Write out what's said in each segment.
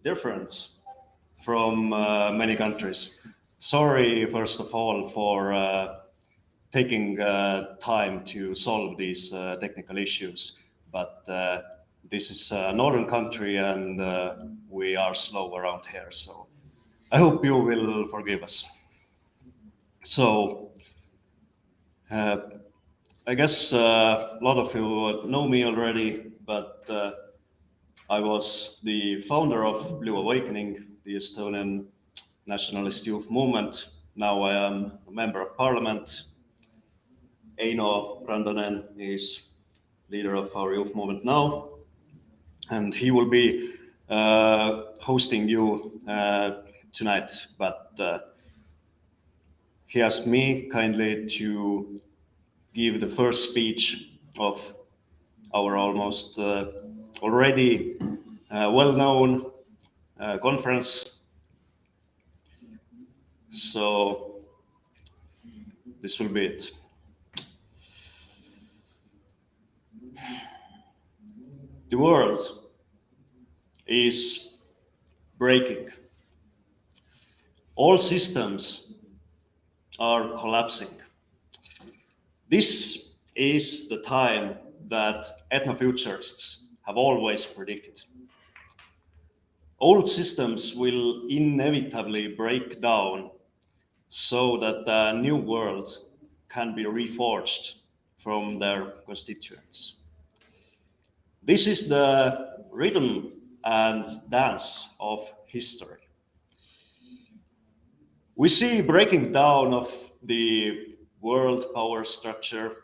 different from many countries. Sorry, first of all, for taking time to solve these technical issues, but this is a northern country and we are slow around here, so I hope you will forgive us. So, I guess a lot of you know me already, but I was the founder of Blue Awakening, the Estonian nationalist youth movement. Now I am a member of parliament. Eino Randonen is leader of our youth movement now, and he will be hosting you tonight, but he asked me kindly to give the first speech of our almost already well-known conference. So this will be it. The world is breaking. All systems are collapsing. This is the time that ethnofuturists have always predicted. Old systems will inevitably break down so that the new world can be reforged from their constituents. This is the rhythm and dance of history. We see breaking down of the world power structure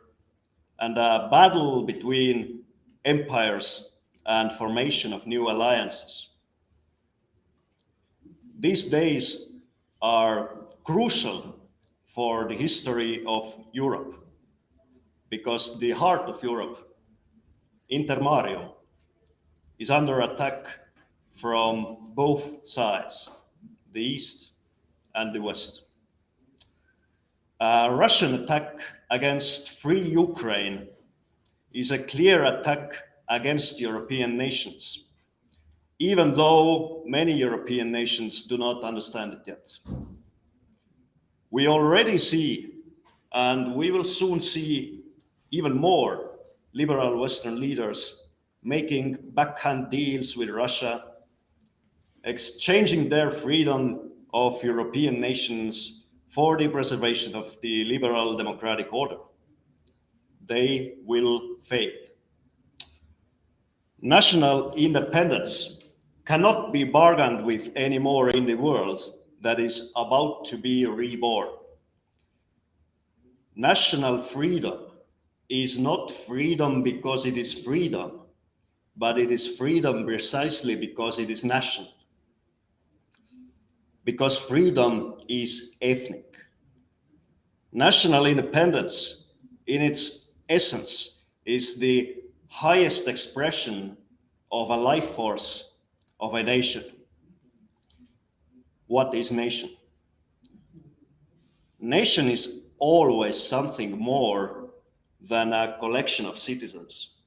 and a battle between empires and formation of new alliances. These days are crucial for the history of Europe because the heart of Europe, Intermarium, is under attack from both sides, the East and the West. A Russian attack against free Ukraine is a clear attack against European nations, even though many European nations do not understand it yet. We already see, and we will soon see even more liberal Western leaders making backhand deals with Russia, exchanging their freedom of European nations for the preservation of the liberal democratic order. They will fail. National independence cannot be bargained with anymore in the world that is about to be reborn. National freedom is not freedom because it is freedom, but it is freedom precisely because it is national. Because freedom is ethnic. National independence, in its essence, is the highest expression of a life force of a nation. What is nation? Nation is always something more than a collection of citizens.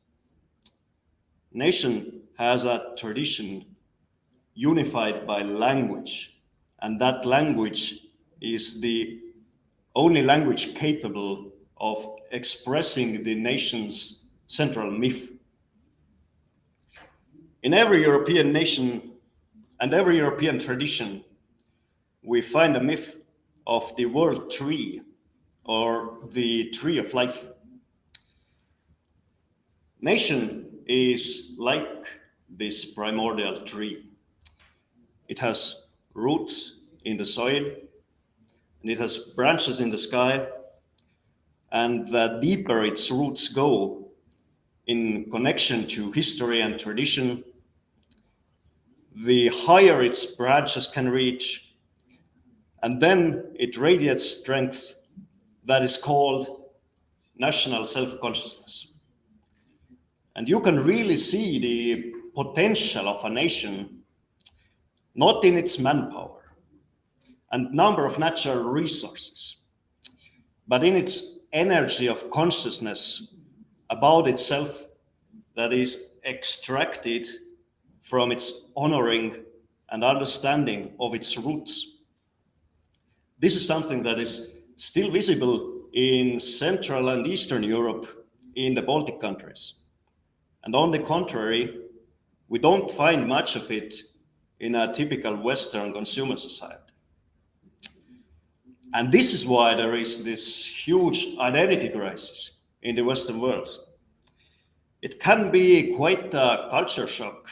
Nation has a tradition unified by language, and that language is the only language capable of expressing the nation's central myth. In every European nation and every European tradition, we find a myth of the world tree or the tree of life. Nation is like this primordial tree. It has roots in the soil, and it has branches in the sky, and the deeper its roots go in connection to history and tradition, the higher its branches can reach, and then it radiates strength that is called national self-consciousness. And you can really see the potential of a nation, not in its manpower and number of natural resources, but in its energy of consciousness about itself that is extracted from its honoring and understanding of its roots. This is something that is still visible in Central and Eastern Europe, in the Baltic countries. And on the contrary, we don't find much of it in a typical Western consumer society. And this is why there is this huge identity crisis in the Western world. It can be quite a culture shock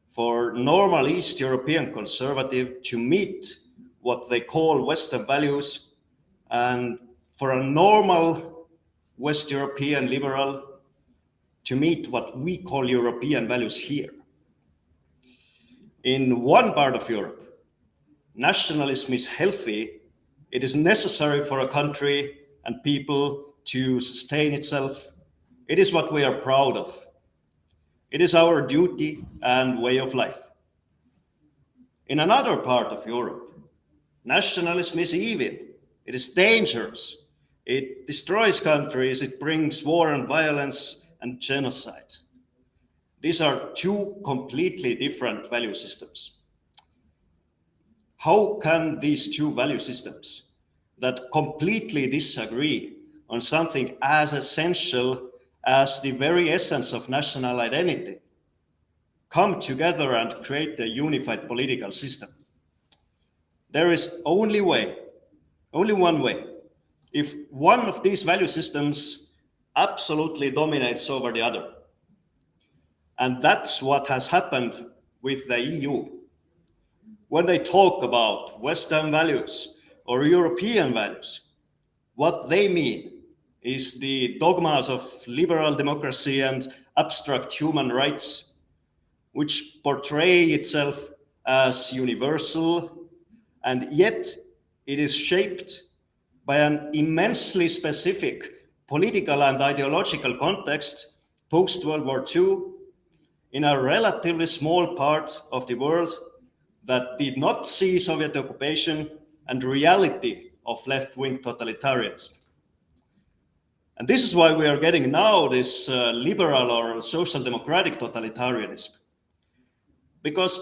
for normal East European conservative to meet what they call Western values, and for a normal West European liberal to meet what we call European values here. In one part of Europe, nationalism is healthy. It is necessary for a country and people to sustain itself. It is what we are proud of. It is our duty and way of life. In another part of Europe, nationalism is evil. It is dangerous. It destroys countries. It brings war and violence and genocide. These are two completely different value systems. How can these two value systems that completely disagree on something as essential as the very essence of national identity come together and create a unified political system? There is only one way. If one of these value systems absolutely dominates over the other. And that's what has happened with the EU. When they talk about Western values or European values, what they mean is the dogmas of liberal democracy and abstract human rights, which portray itself as universal, and yet it is shaped by an immensely specific political and ideological context post-World War II in a relatively small part of the world that did not see Soviet occupation and reality of left-wing totalitarianism. And this is why we are getting now this liberal or social democratic totalitarianism. Because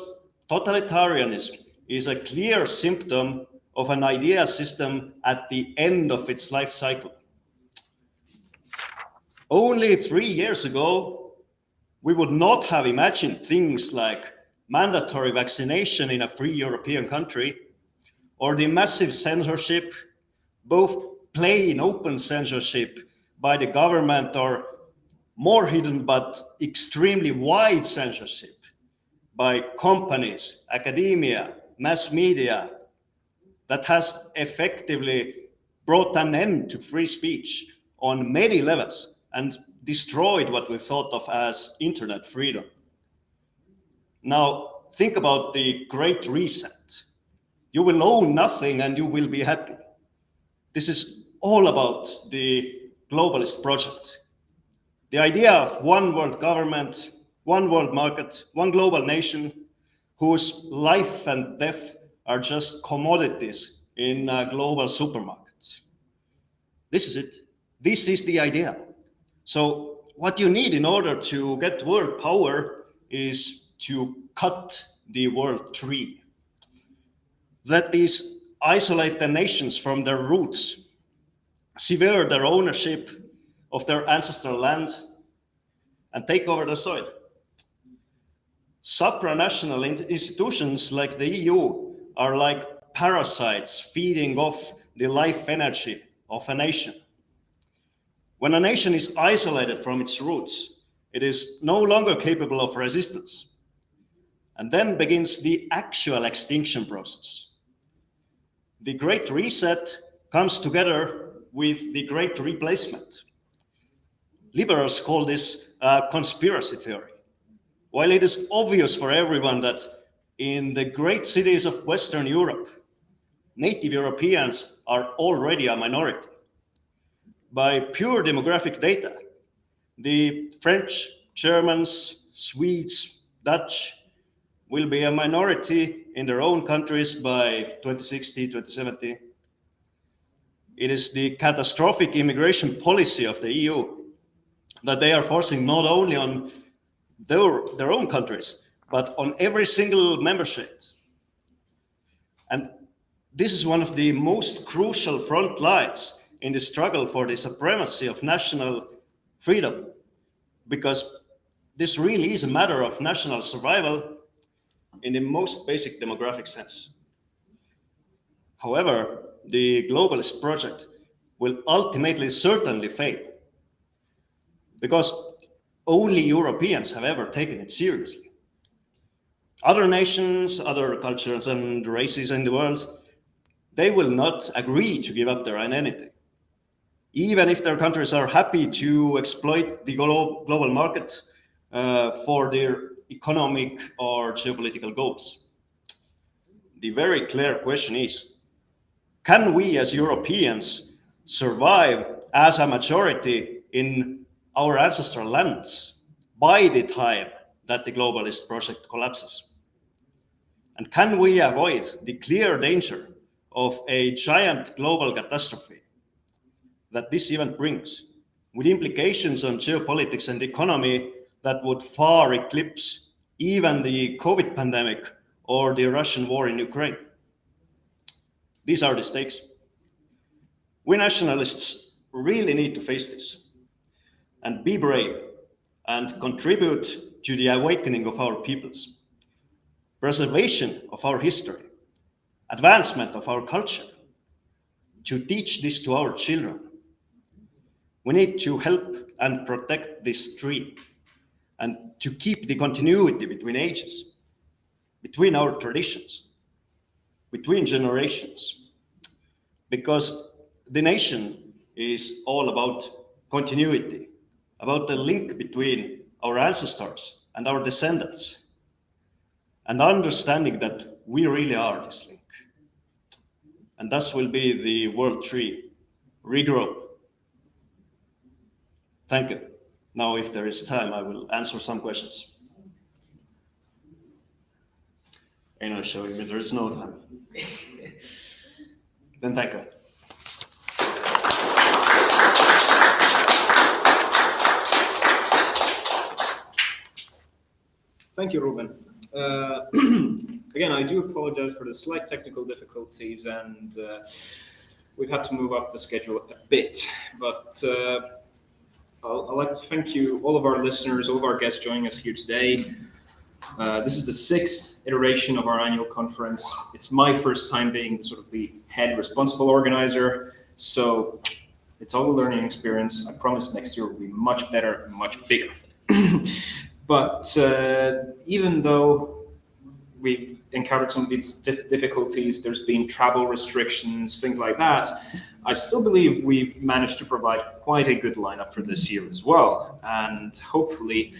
totalitarianism is a clear symptom of an idea system at the end of its life cycle. Only 3 years ago, we would not have imagined things like mandatory vaccination in a free European country, or the massive censorship, both plain open censorship by the government or more hidden but extremely wide censorship by companies, academia, mass media, that has effectively brought an end to free speech on many levels and destroyed what we thought of as internet freedom. Now, think about the Great Reset. You will own nothing and you will be happy. This is all about the globalist project. The idea of one world government, one world market, one global nation, whose life and death are just commodities in global supermarkets. This is it. This is the idea. So what you need in order to get world power is to cut the world tree. That is, isolate the nations from their roots, sever their ownership of their ancestral land, and take over the soil. Supranational institutions like the EU are like parasites feeding off the life energy of a nation. When a nation is isolated from its roots, it is no longer capable of resistance. And then begins the actual extinction process. The Great Reset comes together with the Great Replacement. Liberals call this a conspiracy theory. While it is obvious for everyone that in the great cities of Western Europe, native Europeans are already a minority. By pure demographic data, the French, Germans, Swedes, Dutch will be a minority in their own countries by 2060, 2070. It is the catastrophic immigration policy of the EU that they are forcing not only on their own countries, but on every single member state. And this is one of the most crucial front lines in the struggle for the supremacy of national freedom, because this really is a matter of national survival in the most basic demographic sense. However, the globalist project will ultimately certainly fail, because only Europeans have ever taken it seriously. Other nations, other cultures and races in the world, they will not agree to give up their identity, even if their countries are happy to exploit the global market for their economic or geopolitical goals. The very clear question is, can we as Europeans survive as a majority in our ancestral lands by the time that the globalist project collapses? And can we avoid the clear danger of a giant global catastrophe that this event brings, with implications on geopolitics and economy that would far eclipse even the COVID pandemic or the Russian war in Ukraine? These are the stakes. We nationalists really need to face this and be brave and contribute to the awakening of our peoples, preservation of our history, advancement of our culture, to teach this to our children. We need to help and protect this tree and to keep the continuity between ages, between our traditions, between generations, because the nation is all about continuity, about the link between our ancestors and our descendants, and understanding that we really are this link. And thus will be the world tree regrow. Thank you. Now, if there is time, I will answer some questions. Eino is showing me there is no time. Then thank you. Thank you, Ruben. Again, I do apologize for the slight technical difficulties, and we've had to move up the schedule a bit. But I'd like to thank you, all of our listeners, all of our guests joining us here today. This is the 6th iteration of our annual conference. It's my first time being sort of the head responsible organizer, so it's all a learning experience. I promise next year will be much better and much bigger. But even though we've encountered some of these difficulties, there's been travel restrictions, things like that, I still believe we've managed to provide quite a good lineup for this year as well. And hopefully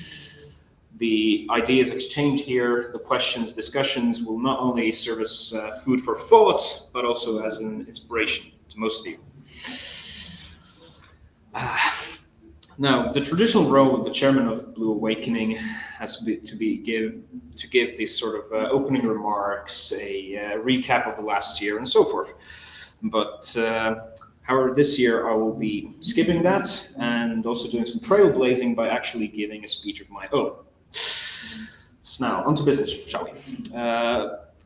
the ideas exchanged here, the questions, discussions will not only serve as food for thought, but also as an inspiration to most of you. Now, the traditional role of the chairman of Blue Awakening has to give these sort of opening remarks, a recap of the last year, and so forth. But however, this year I will be skipping that and also doing some trailblazing by actually giving a speech of my own. So now, on to business, shall we?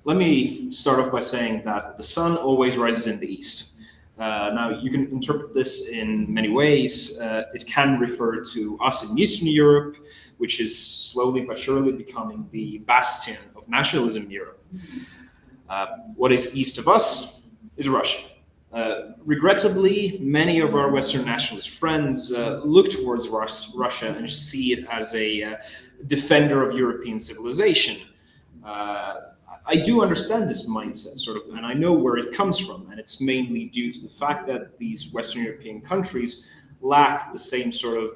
Let me start off by saying that the sun always rises in the east. Now, you can interpret this in many ways. It can refer to us in Eastern Europe, which is slowly but surely becoming the bastion of nationalism in Europe. What is east of us is Russia. Regrettably, many of our Western nationalist friends look towards Russia and see it as a defender of European civilization. I do understand this mindset, sort of, and I know where it comes from, and it's mainly due to the fact that these Western European countries lack the same sort of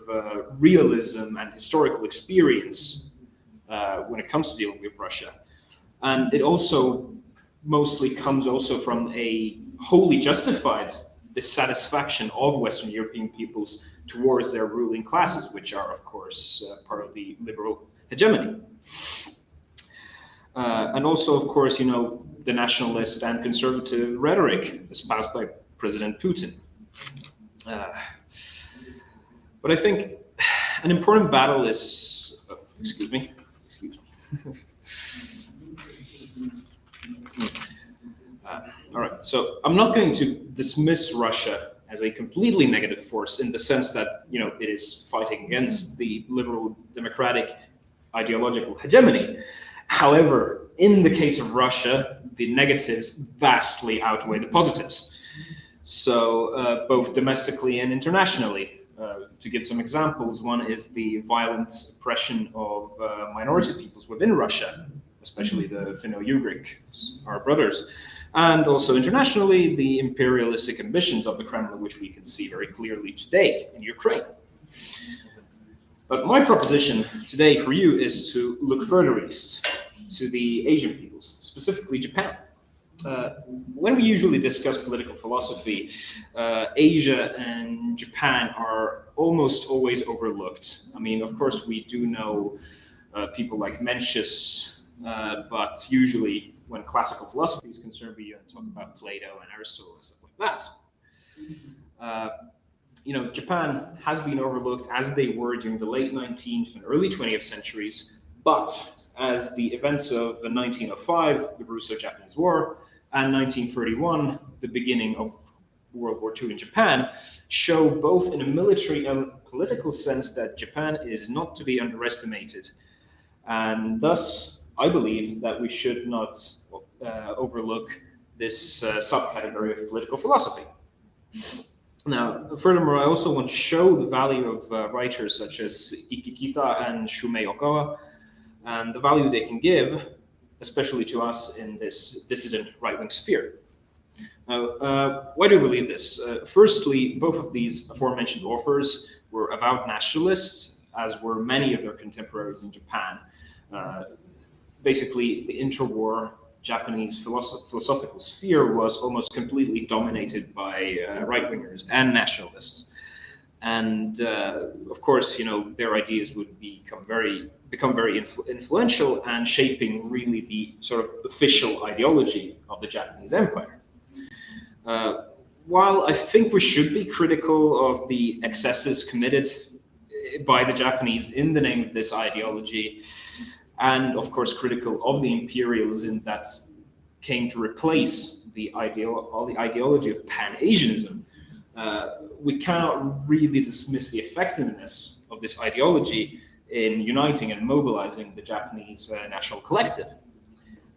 realism and historical experience when it comes to dealing with Russia. And it also mostly comes also from a wholly justified dissatisfaction of Western European peoples towards their ruling classes, which are, of course, part of the liberal hegemony. And also, of course, the nationalist and conservative rhetoric espoused by President Putin. But I think an important battle is... Oh, excuse me. All right, so I'm not going to dismiss Russia as a completely negative force in the sense that, it is fighting against the liberal democratic ideological hegemony. However, in the case of Russia, the negatives vastly outweigh the positives. So both domestically and internationally. To give some examples, one is the violent oppression of minority peoples within Russia, especially the Finno-Ugrics, our brothers. And also internationally, the imperialistic ambitions of the Kremlin, which we can see very clearly today in Ukraine. But my proposition today for you is to look further east, to the Asian peoples, specifically Japan. When we usually discuss political philosophy, Asia and Japan are almost always overlooked. I mean, of course, we do know people like Mencius, but usually when classical philosophy is concerned, we talk about Plato and Aristotle and stuff like that. Japan has been overlooked as they were during the late 19th and early 20th centuries, but as the events of 1905, the Russo-Japanese War, and 1931, the beginning of World War II in Japan, show both in a military and political sense that Japan is not to be underestimated. And thus, I believe that we should not overlook this subcategory of political philosophy. Now, furthermore, I also want to show the value of writers such as Ikikita and Shumei Okawa, and the value they can give, especially to us in this dissident right-wing sphere. Now, why do I believe this? Firstly, both of these aforementioned authors were avowed nationalists, as were many of their contemporaries in Japan. Basically, the interwar Japanese philosophical sphere was almost completely dominated by right-wingers and nationalists. And of course, their ideas would become very influential and shaping really the sort of official ideology of the Japanese empire. While I think we should be critical of the excesses committed by the Japanese in the name of this ideology, and of course critical of the imperialism that came to replace the ideology of Pan-Asianism, we cannot really dismiss the effectiveness of this ideology in uniting and mobilizing the Japanese national collective.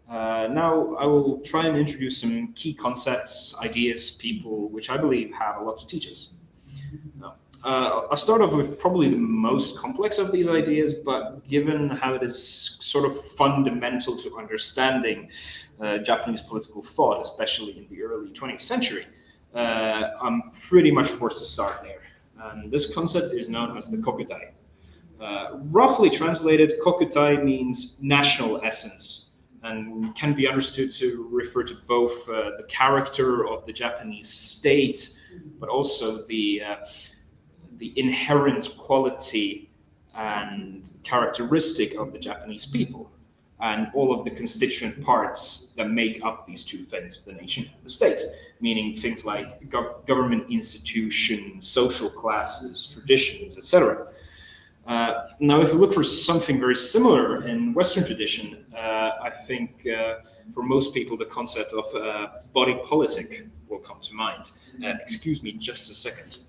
Now, I will try and introduce some key concepts, ideas, people, which I believe have a lot to teach us. Now, I'll start off with probably the most complex of these ideas, but given how it is sort of fundamental to understanding Japanese political thought, especially in the early 20th century, I'm pretty much forced to start there. This concept is known as the kokutai. Roughly translated, kokutai means national essence and can be understood to refer to both the character of the Japanese state, but also the inherent quality and characteristic of the Japanese people, and all of the constituent parts that make up these two things, the nation and the state, meaning things like government institutions, social classes, traditions, etc. Now, if we look for something very similar in Western tradition, I think for most people the concept of body politic will come to mind. Excuse me just a second.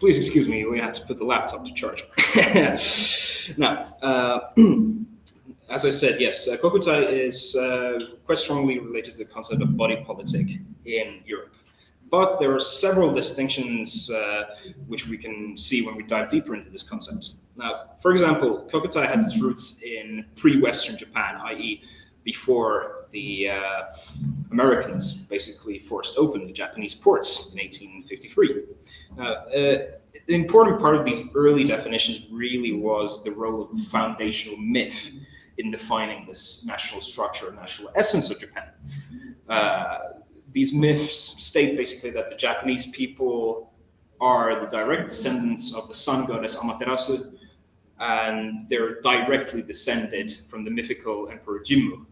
Please excuse me, we had to put the laptop to charge. Now, as I said, yes, kokutai is quite strongly related to the concept of body politic in Europe. But there are several distinctions which we can see when we dive deeper into this concept. Now, for example, kokutai has its roots in pre-Western Japan, i.e. before the Americans basically forced open the Japanese ports in 1853. The important part of these early definitions really was the role of the foundational myth in defining this national structure and national essence of Japan. These myths state basically that the Japanese people are the direct descendants of the sun goddess Amaterasu, and they're directly descended from the mythical Emperor Jimmu.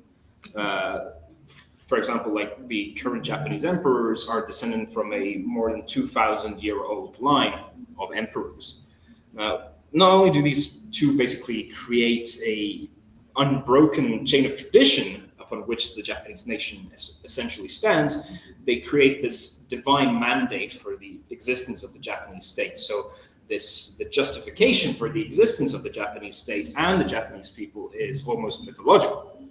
For example, like the current Japanese emperors are descended from a more than 2,000-year-old line of emperors. Not only do these two basically create a unbroken chain of tradition upon which the Japanese nation essentially stands, they create this divine mandate for the existence of the Japanese state. So the justification for the existence of the Japanese state and the Japanese people is almost mythological.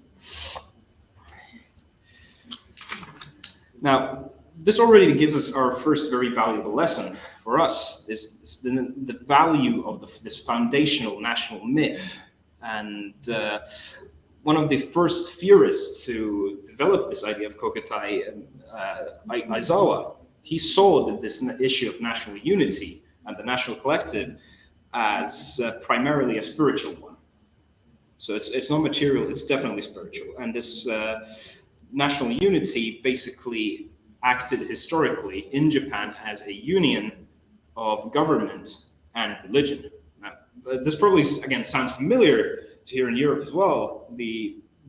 Now, this already gives us our first very valuable lesson for us, is the value of this foundational national myth. And one of the first theorists to develop this idea of kokutai, Aizawa, he saw that this issue of national unity and the national collective as primarily a spiritual one. So it's not material, it's definitely spiritual. And this national unity basically acted historically in Japan as a union of government and religion. Now, this probably, again, sounds familiar to here in Europe as well,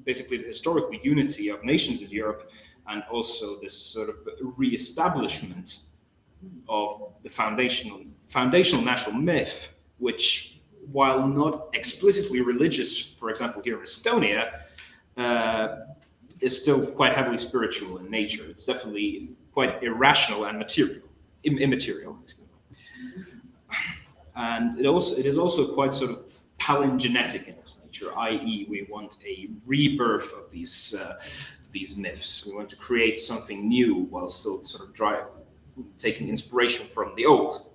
basically the historical unity of nations in Europe, and also this sort of re-establishment of the foundational national myth, which, while not explicitly religious, for example, here in Estonia, is still quite heavily spiritual in nature. It's definitely quite irrational and immaterial. And it is also quite sort of palingenetic in its nature, i.e., we want a rebirth of these myths. We want to create something new while still sort of taking inspiration from the old.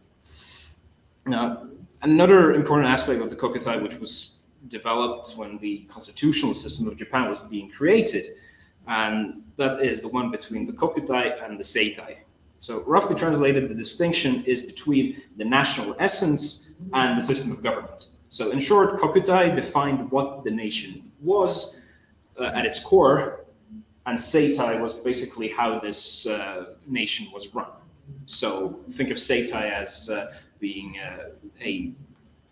Now, another important aspect of the kokutai, which was developed when the constitutional system of Japan was being created, and that is the one between the kokutai and the seitai. So roughly translated, the distinction is between the national essence and the system of government. So in short, kokutai defined what the nation was at its core, and seitai was basically how this nation was run. So think of seitai as being a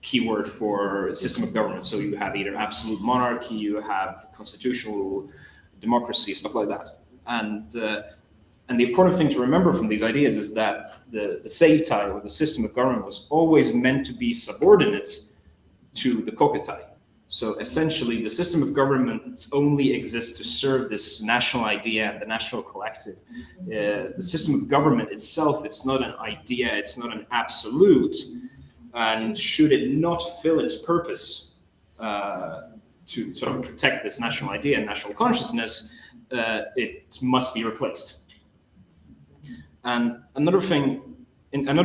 keyword for system of government. So you have either absolute monarchy, you have constitutional democracy, stuff like that. And the important thing to remember from these ideas is that the seitai, or the system of government, was always meant to be subordinate to the kokutai. So essentially, the system of government only exists to serve this national idea and the national collective. The system of government itself, it's not an idea, it's not an absolute, and should it not fill its purpose to sort of protect this national idea and national consciousness, it must be replaced. And another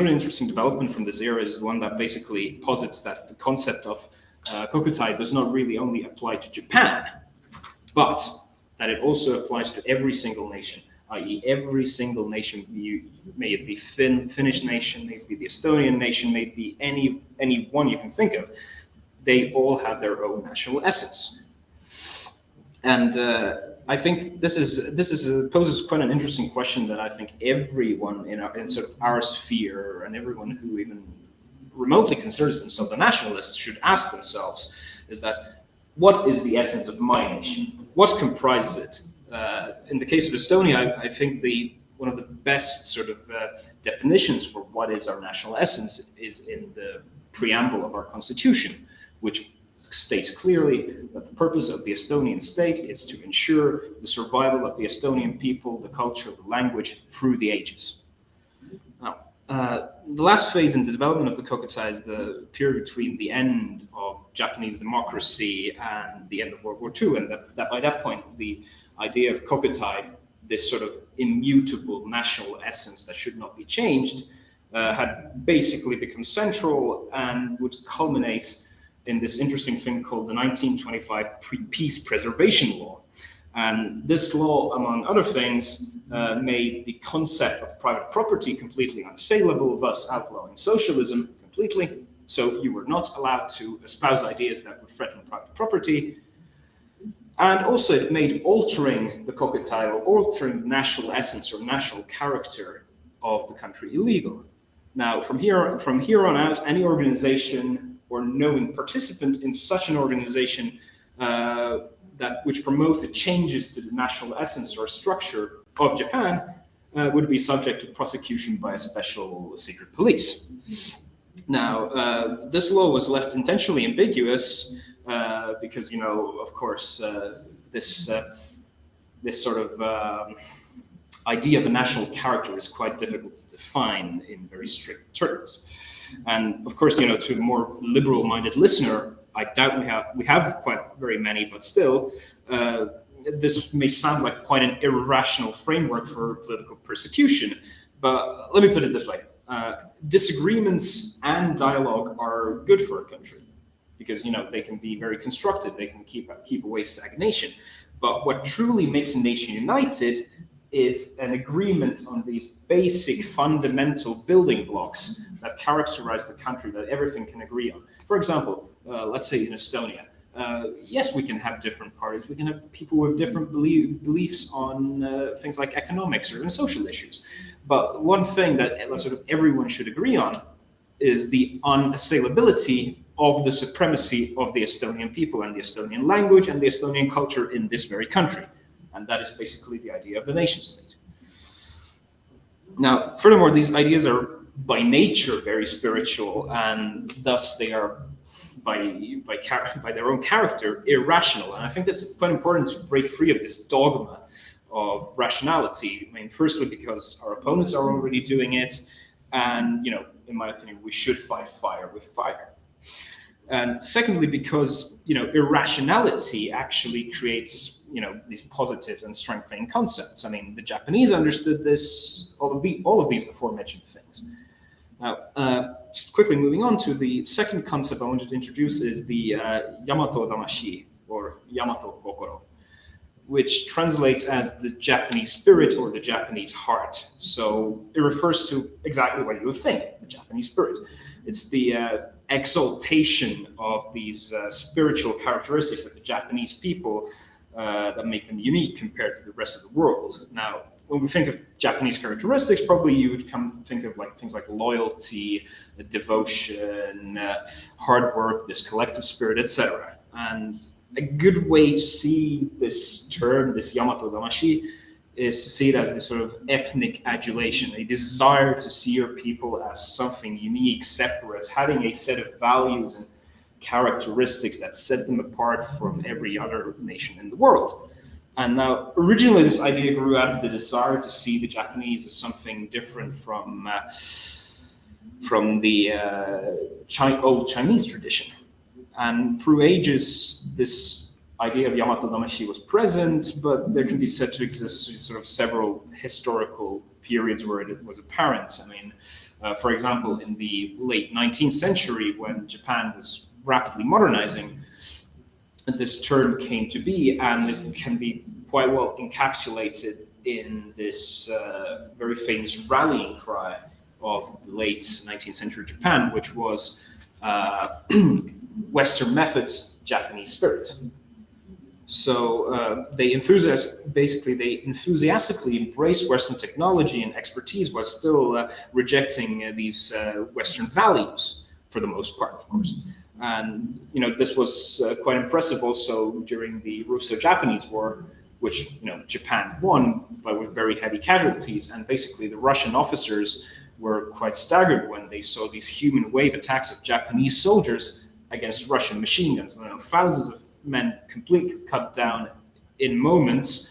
interesting development from this era is one that basically posits that the concept of kokutai does not really only apply to Japan, but that it also applies to every single nation, i.e. every single nation, may it be Finnish nation, may it be the Estonian nation, may it be any one you can think of, they all have their own national essence. And I think this poses quite an interesting question that I think everyone in sort of our sphere, and everyone who even remotely considers themselves a nationalist, should ask themselves, is that what is the essence of my nation? What comprises it? In the case of Estonia, I think one of the best sort of definitions for what is our national essence is in the preamble of our constitution, which states clearly that the purpose of the Estonian state is to ensure the survival of the Estonian people, the culture, the language through the ages. Now, the last phase in the development of the kokutai is the period between the end of Japanese democracy and the end of World War II, and that by that point, the idea of kokutai, this sort of immutable national essence that should not be changed, had basically become central and would culminate in this interesting thing called the 1925 Peace Preservation Law. And this law, among other things, made the concept of private property completely unassailable, thus outlawing socialism completely. So you were not allowed to espouse ideas that would threaten private property. And also it made altering the kokutai, or altering the national essence or national character of the country, illegal. Now, from here on out, any organization or knowing participant in such an organization which promoted changes to the national essence or structure of Japan would be subject to prosecution by a special secret police. Now, this law was left intentionally ambiguous because, of course, this sort of idea of a national character is quite difficult to define in very strict terms. And of course, to a more liberal-minded listener, I doubt we have quite very many, but still, this may sound like quite an irrational framework for political persecution. But let me put it this way. Disagreements and dialogue are good for a country because, they can be very constructive. They can keep away stagnation. But what truly makes a nation united is an agreement on these basic fundamental building blocks that characterize the country that everything can agree on. For example, let's say in Estonia, yes, we can have different parties. We can have people with different beliefs on things like economics or even social issues. But one thing that sort of everyone should agree on is the unassailability of the supremacy of the Estonian people and the Estonian language and the Estonian culture in this very country. And that is basically the idea of the nation state. Now, furthermore, these ideas are by nature very spiritual, and thus they are by their own character irrational. And I think that's quite important to break free of this dogma of rationality. I mean, firstly, because our opponents are already doing it, and in my opinion, we should fight fire with fire. And secondly, because irrationality actually creates these positive and strengthening concepts. I mean, the Japanese understood this, all of these aforementioned things. Now, just quickly moving on to the second concept I wanted to introduce is the Yamato Damashi, or Yamato Kokoro, which translates as the Japanese spirit or the Japanese heart. So it refers to exactly what you would think, the Japanese spirit. It's the exaltation of these spiritual characteristics of the Japanese people that make them unique compared to the rest of the world. Now, when we think of Japanese characteristics, probably you would think of things like loyalty, devotion, hard work, this collective spirit, etc. And a good way to see this term, this Yamato Damashi, is to see it as this sort of ethnic adulation, a desire to see your people as something unique, separate, having a set of values and characteristics that set them apart from every other nation in the world. And now, originally, this idea grew out of the desire to see the Japanese as something different from the old Chinese tradition. And through ages, this idea of Yamato Damashi was present, but there can be said to exist sort of several historical periods where it was apparent. I mean, for example, in the late 19th century, when Japan was rapidly modernizing, this term came to be, and it can be quite well encapsulated in this very famous rallying cry of the late 19th century Japan, which was Western methods, Japanese spirit. So they enthusiastically embraced Western technology and expertise while still rejecting these Western values for the most part, of course. And this was quite impressive also during the Russo-Japanese War, which Japan won, but with very heavy casualties. And basically, the Russian officers were quite staggered when they saw these human wave attacks of Japanese soldiers against Russian machine guns. Thousands of men completely cut down in moments,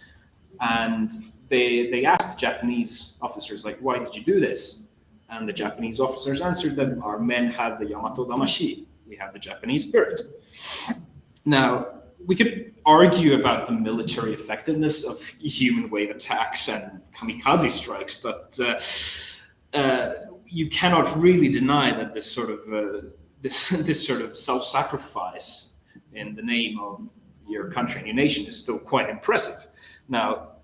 and they asked the Japanese officers, why did you do this? And the Japanese officers answered them, our men have the Yamato Damashi. We have the Japanese spirit. Now, we could argue about the military effectiveness of human wave attacks and kamikaze strikes, but you cannot really deny that this sort of self-sacrifice in the name of your country and your nation is still quite impressive. Now,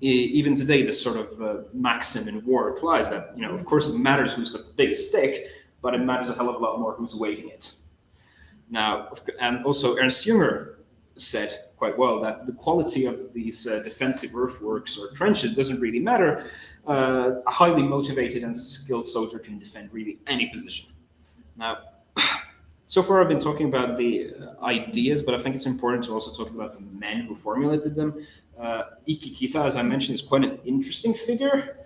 even today, this sort of maxim in war applies that, of course, it matters who's got the biggest stick, but it matters a hell of a lot more who's waving it. Now, and also Ernst Jünger said quite well that the quality of these defensive earthworks or trenches doesn't really matter. A highly motivated and skilled soldier can defend really any position. Now, So far, I've been talking about the ideas, but I think it's important to also talk about the men who formulated them. Iki Kita, as I mentioned, is quite an interesting figure.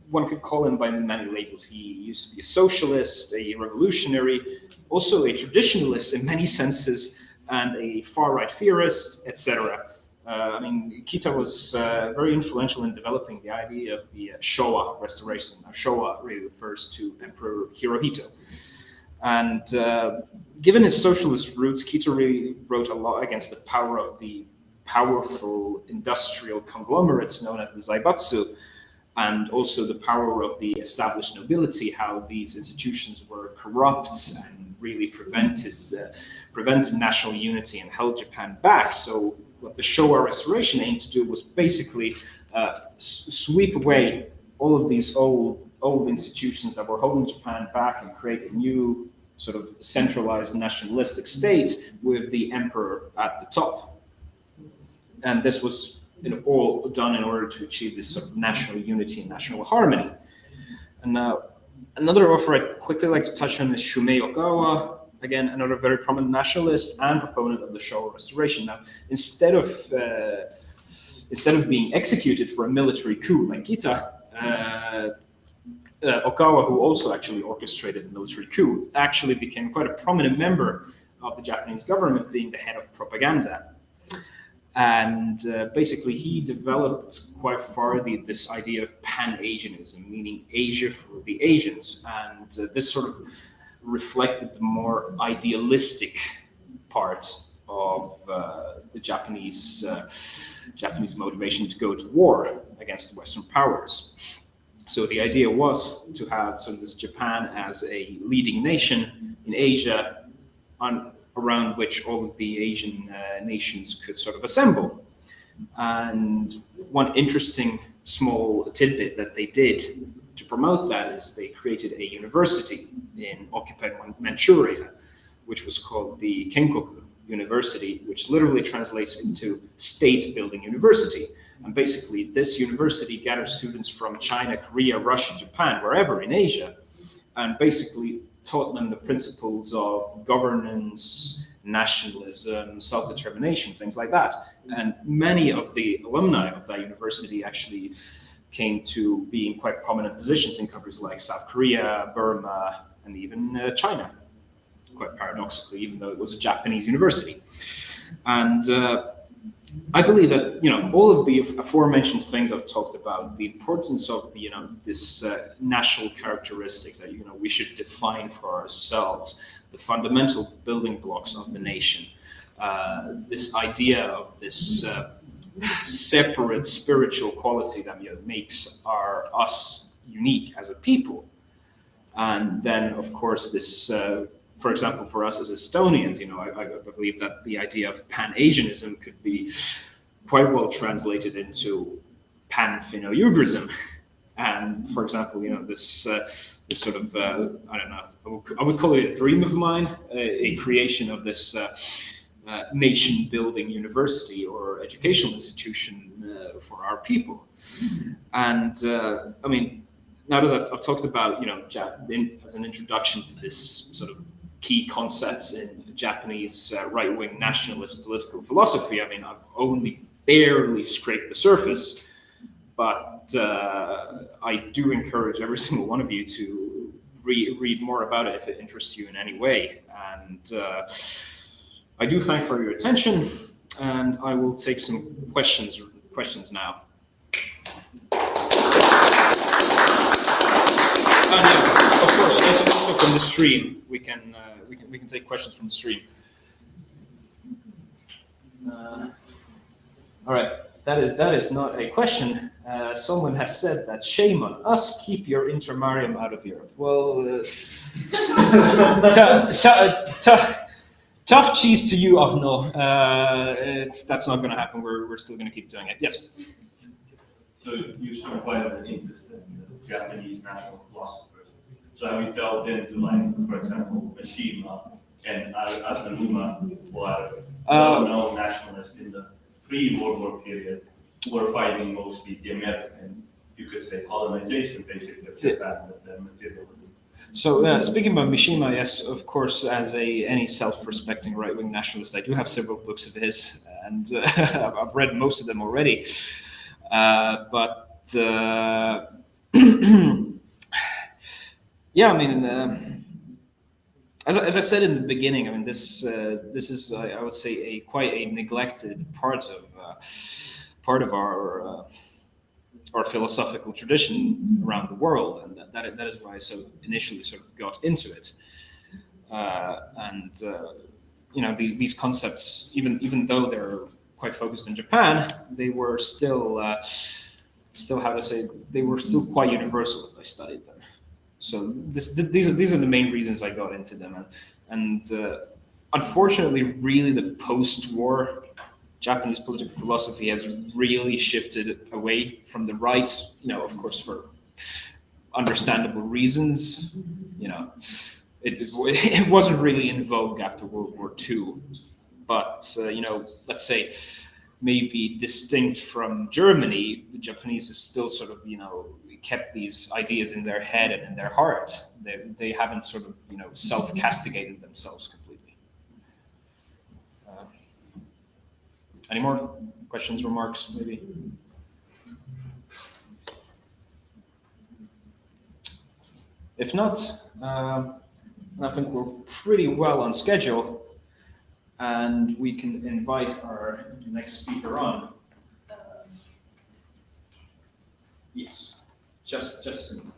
One could call him by many labels. He used to be a socialist, a revolutionary, also a traditionalist in many senses, and a far-right theorist, etc. I mean, Kita was very influential in developing the idea of the Showa restoration. Now, Showa really refers to Emperor Hirohito. And given his socialist roots, Kita really wrote a lot against the power of the powerful industrial conglomerates known as the Zaibatsu, and also the power of the established nobility, how these institutions were corrupt and really prevented national unity and held Japan back. So what the Showa restoration aimed to do was basically sweep away all of these old institutions that were holding Japan back and create a new sort of centralized nationalistic state with the emperor at the top. And this was all done in order to achieve this sort of national unity and national harmony. And now, another author I'd quickly like to touch on is Shumei Ogawa, again, another very prominent nationalist and proponent of the Showa restoration. Now, instead of being executed for a military coup like Kita, Ogawa, who also actually orchestrated the military coup, actually became quite a prominent member of the Japanese government, being the head of propaganda. And basically, he developed quite far this idea of Pan-Asianism, meaning Asia for the Asians. And this sort of reflected the more idealistic part of the Japanese motivation to go to war against the Western powers. So the idea was to have sort of this Japan as a leading nation in Asia, around which all of the Asian nations could sort of assemble. And one interesting small tidbit that they did to promote that is they created a university in occupied Manchuria, which was called the Kenkoku University, which literally translates into State Building University. And basically, this university gathers students from China, Korea, Russia, Japan, wherever in Asia, and basically taught them the principles of governance, nationalism, self-determination, things like that. And many of the alumni of that university actually came to be in quite prominent positions in countries like South Korea, Burma, and even China. Quite paradoxically, even though it was a Japanese university. And I believe that, all of the aforementioned things I've talked about, the importance of this national characteristics that we should define for ourselves, the fundamental building blocks of the nation, this idea of this separate spiritual quality that makes us unique as a people, and then of course this. For example, for us as Estonians, I believe that the idea of Pan-Asianism could be quite well translated into Pan-Finno-Ugrism. And for example, this sort of, I don't know, I would call it a dream of mine, a creation of this nation-building university or educational institution for our people. And I mean, now that I've talked about, as an introduction to this sort of key concepts in Japanese right-wing nationalist political philosophy, I mean, I've only barely scraped the surface, but I do encourage every single one of you to read more about it if it interests you in any way. And I do thank for your attention, and I will take some questions now. Yeah, of course, also from the stream, we can take questions from the stream. All right, that is not a question. Someone has said that shame on us, keep your intermarium out of Europe. Well, tough cheese to you, Arno. That's not going to happen. We're still going to keep doing it. Yes. So you show quite an interest in the Japanese national philosophers. So have you delved into, like, for example, Mishima and Asanuma, who are well-known nationalists in the pre-World War period, who were fighting mostly the American, you could say, colonization, basically, of Japan with the materialism? So speaking about Mishima, yes, of course, as any self-respecting right-wing nationalist, I do have several books of his, and I've read most of them already. But yeah, I mean, as I said in the beginning, I mean, this is I would say quite a neglected part of our philosophical tradition around the world, and that is why I so initially sort of got into it. And you know, these concepts, even though they're quite focused in Japan, they were still how to say, they were still quite universal as I studied them. So these are the main reasons I got into them, and unfortunately, really, the post-war Japanese political philosophy has really shifted away from the right. You know, of course, for understandable reasons. You know, it wasn't really in vogue after World War II, but you know, let's say maybe distinct from Germany, the Japanese have still sort of, you know, kept these ideas in their head and in their heart. They haven't sort of, you know, self-castigated themselves completely. Any more questions, remarks, maybe? If not, I think we're pretty well on schedule, and we can invite our next speaker on. Yes, just a minute.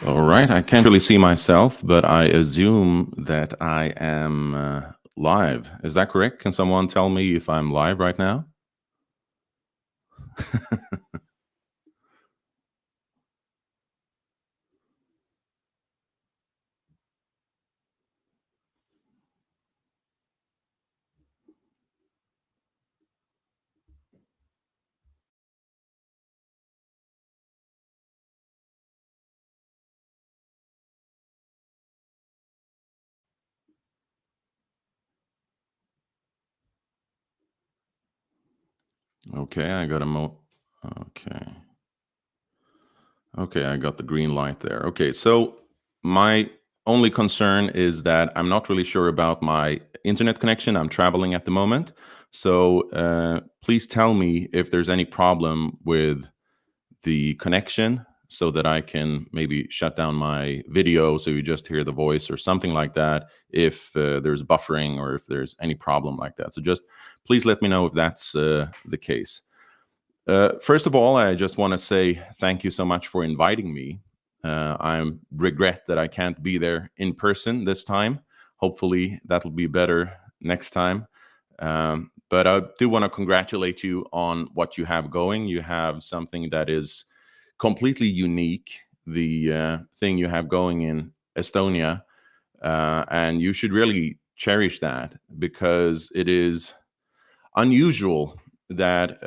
All right, I can't really see myself, but I assume that I am live. Is that correct? Can someone tell me if I'm live right now? Okay, I got a Okay, I got the green light there. Okay, so my only concern is that I'm not really sure about my internet connection. I'm traveling at the moment. So please tell me if there's any problem with the connection so that I can maybe shut down my video so you just hear the voice or something like that, if there's buffering or if there's any problem like that. So just please let me know if that's the case. First of all, I just want to say thank you so much for inviting me. I regret that I can't be there in person this time. Hopefully that'll be better next time. But I do want to congratulate you on what you have going. You have something that is completely unique, the thing you have going in Estonia. And you should really cherish that, because it is unusual that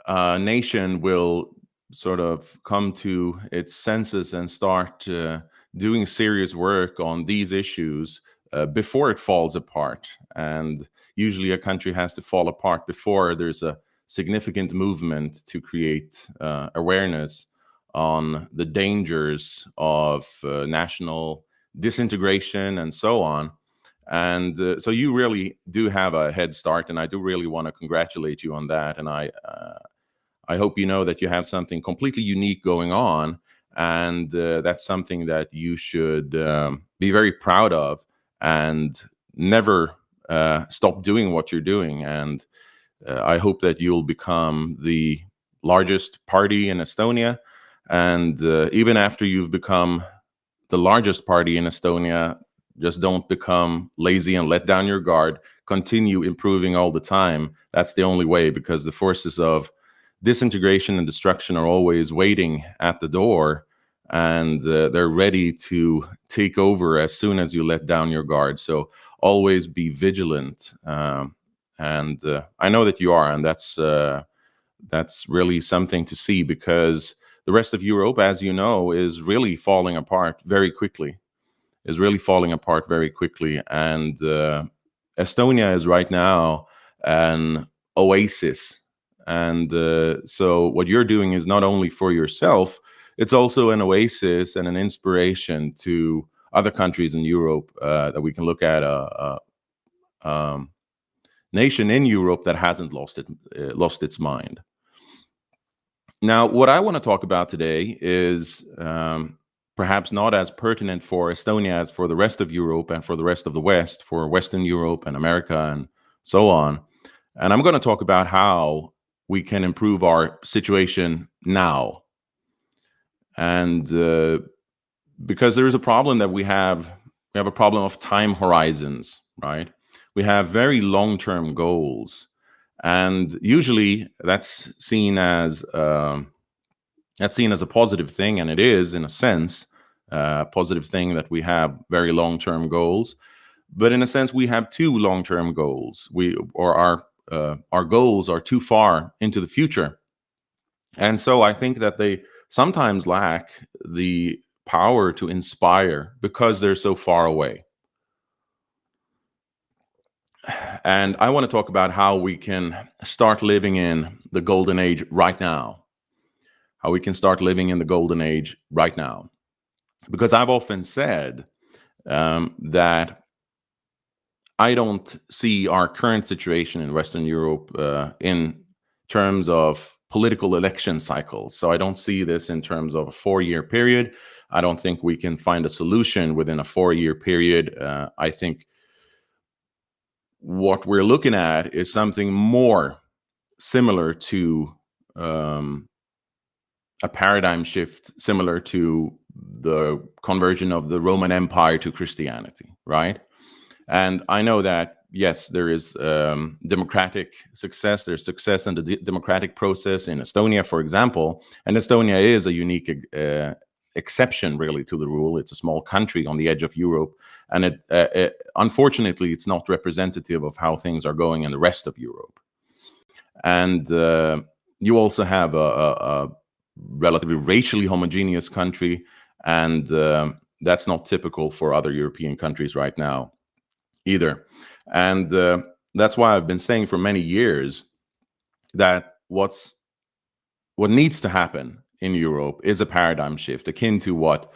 a nation will sort of come to its senses and start doing serious work on these issues before it falls apart. And usually a country has to fall apart before there's a significant movement to create awareness on the dangers of national disintegration and so on. And so you really do have a head start, and I do really want to congratulate you on that. And I hope you know that you have something completely unique going on, and that's something that you should be very proud of and never stop doing what you're doing. And I hope that you'll become the largest party in Estonia. And even after you've become the largest party in Estonia, just don't become lazy and let down your guard. Continue improving all the time. That's the only way, because the forces of disintegration and destruction are always waiting at the door, and they're ready to take over as soon as you let down your guard. So always be vigilant. And I know that you are, and that's really something to see, because the rest of Europe, as you know, is really falling apart very quickly. And Estonia is right now an oasis. And so what you're doing is not only for yourself, it's also an oasis and an inspiration to other countries in Europe, that we can look at a nation in Europe that hasn't lost its mind. Now, what I want to talk about today is perhaps not as pertinent for Estonia as for the rest of Europe and for the rest of the West, for Western Europe and America and so on. And I'm going to talk about how we can improve our situation now. And because there is a problem that we have a problem of time horizons, right? We have very long-term goals. And usually that's seen as a positive thing, and it is, in a sense, a positive thing that we have very long-term goals. But in a sense, we have two long-term goals. Our goals are too far into the future, and so I think that they sometimes lack the power to inspire because they're so far away. And I want to talk about how we can start living in the golden age right now. Because I've often said that I don't see our current situation in Western Europe in terms of political election cycles. So I don't see this in terms of a 4-year period. I don't think we can find a solution within a 4-year period. I think what we're looking at is something more similar to a paradigm shift, similar to the conversion of the Roman Empire to Christianity, right? And I know that, yes, there is democratic success. There's success in the democratic process in Estonia, for example. And Estonia is a unique exception, really, to the rule. It's a small country on the edge of Europe. And unfortunately, it's not representative of how things are going in the rest of Europe. And you also have a relatively racially homogeneous country. And that's not typical for other European countries right now either. And that's why I've been saying for many years that what needs to happen in Europe is a paradigm shift akin to what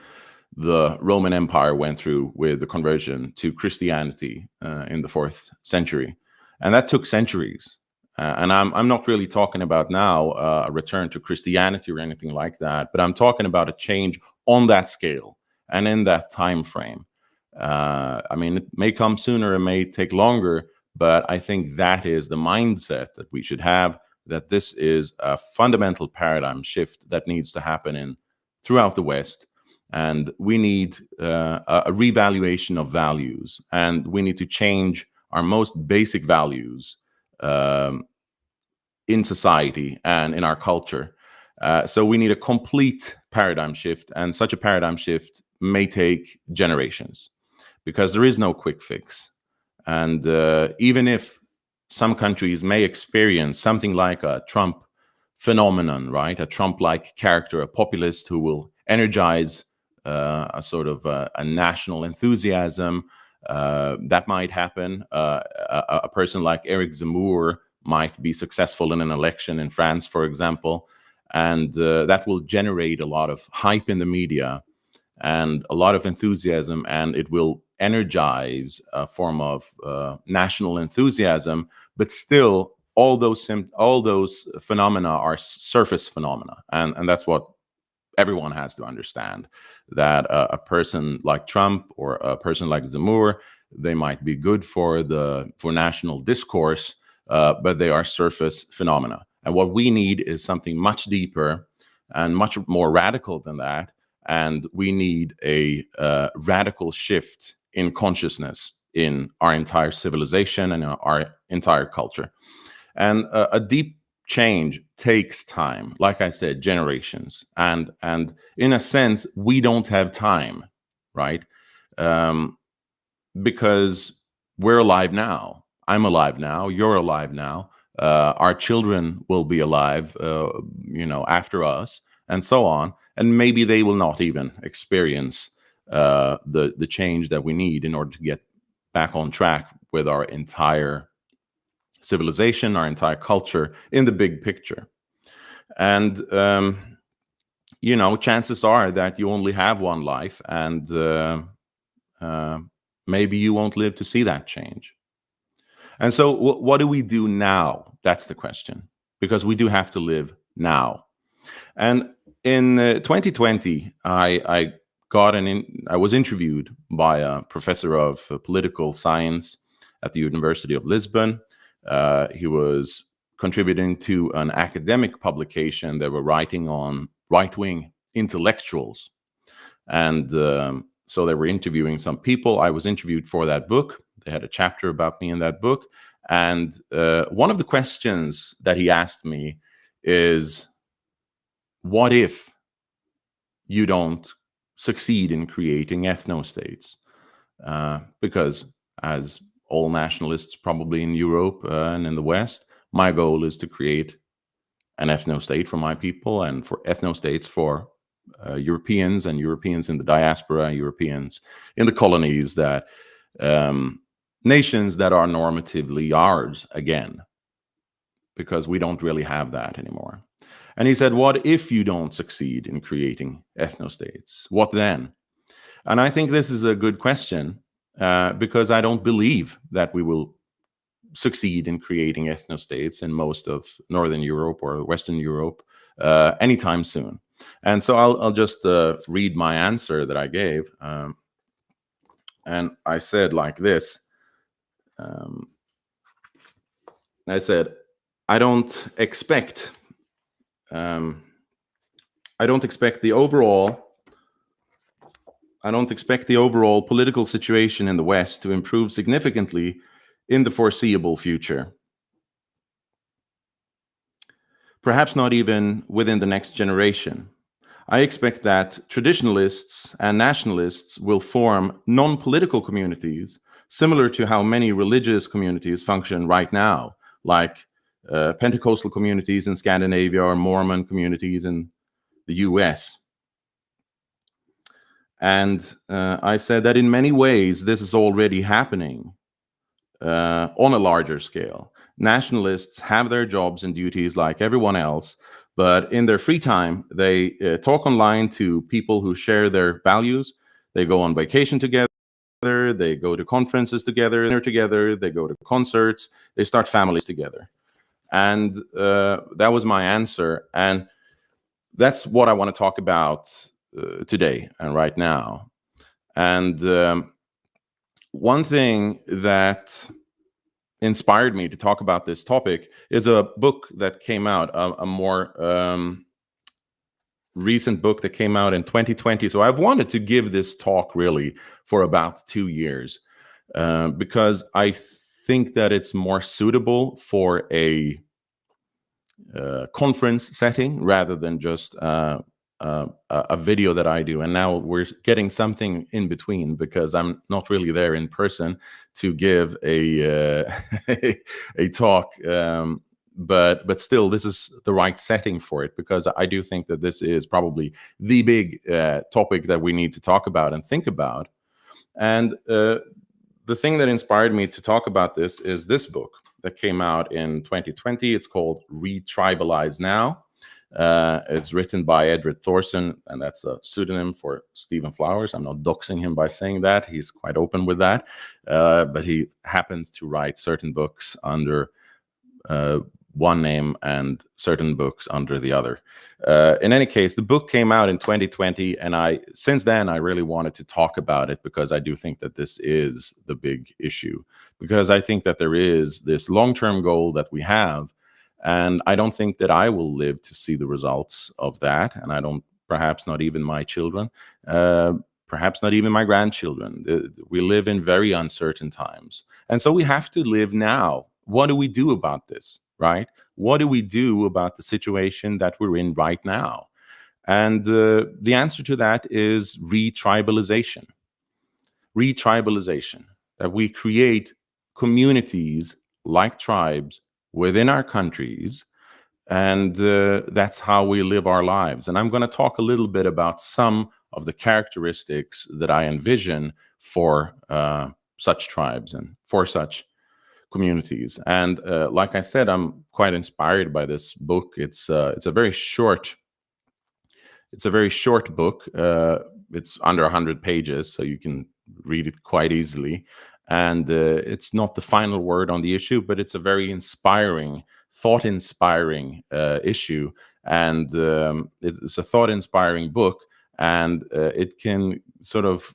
the Roman Empire went through with the conversion to Christianity in the 4th century. And that took centuries. And I'm not really talking about now a return to Christianity or anything like that, but I'm talking about a change on that scale and in that time frame. I mean, it may come sooner, it may take longer, but I think that is the mindset that we should have, that this is a fundamental paradigm shift that needs to happen throughout the West. And we need a revaluation of values, and we need to change our most basic values in society and in our culture. So we need a complete paradigm shift, and such a paradigm shift may take generations because there is no quick fix. And even if some countries may experience something like a Trump phenomenon, right? A Trump-like character, a populist who will energize a sort of a national enthusiasm That might happen. A person like Eric Zemmour might be successful in an election in France, for example, and that will generate a lot of hype in the media and a lot of enthusiasm, and it will energize a form of national enthusiasm. But still, all those phenomena are surface phenomena, and that's what everyone has to understand. That a person like Trump or a person like Zemmour, they might be good for national discourse, but they are surface phenomena. And what we need is something much deeper and much more radical than that. And we need a radical shift in consciousness in our entire civilization and our entire culture. And a deep change takes time, like I said, generations. And in a sense, we don't have time, right? Because we're alive now. I'm alive now. You're alive now. Our children will be alive, after us, and so on. And maybe they will not even experience the change that we need in order to get back on track with our entire civilization, our entire culture in the big picture. And chances are that you only have one life, and maybe you won't live to see that change. And so what do we do now? That's the question, because we do have to live now. And in 2020, I was interviewed by a professor of political science at the University of Lisbon. He was contributing to an academic publication that were writing on right-wing intellectuals. And so they were interviewing some people. I was interviewed for that book. They had a chapter about me in that book. And one of the questions that he asked me is, what if you don't succeed in creating ethno-states? Because as all nationalists probably in Europe and in the West, my goal is to create an ethno-state for my people and for ethno-states for Europeans and Europeans in the diaspora, Europeans in the colonies, that nations that are normatively ours again, because we don't really have that anymore. And he said, what if you don't succeed in creating ethno-states? What then? And I think this is a good question, because I don't believe that we will succeed in creating ethno-states in most of Northern Europe or Western Europe anytime soon. And so I'll just read my answer that I gave. And I said like this. I said, I don't expect the overall political situation in the West to improve significantly in the foreseeable future. Perhaps not even within the next generation. I expect that traditionalists and nationalists will form non-political communities similar to how many religious communities function right now, like Pentecostal communities in Scandinavia or Mormon communities in the US. And I said that in many ways, this is already happening on a larger scale. Nationalists have their jobs and duties like everyone else, but in their free time, they talk online to people who share their values. They go on vacation together. They go to conferences together, dinner together. They go to concerts. They start families together. And that was my answer. And that's what I want to talk about today and right now. And one thing that inspired me to talk about this topic is a book that came out, a more recent book that came out in 2020. So I've wanted to give this talk really for about 2 years because I think that it's more suitable for a conference setting rather than just a video that I do. And now we're getting something in between because I'm not really there in person to give a talk. But still, this is the right setting for it, because I do think that this is probably the big topic that we need to talk about and think about. And the thing that inspired me to talk about this is this book that came out in 2020. It's called Retribalize Now. It's written by Edred Thorson, and that's a pseudonym for Stephen Flowers. I'm not doxing him by saying that. He's quite open with that. But he happens to write certain books under one name and certain books under the other. In any case, the book came out in 2020, and since then I really wanted to talk about it, because I do think that this is the big issue, because I think that there is this long-term goal that we have, and I don't think that I will live to see the results of that, and I don't, perhaps not even my children, perhaps not even my grandchildren. We live in very uncertain times, and so we have to live now. What do we do about this? Right? What do we do about the situation that we're in right now? And the answer to that is retribalization. Retribalization, that we create communities like tribes within our countries, and that's how we live our lives. And I'm going to talk a little bit about some of the characteristics that I envision for such tribes and for such communities. And like I said, I'm quite inspired by this book. It's a very short book. It's under 100 pages, so you can read it quite easily. And it's not the final word on the issue, but it's a very inspiring, thought-inspiring issue. And it's a thought-inspiring book, and it can sort of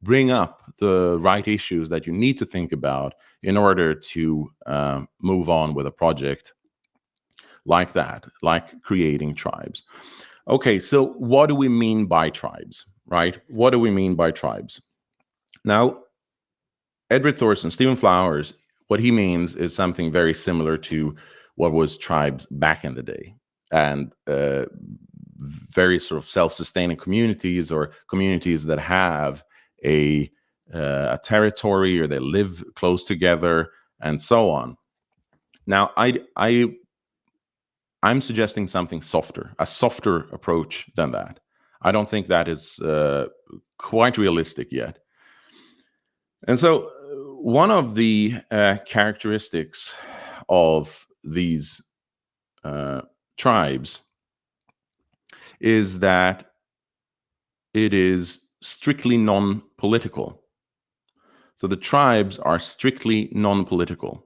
bring up the right issues that you need to think about in order to move on with a project like that, like creating tribes. Okay, so what do we mean by tribes, right? What do we mean by tribes? Now, Edred Thorson, Stephen Flowers, what he means is something very similar to what was tribes back in the day, and very sort of self-sustaining communities, or communities that have a territory, or they live close together, and so on. Now, I'm suggesting something softer, a softer approach than that. I don't think that is quite realistic yet. And so one of the characteristics of these tribes is that it is strictly non-political. So the tribes are strictly non-political.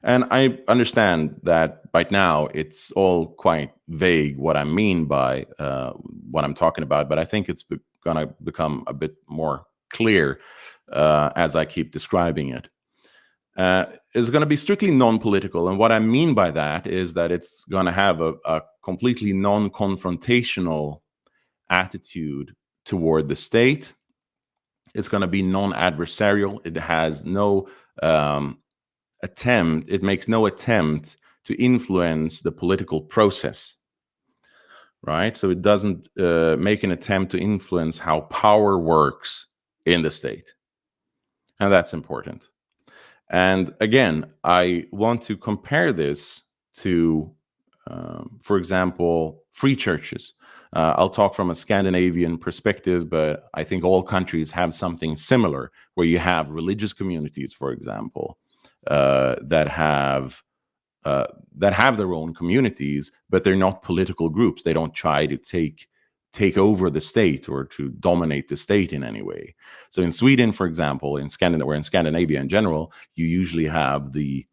And I understand that right now it's all quite vague what I mean by what I'm talking about, but I think it's going to become a bit more clear as I keep describing it. It's going to be strictly non-political, and what I mean by that is that it's going to have a completely non-confrontational attitude toward the state. It's going to be non-adversarial. It has no it makes no attempt to influence the political process, right? So it doesn't make an attempt to influence how power works in the state. And that's important. And again, I want to compare this to, for example, free churches. I'll talk from a Scandinavian perspective, but I think all countries have something similar, where you have religious communities, for example, that have their own communities, but they're not political groups. They don't try to take over the state or to dominate the state in any way. So in Sweden, for example, in Scandinavia in general, you usually have the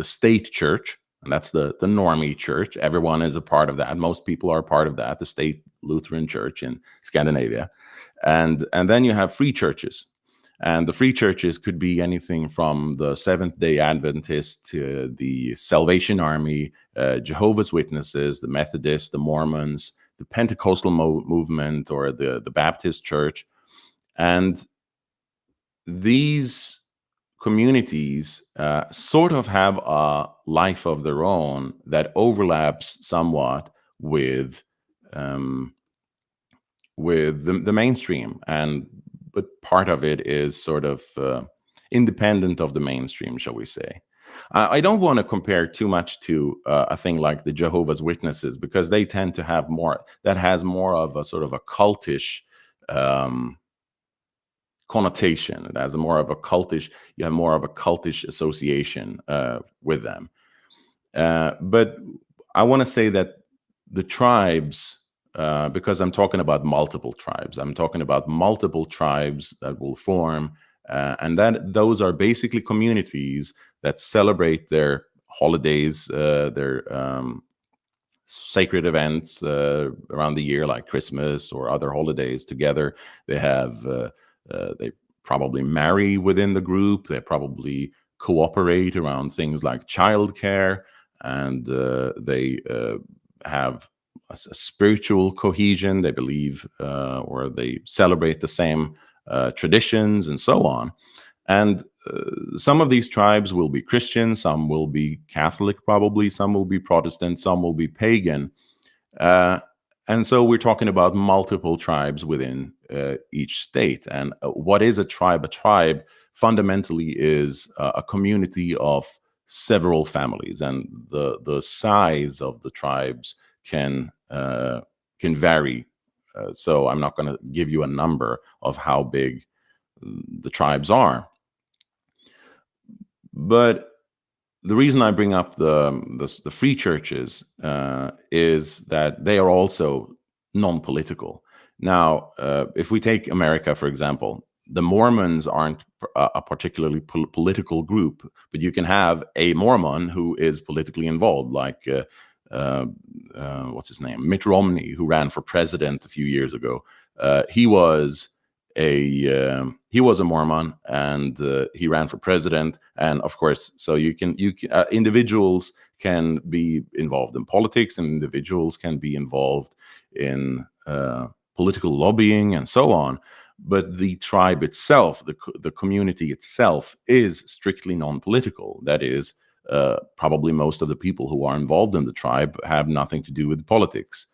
state church, and that's the normie church. Everyone is a part of that. Most people are a part of that, the state Lutheran church in Scandinavia. And then you have free churches. And the free churches could be anything from the Seventh-day Adventists to the Salvation Army, Jehovah's Witnesses, the Methodists, the Mormons, the Pentecostal movement, or the Baptist church. And these communities sort of have a life of their own that overlaps somewhat with the mainstream, but part of it is sort of independent of the mainstream, shall we say. I don't want to compare too much to a thing like the Jehovah's Witnesses, because they tend to have more, that has more of a sort of a cultish connotation. It has more of a cultish. You have more of a cultish association with them. But I want to say that the tribes, because I'm talking about multiple tribes, I'm talking about multiple tribes that will form, and that those are basically communities that celebrate their holidays, their sacred events around the year, like Christmas or other holidays together. They have they probably marry within the group. They probably cooperate around things like childcare, and they have a spiritual cohesion. They believe or they celebrate the same traditions and so on. And some of these tribes will be Christian, some will be Catholic, probably, some will be Protestant, some will be pagan. And so we're talking about multiple tribes within each state. And what is a tribe? A tribe fundamentally is a community of several families, and the size of the tribes can vary. So I'm not going to give you a number of how big the tribes are. But the reason I bring up the free churches is that they are also non-political. Now, if we take America, for example, the Mormons aren't a particularly political group, but you can have a Mormon who is politically involved, like what's his name, Mitt Romney, who ran for president a few years ago. He was a Mormon, and he ran for president. And of course, so you can individuals can be involved in politics, and individuals can be involved in political lobbying and so on. But the tribe itself, the community itself, is strictly non-political. That is, probably most of the people who are involved in the tribe have nothing to do with politics.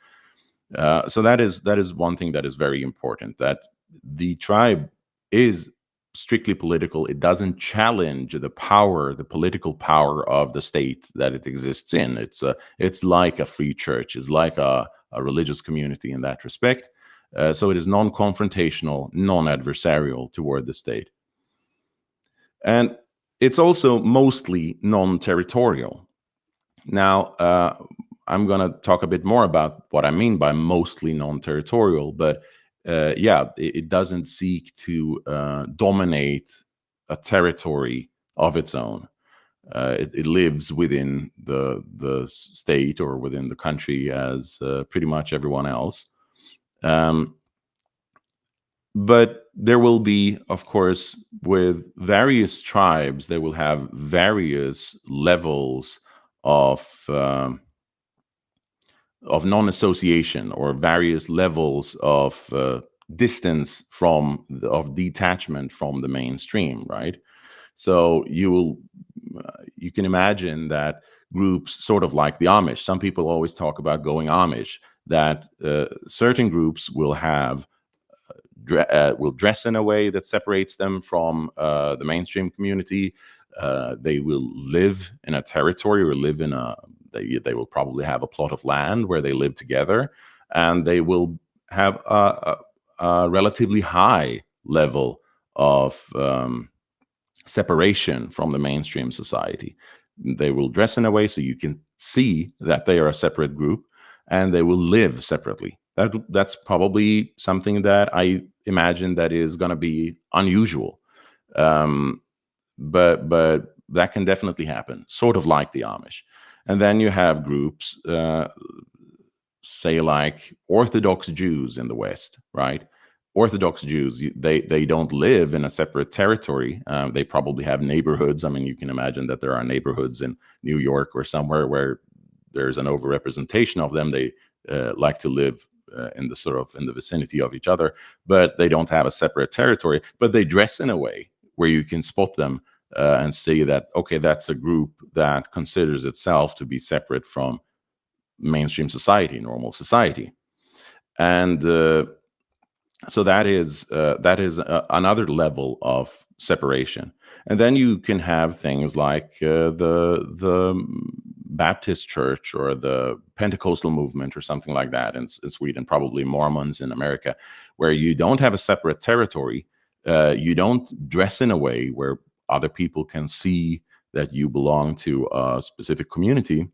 So that is one thing that is very important, that the tribe is strictly political. It doesn't challenge the political power of the state that it exists in. It's like a free church. It's like a religious community in that respect. So it is non-confrontational, non-adversarial toward the state. And it's also mostly non-territorial. Now, I'm going to talk a bit more about what I mean by mostly non-territorial, but it doesn't seek to dominate a territory of its own. It lives within the state or within the country as pretty much everyone else. But there will be, of course, with various tribes, they will have various levels of non-association, or various levels of distance of detachment from the mainstream, right? So you can imagine that groups, sort of like the Amish, some people always talk about going Amish, that certain groups will have will dress in a way that separates them from the mainstream community. They will live in a territory, or live in they will probably have a plot of land where they live together, and they will have a relatively high level of separation from the mainstream society. They will dress in a way so you can see that they are a separate group, and they will live separately. That's probably something that I imagine that is going to be unusual, but that can definitely happen, sort of like the Amish. And then you have groups, say like Orthodox Jews in the West, right? Orthodox Jews, they don't live in a separate territory. They probably have neighborhoods. I mean, you can imagine that there are neighborhoods in New York or somewhere where there's an overrepresentation of them. They like to live in the vicinity of each other, but they don't have a separate territory. But they dress in a way where you can spot them and say that, okay, that's a group that considers itself to be separate from mainstream society, normal society. And so that is another level of separation. And then you can have things like the Baptist church or the Pentecostal movement or something like that in Sweden, probably Mormons in America, where you don't have a separate territory, You don't dress in a way where other people can see that you belong to a specific community.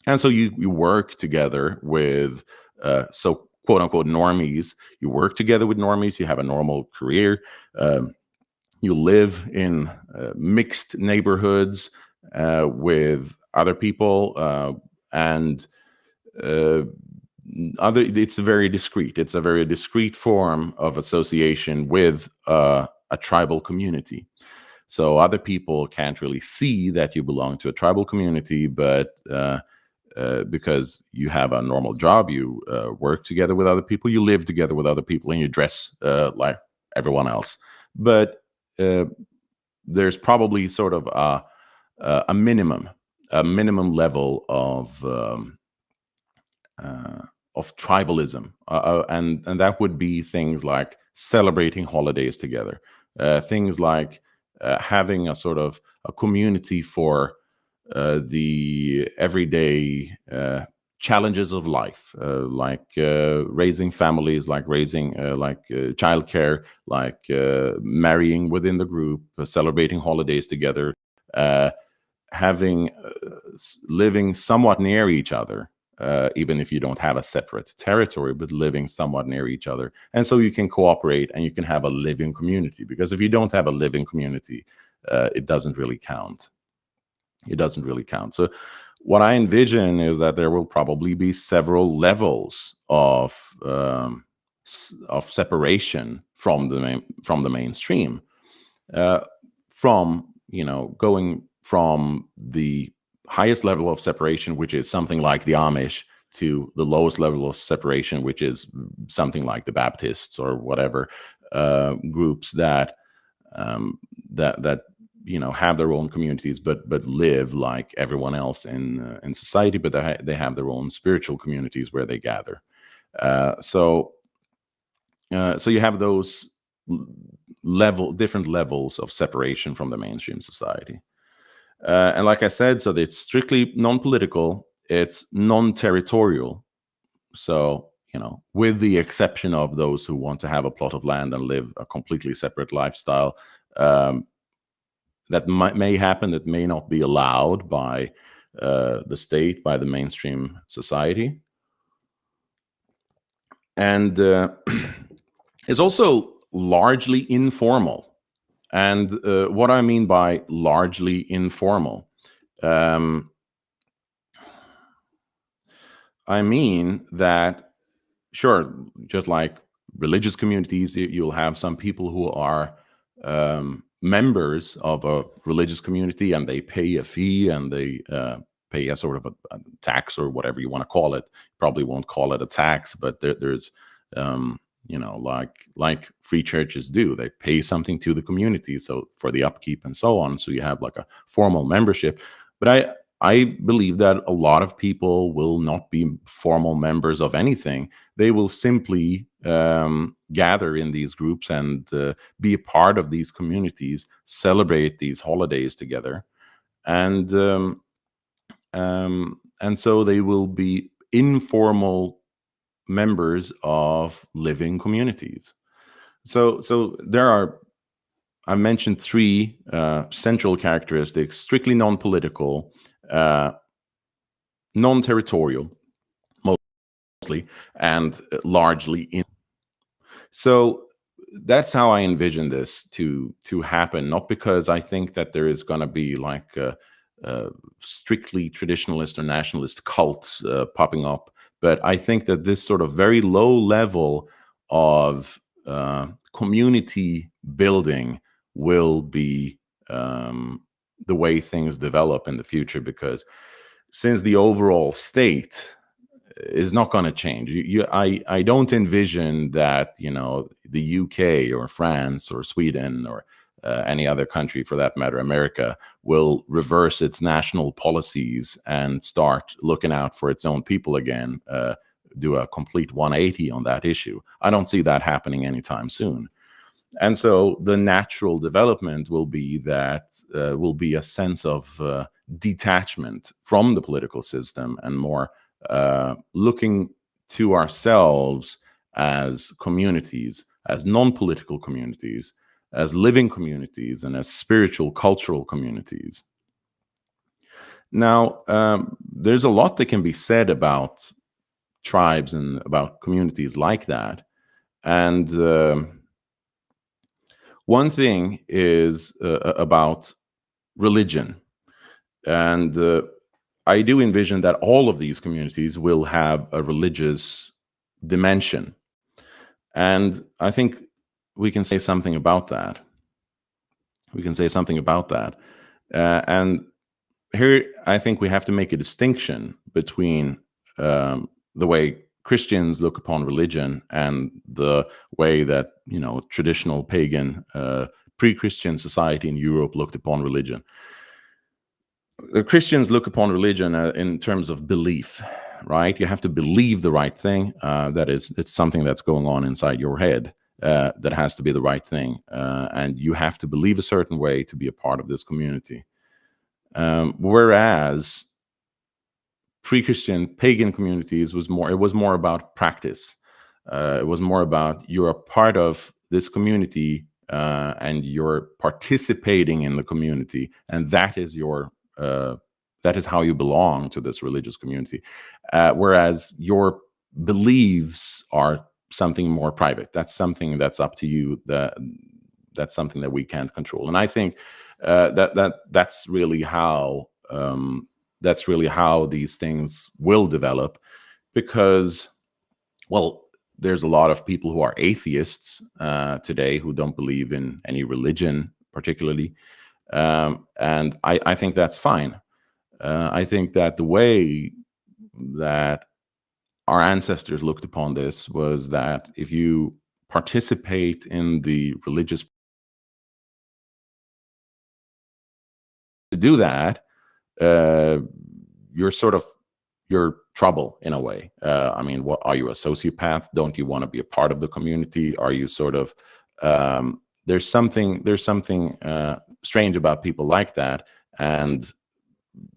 And so you work together with, so quote unquote normies. You work together with normies. You have a normal career. You live in mixed neighborhoods with other people, and it's very discreet. It's a very discreet form of association with a tribal community. So other people can't really see that you belong to a tribal community, but because you have a normal job, you work together with other people, you live together with other people, and you dress like everyone else. But there's probably sort of a minimum level of tribalism, and that would be things like celebrating holidays together, things like having a sort of a community for the everyday challenges of life, like raising families, like raising childcare, like marrying within the group, celebrating holidays together, having living somewhat near each other, even if you don't have a separate territory, but living somewhat near each other. And so you can cooperate and you can have a living community, because if you don't have a living community, it doesn't really count. It doesn't really count. So what I envision is that there will probably be several levels of separation from the mainstream, from, you know, going from the highest level of separation, which is something like the Amish, to the lowest level of separation, which is something like the Baptists or whatever groups that you know, have their own communities, but live like everyone else in society, but they have their own spiritual communities where they gather. So you have those different levels of separation from the mainstream society. And like I said, so it's strictly non-political, it's non-territorial. So, you know, with the exception of those who want to have a plot of land and live a completely separate lifestyle, that may happen, that may not be allowed by the state, by the mainstream society. And it's also largely informal. And what I mean by largely informal, I mean that, sure, just like religious communities, you'll have some people who are members of a religious community, and they pay a fee, and they pay a sort of a tax, or whatever you want to call it. Probably won't call it a tax, but there's you know, like free churches do, they pay something to the community, so for the upkeep and so on. So you have like a formal membership. But I believe that a lot of people will not be formal members of anything. They will simply gather in these groups and be a part of these communities, celebrate these holidays together, and so they will be informal members of living communities. So there are, I mentioned three central characteristics: strictly non-political, non-territorial, mostly, and largely in. So that's how I envision this to happen. Not because I think that there is going to be like strictly traditionalist or nationalist cults popping up, but I think that this sort of very low level of community building will be the way things develop in the future, because since the overall state is not going to change, I don't envision that, you know, the UK or France or Sweden or any other country for that matter, America, will reverse its national policies and start looking out for its own people again, do a complete 180 on that issue. I don't see that happening anytime soon. And so the natural development will be that will be a sense of detachment from the political system, and more looking to ourselves as communities, as non-political communities, as living communities and as spiritual, cultural communities. Now, there's a lot that can be said about tribes and about communities like that. And one thing is about religion. And I do envision that all of these communities will have a religious dimension. And I think we can say something about that. And here, I think we have to make a distinction between the way Christians look upon religion and the way that, traditional pagan, pre-Christian society in Europe looked upon religion. The Christians look upon religion in terms of belief, right? You have to believe the right thing. That is, it's something that's going on inside your head that has to be the right thing. And you have to believe a certain way to be a part of this community. Whereas pre-Christian pagan communities was more about practice. It was more about you're a part of this community and you're participating in the community, and that is how you belong to this religious community. Whereas your beliefs are something more private. That's something that's up to you. That's something that we can't control. And I think that's really how these things will develop, because, well, there's a lot of people who are atheists today who don't believe in any religion particularly, and I think that's fine. I think that the way that our ancestors looked upon this was that if you participate in the religious, to do that, you're trouble in a way. I mean, what are you, a sociopath? Don't you want to be a part of the community? Are you sort of there's something strange about people like that, and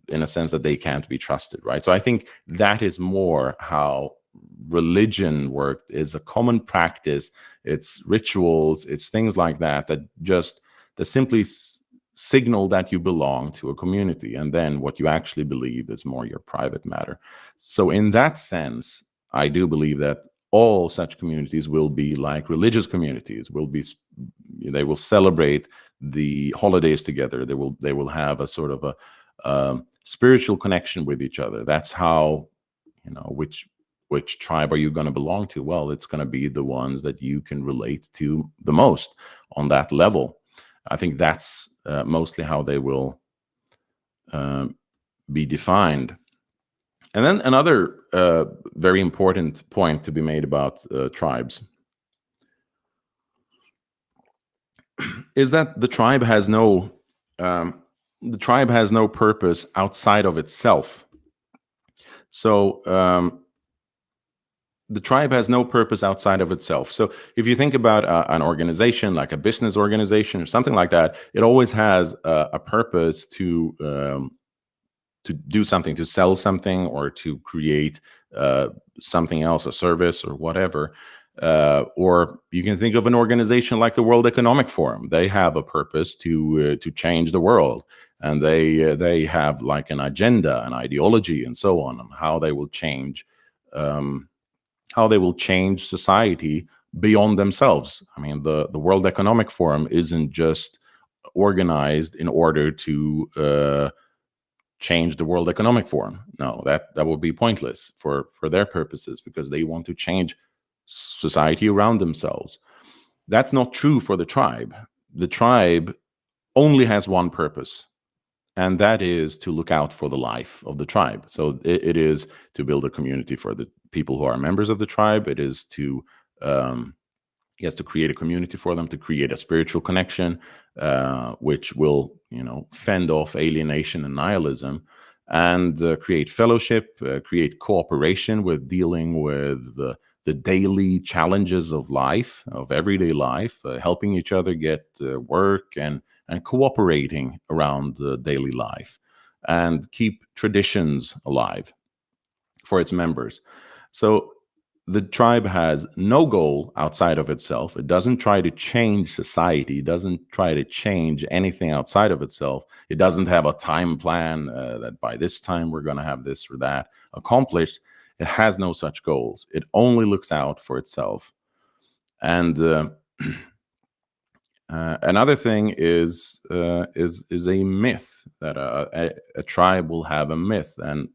in a sense that they can't be trusted, right? So I think that is more how religion worked, is a common practice. It's rituals, it's things like that that simply signal that you belong to a community, and then what you actually believe is more your private matter. So in that sense, I do believe that all such communities will be like religious communities. They will celebrate the holidays together. They will have a sort of a spiritual connection with each other. That's how, which tribe are you going to belong to? Well, it's going to be the ones that you can relate to the most on that level. I think that's mostly how they will be defined. And then another very important point to be made about tribes is that the tribe has no purpose outside of itself. So the tribe has no purpose outside of itself. So if you think about an organization, like a business organization or something like that, it always has a purpose to do something, to sell something, or to create something else, a service or whatever. Or you can think of an organization like the World Economic Forum. They have a purpose to change the world, and they have like an agenda, an ideology, and so on how they will change. How they will change society beyond themselves. I mean, the World Economic Forum isn't just organized in order to change the World Economic Forum. No, that would be pointless for their purposes, because they want to change society around themselves. That's not true for the tribe. The tribe only has one purpose, and that is to look out for the life of the tribe. So it is to build a community for the people who are members of the tribe. It is to create a community for them, to create a spiritual connection, which will, fend off alienation and nihilism, and create fellowship, create cooperation with dealing with the daily challenges of life, of everyday life, helping each other get work and cooperating around the daily life, and keep traditions alive for its members. So the tribe has no goal outside of itself. It doesn't try to change society. It doesn't try to change anything outside of itself. It doesn't have a time plan that by this time we're going to have this or that accomplished. It has no such goals. It only looks out for itself. And another thing is a myth, that a tribe will have a myth, and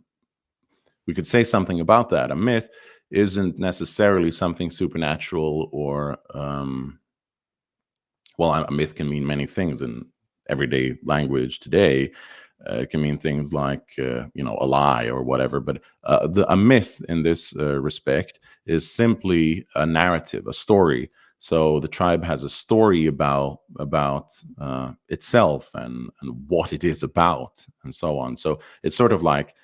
we could say something about that. A myth isn't necessarily something supernatural or, well, a myth can mean many things in everyday language today. It can mean things like, a lie or whatever. But a myth in this respect is simply a narrative, a story. So the tribe has a story about itself and what it is about and so on. So it's sort of like,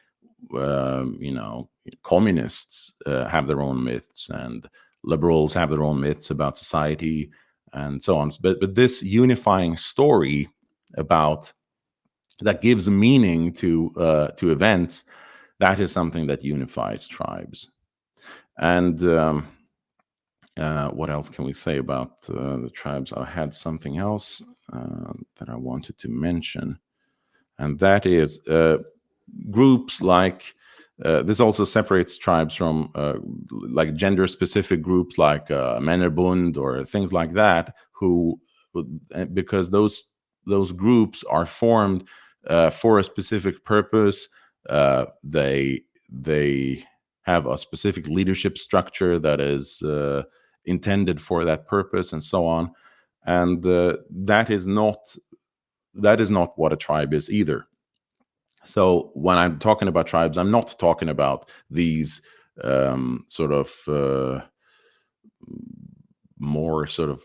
communists have their own myths, and liberals have their own myths about society and so on. But this unifying story that gives meaning to events, that is something that unifies tribes. And what else can we say about the tribes? I had something else that I wanted to mention, and that is groups like this also separates tribes from like gender-specific groups like Männerbund or things like that, because those groups are formed for a specific purpose. They have a specific leadership structure that is intended for that purpose, and so on. And that is not what a tribe is either. So when I'm talking about tribes, I'm not talking about these sort of more sort of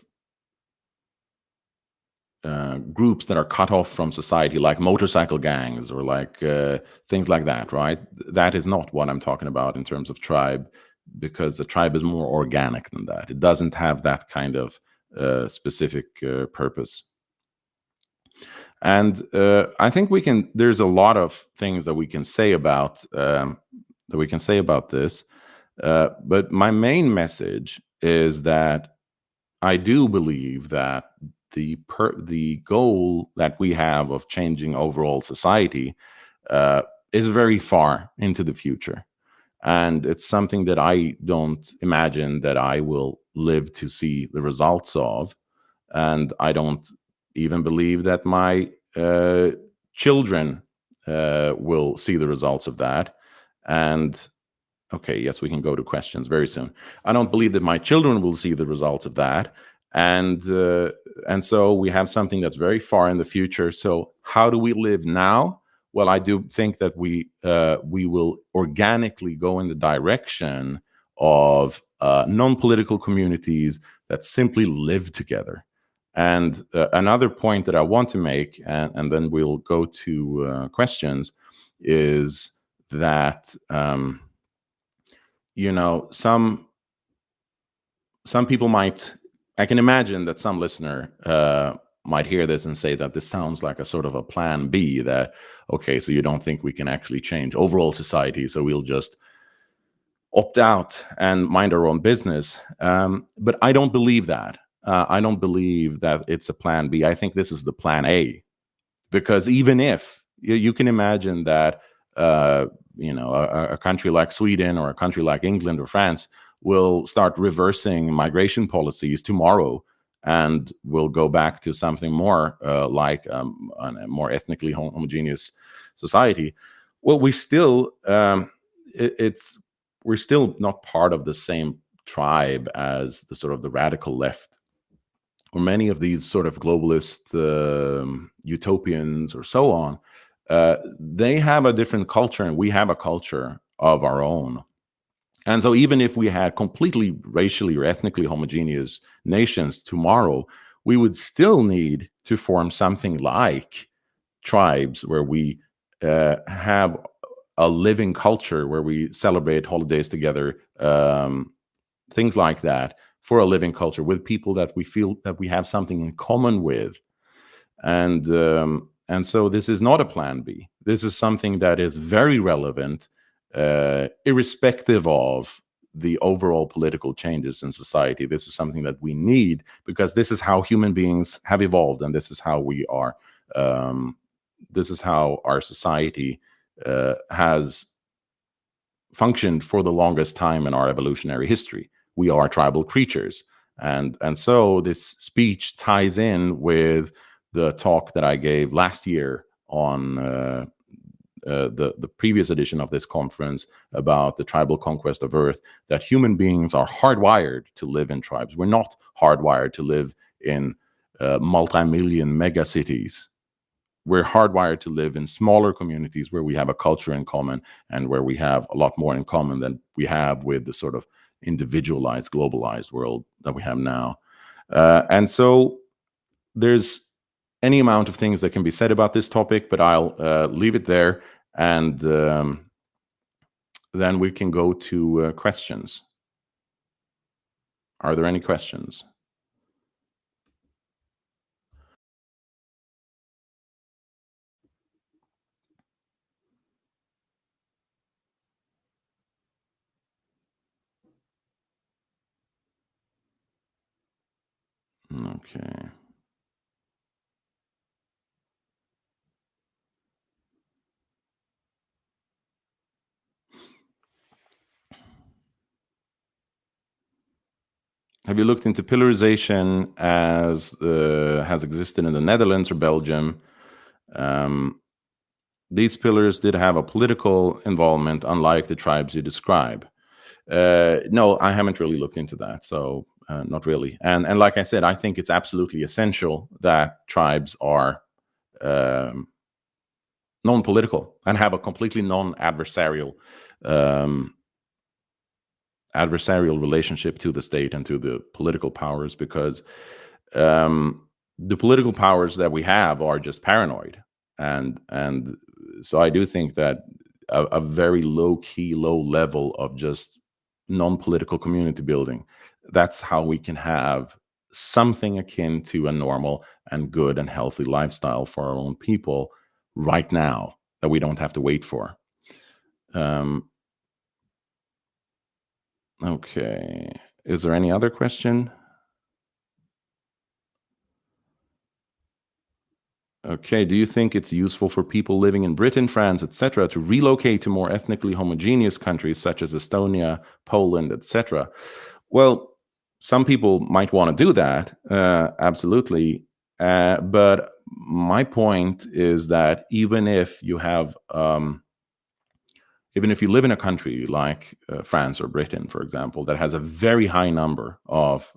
groups that are cut off from society, like motorcycle gangs or like things like that, right? That is not what I'm talking about in terms of tribe, because the tribe is more organic than that. It doesn't have that kind of specific purpose. And I think there's a lot of things that we can say about this. But my main message is that I do believe that the goal that we have of changing overall society is very far into the future. And it's something that I don't imagine that I will live to see the results of. And I don't even believe that my children will see the results of that. And okay, yes, we can go to questions very soon. I don't believe that my children will see the results of that. And so we have something that's very far in the future. So how do we live now? Well, I do think that we will organically go in the direction of non-political communities that simply live together. And another point that I want to make, and then we'll go to questions, is that some people might. I can imagine that some listener might hear this and say that this sounds like a sort of a plan B. That okay, so you don't think we can actually change overall society, so we'll just opt out and mind our own business. But I don't believe that. I don't believe that it's a plan B. I think this is the plan A, because even if you can imagine that, a country like Sweden or a country like England or France will start reversing migration policies tomorrow, and will go back to something more like a more ethnically homogeneous society. Well, we're still not part of the same tribe as the sort of the radical left, or many of these sort of globalist utopians or so on. They have a different culture, and we have a culture of our own. And so even if we had completely racially or ethnically homogeneous nations tomorrow, we would still need to form something like tribes where we have a living culture, where we celebrate holidays together, things like that, for a living culture with people that we feel that we have something in common with. And so this is not a plan B. This is something that is very relevant, irrespective of the overall political changes in society. This is something that we need, because this is how human beings have evolved, and this is how we are. This is how our society has functioned for the longest time in our evolutionary history. We are tribal creatures, and so this speech ties in with the talk that I gave last year on the previous edition of this conference about the tribal conquest of Earth, that human beings are hardwired to live in tribes. We're not hardwired to live in multi-million megacities. We're hardwired to live in smaller communities where we have a culture in common and where we have a lot more in common than we have with the sort of individualized, globalized world that we have now. And so there's any amount of things that can be said about this topic, but I'll leave it there, and then we can go to questions. Are there any questions? Okay. Have you looked into pillarization as has existed in the Netherlands or Belgium? These pillars did have a political involvement, unlike the tribes you describe. No, I haven't really looked into that, so not really. And like I said, I think it's absolutely essential that tribes are non-political and have a completely non-adversarial relationship to the state and to the political powers, because the political powers that we have are just paranoid, and so I do think that a very low-key, low level of just non-political community building, that's how we can have something akin to a normal and good and healthy lifestyle for our own people right now, that we don't have to wait for. Okay, is there any other question? Okay, do you think it's useful for people living in Britain, France, etc., to relocate to more ethnically homogeneous countries such as Estonia, Poland, etc.? Well, some people might want to do that, absolutely. But my point is that even if you live in a country like France or Britain, for example, that has a very high number of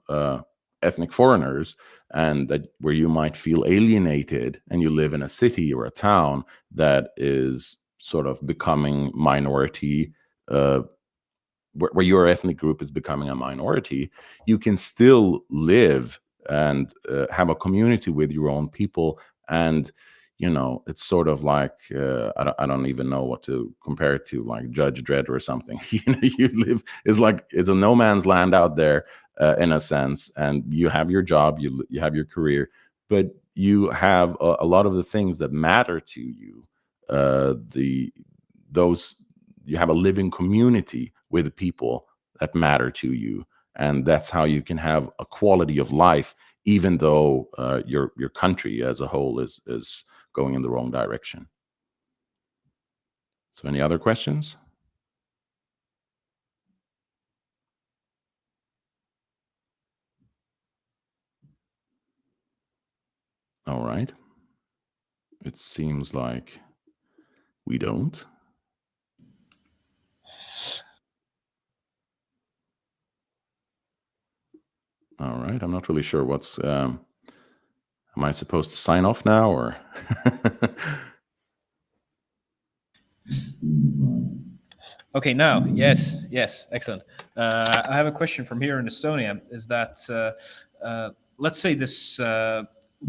ethnic foreigners, and that where you might feel alienated, and you live in a city or a town that is sort of becoming minority, where your ethnic group is becoming a minority, you can still live and have a community with your own people. And it's sort of like I don't even know what to compare it to, like Judge Dredd or something. You live, it's a no man's land out there, in a sense, and you have your job, you have your career, but you have a lot of the things that matter to you. You have a living community with people that matter to you, and that's how you can have a quality of life, even though your country as a whole is going in the wrong direction. So, any other questions? All right. It seems like we don't. All right. I'm not really sure what's. Am I supposed to sign off now, or? Okay, now, yes, excellent. I have a question from here in Estonia. Is that let's say this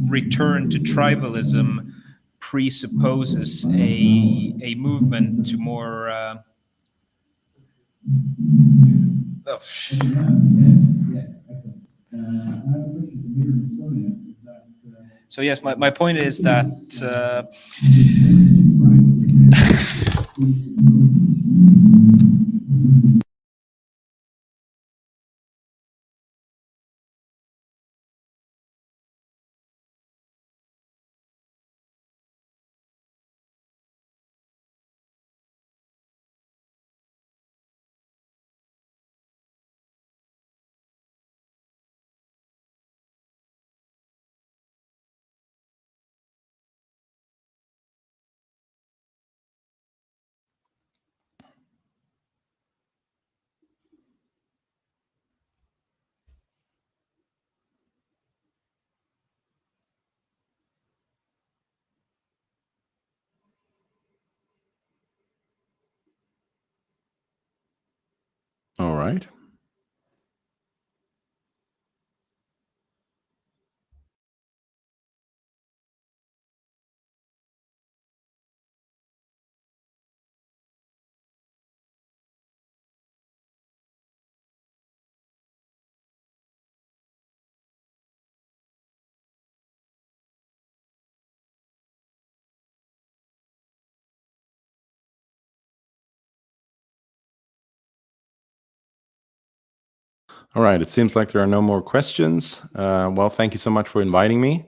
return to tribalism presupposes a movement to more. So yes, my point is that. right. All right. It seems like there are no more questions. Well, thank you so much for inviting me.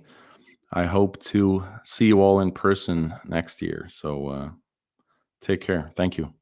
I hope to see you all in person next year. So take care. Thank you.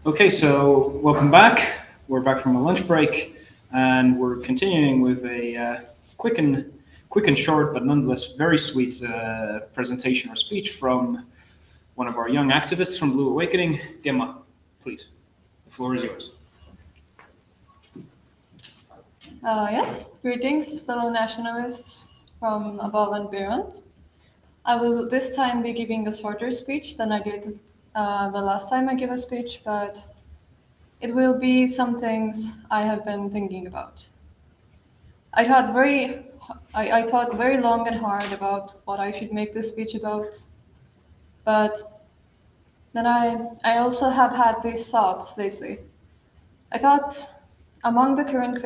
Okay, so welcome back. We're back from a lunch break, and we're continuing with a quick and short, but nonetheless very sweet presentation or speech from one of our young activists from Blue Awakening. Gemma, please, the floor is yours. Yes, greetings, fellow nationalists from above and beyond. I will this time be giving a shorter speech than I did the last time I gave a speech, but it will be some things I have been thinking about. I thought very long and hard about what I should make this speech about, but then I also have had these thoughts lately. I thought among the current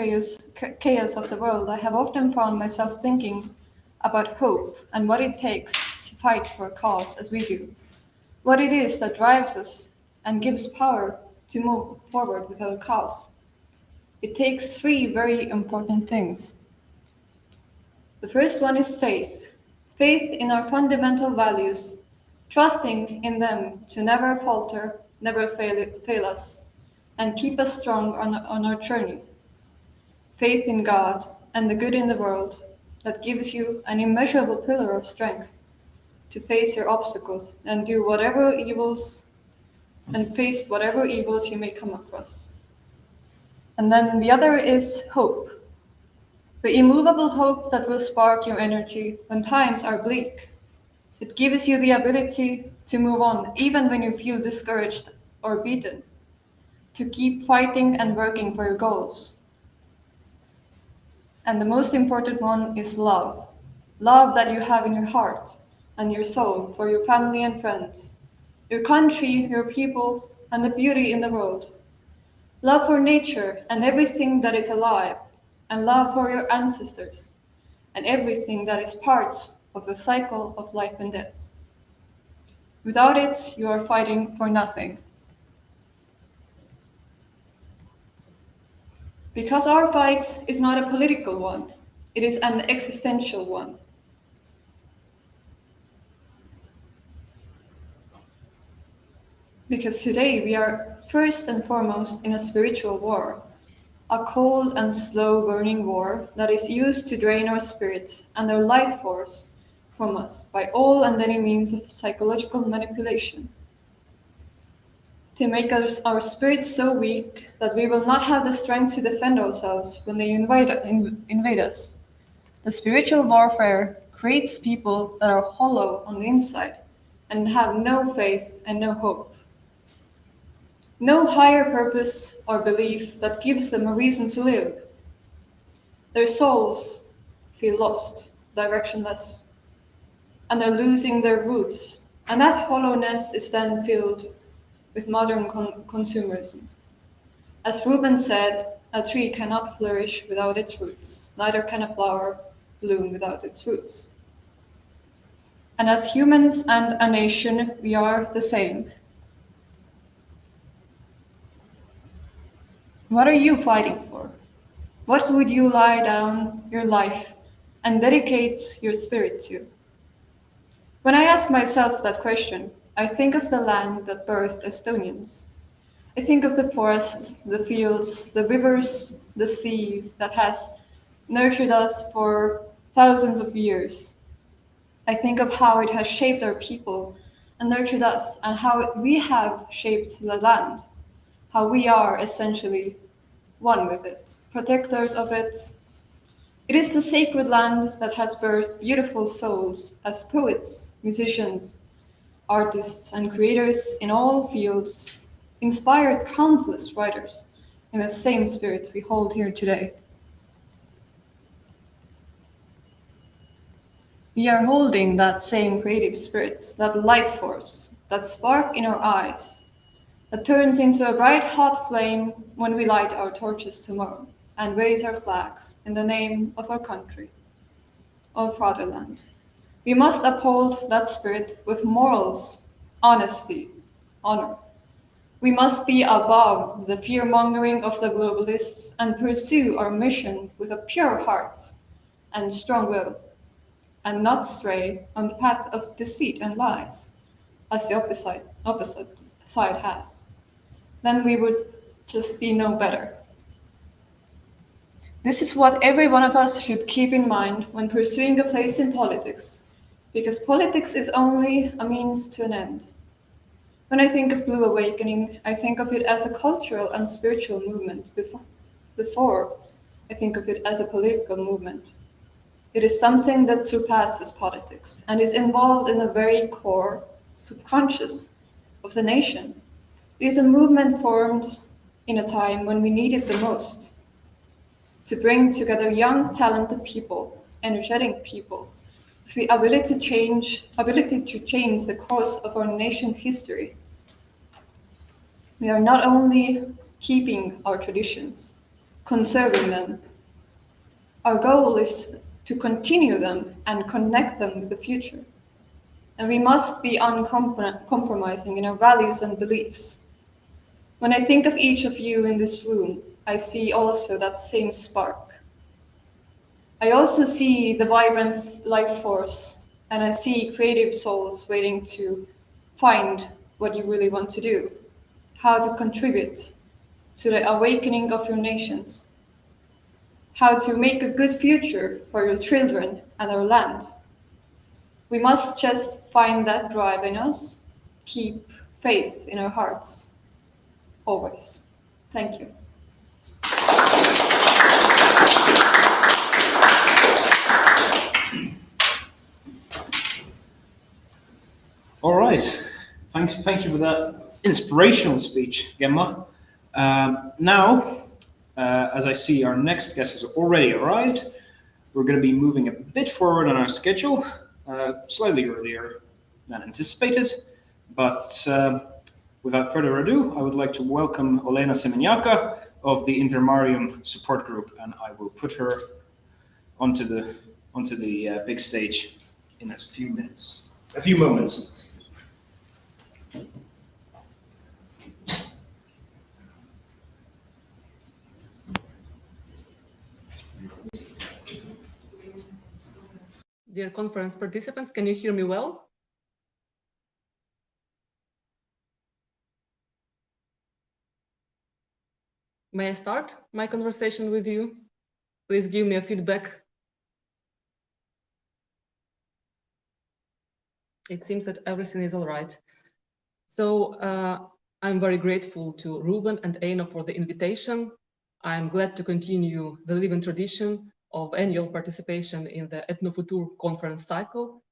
chaos of the world, I have often found myself thinking about hope and what it takes to fight for a cause as we do. What it is that drives us and gives power to move forward with our cause. It takes three very important things. The first one is faith. Faith in our fundamental values, trusting in them to never falter, never fail us, and keep us strong on our journey. Faith in God and the good in the world that gives you an immeasurable pillar of strength to face your obstacles and do whatever evils and face whatever evils you may come across. And then the other is hope. The immovable hope that will spark your energy when times are bleak. It gives you the ability to move on even when you feel discouraged or beaten, to keep fighting and working for your goals. And the most important one is love. Love that you have in your heart and your soul for your family and friends, your country, your people, and the beauty in the world. Love for nature and everything that is alive, and love for your ancestors and everything that is part of the cycle of life and death. Without it, you are fighting for nothing. Because our fight is not a political one, it is an existential one. Because today we are first and foremost in a spiritual war, a cold and slow burning war that is used to drain our spirits and our life force from us by all and any means of psychological manipulation. To make our spirits so weak that we will not have the strength to defend ourselves when they invade us. The spiritual warfare creates people that are hollow on the inside and have no faith and no hope. No higher purpose or belief that gives them a reason to live. Their souls feel lost, directionless, and are losing their roots, and that hollowness is then filled with modern consumerism. As Rubens said, a tree cannot flourish without its roots, neither can a flower bloom without its roots. And as humans and a nation, we are the same. What are you fighting for? What would you lie down your life and dedicate your spirit to? When I ask myself that question, I think of the land that birthed Estonians. I think of the forests, the fields, the rivers, the sea that has nurtured us for thousands of years. I think of how it has shaped our people and nurtured us, and how we have shaped the land, how we are essentially one with it, protectors of it, It is the sacred land that has birthed beautiful souls as poets, musicians, artists, and creators in all fields, inspired countless writers in the same spirit we hold here today. We are holding that same creative spirit, that life force, that spark in our eyes, that turns into a bright hot flame when we light our torches tomorrow and raise our flags in the name of our country, our fatherland. We must uphold that spirit with morals, honesty, honor. We must be above the fear-mongering of the globalists and pursue our mission with a pure heart and strong will, and not stray on the path of deceit and lies, as the opposite side has. Then we would just be no better. This is what every one of us should keep in mind when pursuing a place in politics, because politics is only a means to an end. When I think of Blue Awakening, I think of it as a cultural and spiritual movement before I think of it as a political movement. It is something that surpasses politics and is involved in the very core, subconscious of the nation. It is a movement formed in a time when we need it the most, to bring together young, talented people, energetic people, with the ability to change the course of our nation's history. We are not only keeping our traditions, conserving them. Our goal is to continue them and connect them with the future. And we must be uncompromising in our values and beliefs. When I think of each of you in this room, I see also that same spark. I also see the vibrant life force, and I see creative souls waiting to find what you really want to do, how to contribute to the awakening of your nations, how to make a good future for your children and our land. We must just find that drive in us, keep faith in our hearts, always. Thank you. All right. Thank you for that inspirational speech, Gemma. Now, as I see our next guest has already arrived, we're going to be moving a bit forward on our schedule, slightly earlier than anticipated. But without further ado, I would like to welcome Olena Semeniaka of the Intermarium support group, and I will put her onto the big stage in a few moments. Dear conference participants, can you hear me well? May I start my conversation with you? Please give me a feedback. It seems that everything is all right. So I'm very grateful to Ruben and Eino for the invitation. I'm glad to continue the living tradition of annual participation in the Etnofutur conference cycle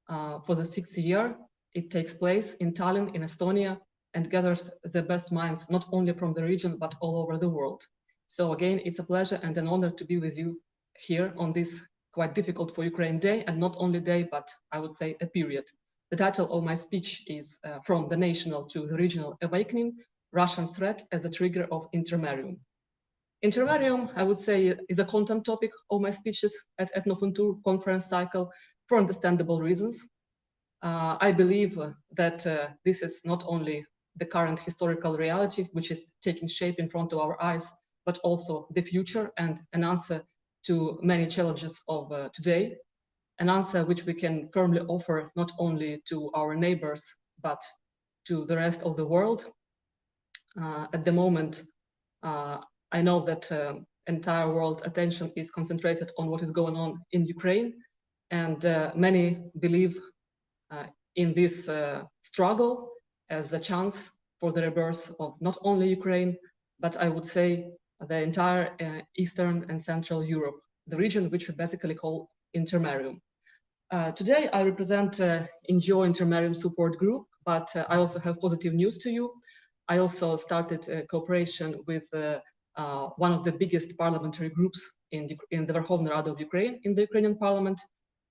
for the 6th year. It takes place in Tallinn, in Estonia, and gathers the best minds, not only from the region, but all over the world. So again, it's a pleasure and an honor to be with you here on this quite difficult for Ukraine day, and not only day, but I would say a period. The title of my speech is From the National to the Regional Awakening, Russian Threat as a Trigger of Intermarium. Intermarium, I would say, is a content topic of my speeches at Etnofutur conference cycle for understandable reasons. I believe that this is not only the current historical reality, which is taking shape in front of our eyes, but also the future and an answer to many challenges of today, an answer which we can firmly offer not only to our neighbors, but to the rest of the world. At the moment, I know that entire world attention is concentrated on what is going on in Ukraine, and many believe in this struggle as a chance for the rebirth of not only Ukraine, but I would say the entire Eastern and Central Europe, the region which we basically call Intermarium. Today I represent NGO Intermarium Support Group, but I also have positive news to you. I also started a cooperation with one of the biggest parliamentary groups in the Verkhovna Rada of Ukraine, in the Ukrainian parliament.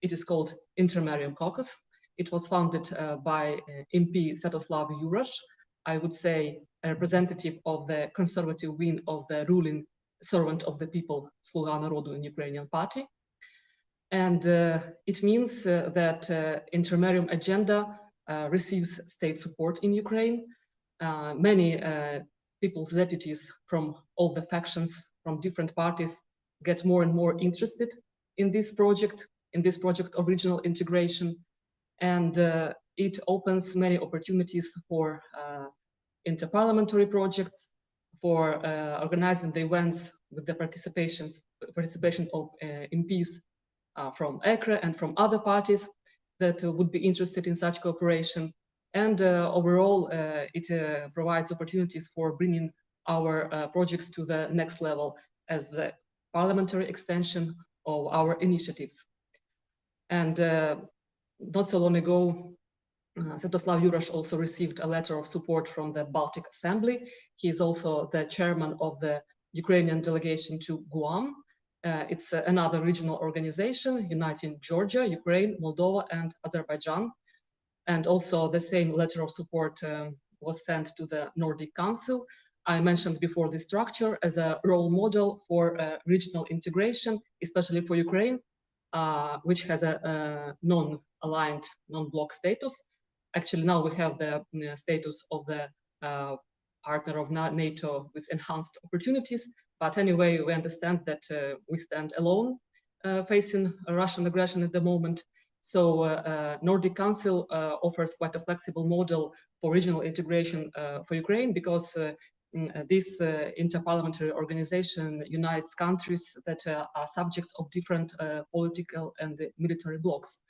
It is called Intermarium Caucus. It was founded by MP Sviatoslav Jurash, I would say a representative of the conservative wing of the ruling Servant of the People, Sluga Narodu in Ukrainian party. And it means that Intermarium agenda receives state support in Ukraine. Many people's deputies from all the factions, from different parties, get more and more interested in this project of regional integration. And it opens many opportunities for interparliamentary projects, for organizing the events with the participation of MPs from ECRE and from other parties that would be interested in such cooperation. And overall, it provides opportunities for bringing our projects to the next level as the parliamentary extension of our initiatives. And not so long ago, Sviatoslav Jurash also received a letter of support from the Baltic Assembly. He is also the chairman of the Ukrainian delegation to Guam. It's another regional organization uniting Georgia, Ukraine, Moldova, and Azerbaijan. And also the same letter of support was sent to the Nordic Council. I mentioned before this structure as a role model for regional integration, especially for Ukraine, which has a non-aligned, non-bloc status. Actually, now we have the status of the partner of NATO with enhanced opportunities. But anyway, we understand that we stand alone facing Russian aggression at the moment. So Nordic Council offers quite a flexible model for regional integration for Ukraine, because this interparliamentary organization unites countries that are subjects of different political and military blocs.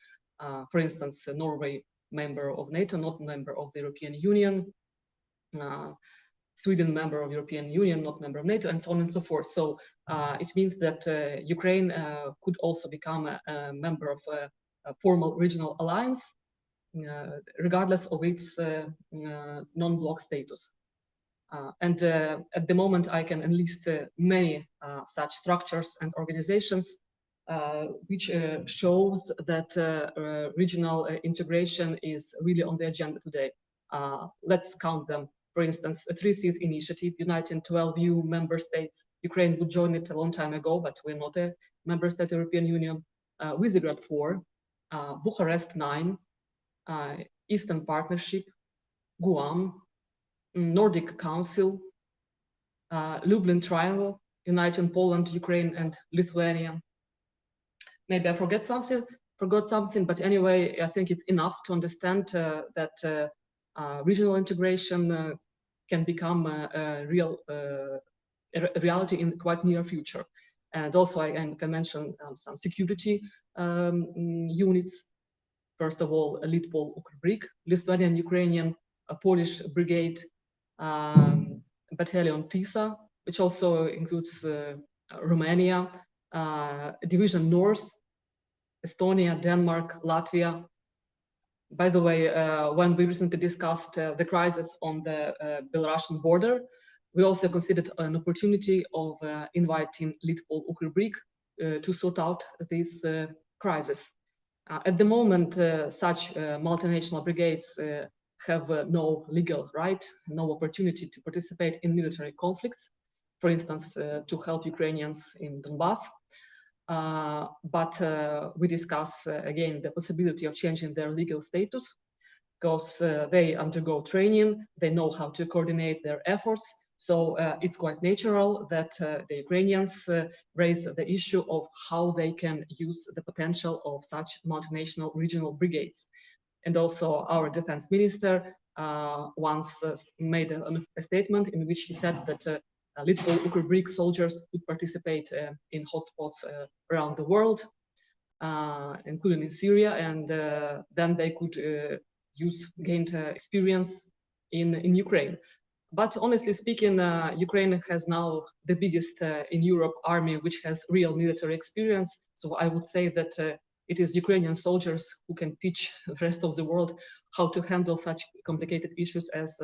For instance, Norway, member of NATO, not member of the European Union. Sweden, member of European Union, not member of NATO, and so on and so forth. So it means that Ukraine could also become a member of a formal regional alliance, regardless of its non-bloc status. And at the moment, I can enlist many such structures and organizations, which shows that regional integration is really on the agenda today. Let's count them. For instance, a 3 Seas initiative uniting 12 EU member states. Ukraine would join it a long time ago, but we're not a member state of the European Union. Visegrad 4, Bucharest 9, Eastern Partnership, Guam, Nordic Council, Lublin Triangle, uniting Poland, Ukraine, and Lithuania. Maybe I forgot something, but anyway, I think it's enough to understand that regional integration can become a real reality in the quite near future. And also I can mention some security units. First of all, Litpol Ukrbrik, Lithuanian, Ukrainian, Polish Brigade, Battalion Tisa, which also includes Romania, Division North, Estonia, Denmark, Latvia. By the way, when we recently discussed the crisis on the Belarusian border, we also considered an opportunity of inviting Litpol Ukrbrik to sort out this crisis. At the moment, such multinational brigades have no legal right, no opportunity to participate in military conflicts, for instance, to help Ukrainians in Donbass. But we discuss again the possibility of changing their legal status, because they undergo training, they know how to coordinate their efforts. So it's quite natural that the Ukrainians raise the issue of how they can use the potential of such multinational regional brigades. And also our defense minister once made a statement in which he said that Litpol Ukrbrik soldiers could participate in hotspots around the world, including in Syria, and then they could gain experience in Ukraine. But honestly speaking, Ukraine has now the biggest in Europe army, which has real military experience. So I would say that it is Ukrainian soldiers who can teach the rest of the world how to handle such complicated issues as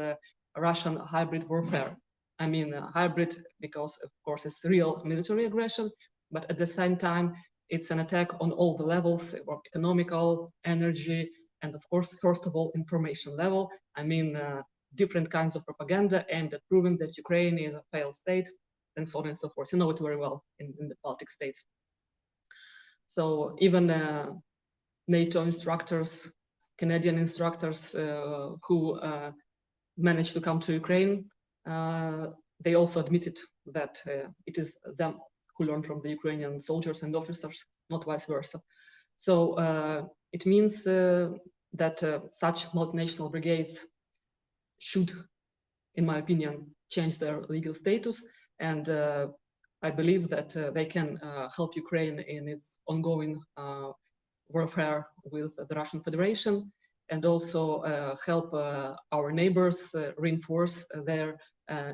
Russian hybrid warfare. I mean, hybrid because, of course, it's real military aggression, but at the same time, it's an attack on all the levels, or economical, energy, and of course, first of all, information level. I mean, different kinds of propaganda aimed at proving that Ukraine is a failed state, and so on and so forth. You know it very well in the Baltic states. So even NATO instructors, Canadian instructors who managed to come to Ukraine, they also admitted that it is them who learn from the Ukrainian soldiers and officers, not vice versa. So it means that such multinational brigades should, in my opinion, change their legal status. And I believe that they can help Ukraine in its ongoing warfare with the Russian Federation, and also help our neighbors reinforce their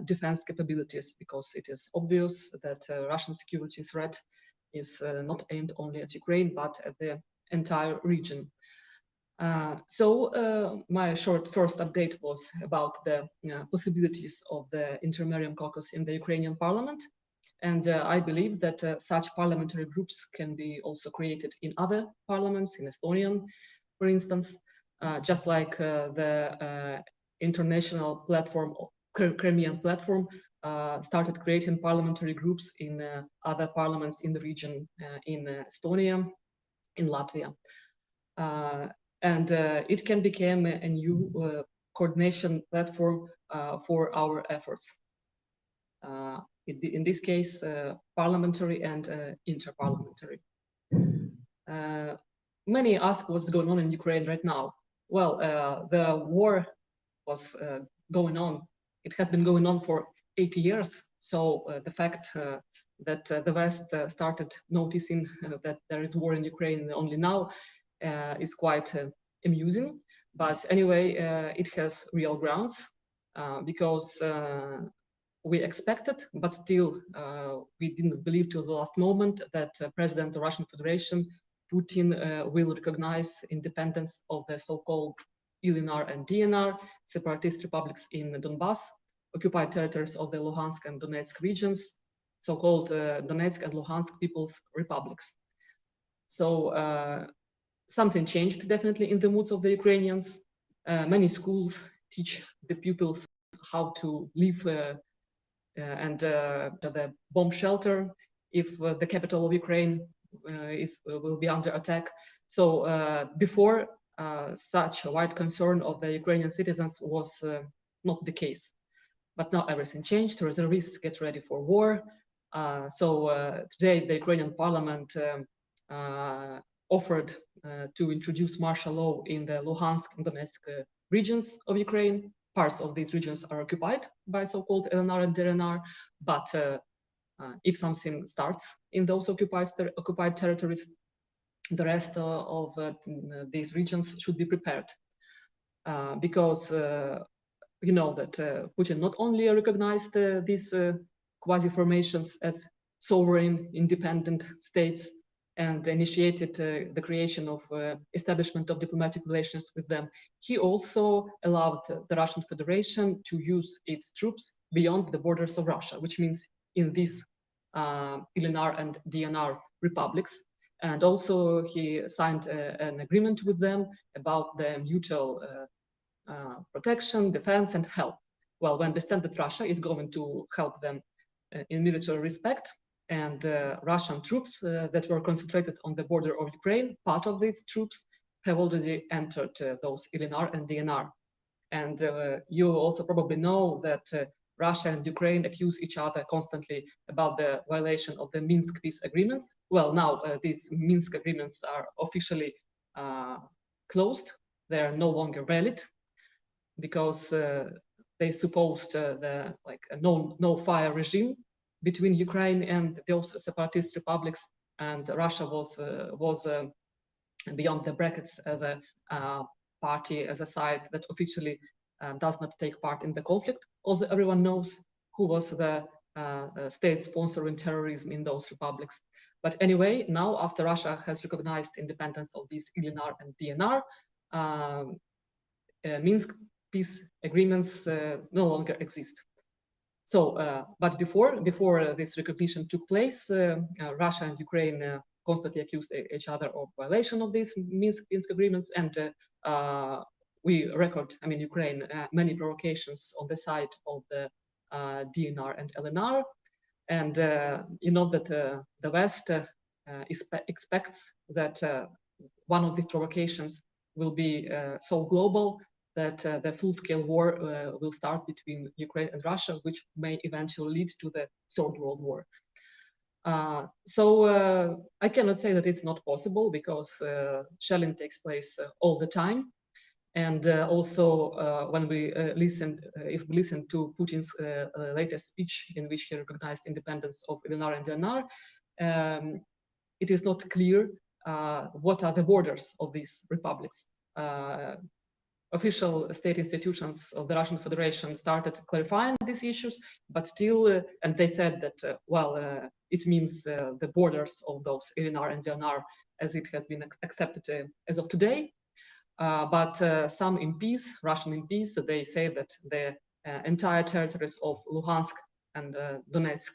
defense capabilities, because it is obvious that Russian security threat is not aimed only at Ukraine, but at the entire region. So my short first update was about the possibilities of the Intermarium Caucus in the Ukrainian parliament. And I believe that such parliamentary groups can be also created in other parliaments, in Estonian, for instance, just like the international platform, Crimean platform, started creating parliamentary groups in other parliaments in the region, in Estonia, in Latvia. And it can become a new coordination platform for our efforts. In this case, parliamentary and interparliamentary. Many ask what's going on in Ukraine right now. Well, the war was going on. It has been going on for 80 years. So the fact that the West started noticing that there is war in Ukraine only now is quite amusing. But anyway, it has real grounds because we expected, but still we didn't believe till the last moment that President of the Russian Federation, Putin, will recognize independence of the so-called LNR and DNR, separatist republics in Donbass, occupied territories of the Luhansk and Donetsk regions, so-called Donetsk and Luhansk People's Republics. So something changed definitely in the moods of the Ukrainians. Many schools teach the pupils how to live and the bomb shelter if the capital of Ukraine will be under attack. So before, such a wide concern of the Ukrainian citizens was not the case. But now everything changed. Reservists get ready for war. So today the Ukrainian parliament offered to introduce martial law in the Luhansk and Donetsk regions of Ukraine. Parts of these regions are occupied by so-called LNR and DNR, but if something starts in those occupied territories, the rest of these regions should be prepared. Because you know that Putin not only recognized these quasi-formations as sovereign, independent states, and initiated the creation of establishment of diplomatic relations with them, he also allowed the Russian Federation to use its troops beyond the borders of Russia, which means in these LNR and DNR republics. And also he signed an agreement with them about the mutual protection, defense, and help. Well, we understand that Russia is going to help them in military respect, and Russian troops that were concentrated on the border of Ukraine, part of these troops have already entered those LNR and DNR. And you also probably know that Russia and Ukraine accuse each other constantly about the violation of the Minsk peace agreements. Well, now these Minsk agreements are officially closed. They are no longer valid because they supposed the no-fire regime between Ukraine and those separatist republics, and Russia was beyond the brackets as a party, as a side that officially does not take part in the conflict, although everyone knows who was the state sponsoring terrorism in those republics. But anyway, now after Russia has recognized independence of these LNR and DNR, Minsk peace agreements no longer exist. So, but before this recognition took place, Russia and Ukraine constantly accused each other of violation of these Minsk agreements, and we record, I mean, Ukraine, many provocations on the side of the DNR and LNR, and you know that the West expects that one of these provocations will be so global that the full-scale war will start between Ukraine and Russia, which may eventually lead to the Third World War. So I cannot say that it's not possible, because shelling takes place all the time. And also when we if we listen to Putin's latest speech, in which he recognized independence of LNR and DNR, it is not clear what are the borders of these republics. Official state institutions of the Russian Federation started clarifying these issues, but still, and they said that, well, it means the borders of those LNR and DNR as it has been accepted as of today. But some MPs, Russian MPs, they say that the entire territories of Luhansk and Donetsk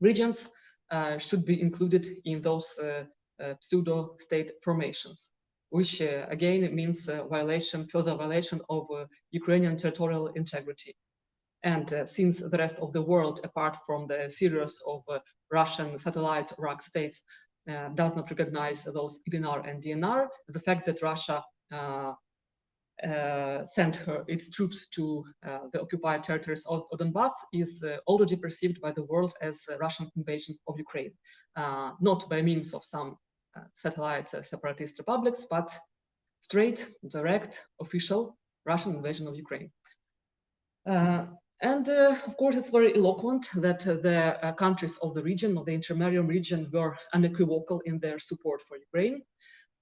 regions should be included in those pseudo-state formations, which again means further violation of Ukrainian territorial integrity. And since the rest of the world, apart from the series of Russian satellite RAG states, does not recognize those LNR and DNR, the fact that Russia sent its troops to the occupied territories of Donbass is already perceived by the world as a Russian invasion of Ukraine, not by means of some satellite separatist republics, but straight, direct, official Russian invasion of Ukraine. And of course, it's very eloquent that the countries of the region, of the intermediate region, were unequivocal in their support for Ukraine.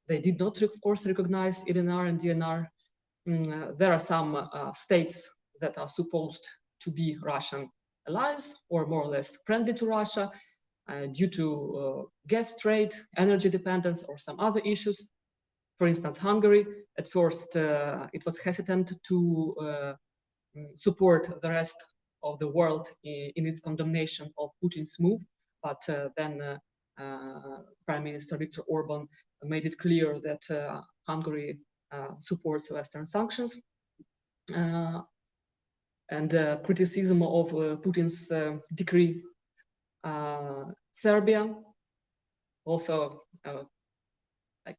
They did not, of course, recognize LNR and DNR. There are some states that are supposed to be Russian allies or more or less friendly to Russia due to gas trade, energy dependence, or some other issues. For instance, Hungary, at first, it was hesitant to support the rest of the world in its condemnation of Putin's move, but then Prime Minister Viktor Orban made it clear that Hungary supports Western sanctions. And criticism of Putin's decree. Serbia, also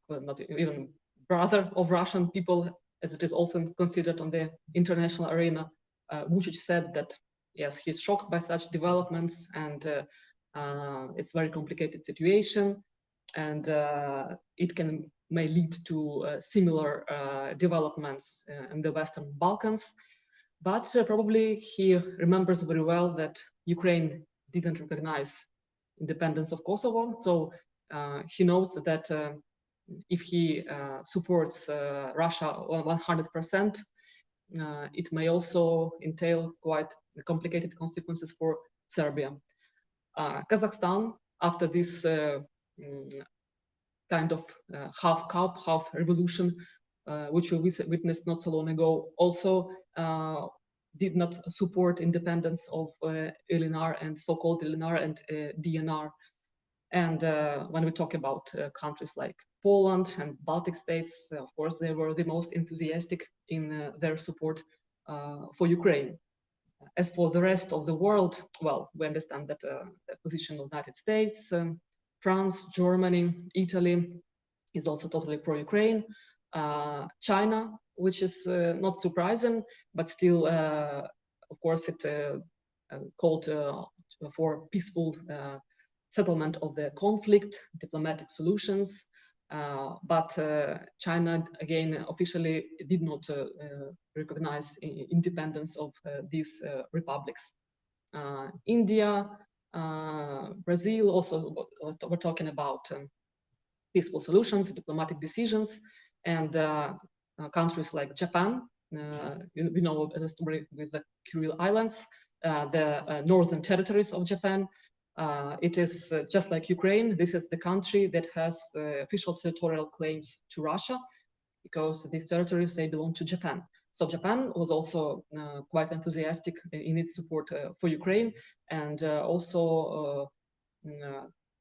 not even brother of Russian people, as it is often considered on the international arena. Vučić said that, yes, he's shocked by such developments, and it's a very complicated situation, and it may lead to similar developments in the Western Balkans. But probably he remembers very well that Ukraine didn't recognize independence of Kosovo, so he knows that if he supports Russia 100%, it may also entail quite complicated consequences for Serbia. Kazakhstan, after this kind of half cup, half revolution, which we witnessed not so long ago, also did not support independence of LNR and so-called LNR and DNR. And when we talk about countries like Poland and Baltic states, of course, they were the most enthusiastic in their support for Ukraine. As for the rest of the world, well, we understand that the position of the United States, France, Germany, Italy is also totally pro-Ukraine. China, which is not surprising, but still, of course, it called for peaceful settlement of the conflict, diplomatic solutions. But China, again, officially did not recognize independence of these republics. India, Brazil, also we're talking about peaceful solutions, diplomatic decisions, and countries like Japan we know the story with the Kuril Islands, the northern territories of Japan. It is just like Ukraine. This is the country that has official territorial claims to Russia, because these territories, they belong to Japan. So Japan was also quite enthusiastic in its support for Ukraine, and also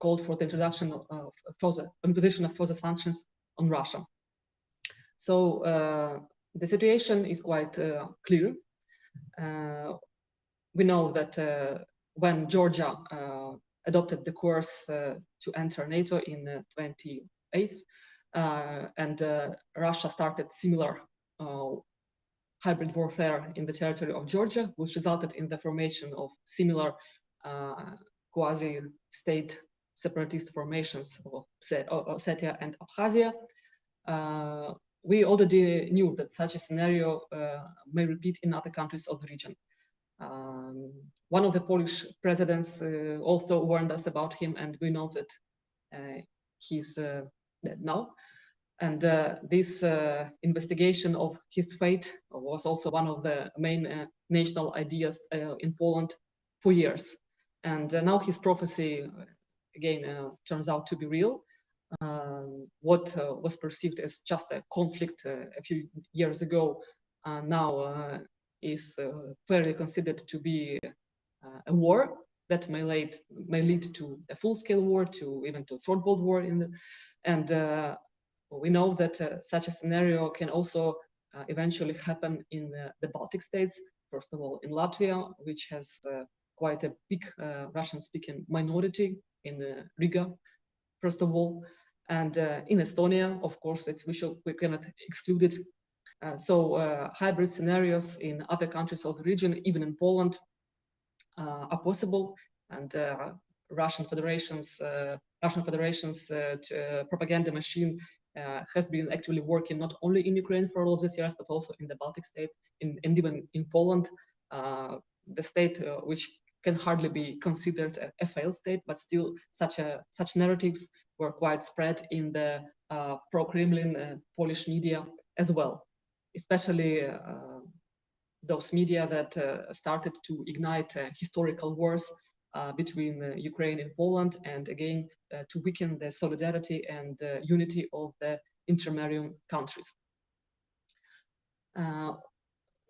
called for the introduction of imposition of further sanctions on Russia. So the situation is quite clear. We know that when Georgia adopted the course to enter NATO in 28th, and Russia started similar hybrid warfare in the territory of Georgia, which resulted in the formation of similar quasi-state separatist formations of Ossetia and Abkhazia. We already knew that such a scenario may repeat in other countries of the region. One of the Polish presidents also warned us about him, and we know that he's dead now. And this investigation of his fate was also one of the main national ideas in Poland for years. And now his prophecy, again, turns out to be real. What was perceived as just a conflict a few years ago now is fairly considered to be a war that may lead to a full-scale war, to even to a third world war. And we know that such a scenario can also eventually happen in the Baltic states. First of all, in Latvia, which has quite a big Russian-speaking minority in Riga, first of all, and in Estonia, of course, we cannot exclude it. So hybrid scenarios in other countries of the region, even in Poland, are possible, and Russian Federation's propaganda machine has been actively working not only in Ukraine for all these years, but also in the Baltic states, and even in Poland, the state which can hardly be considered a failed state, but still such narratives were quite spread in the pro-Kremlin Polish media as well, especially those media that started to ignite historical wars between Ukraine and Poland, and again to weaken the solidarity and unity of the intermarine countries.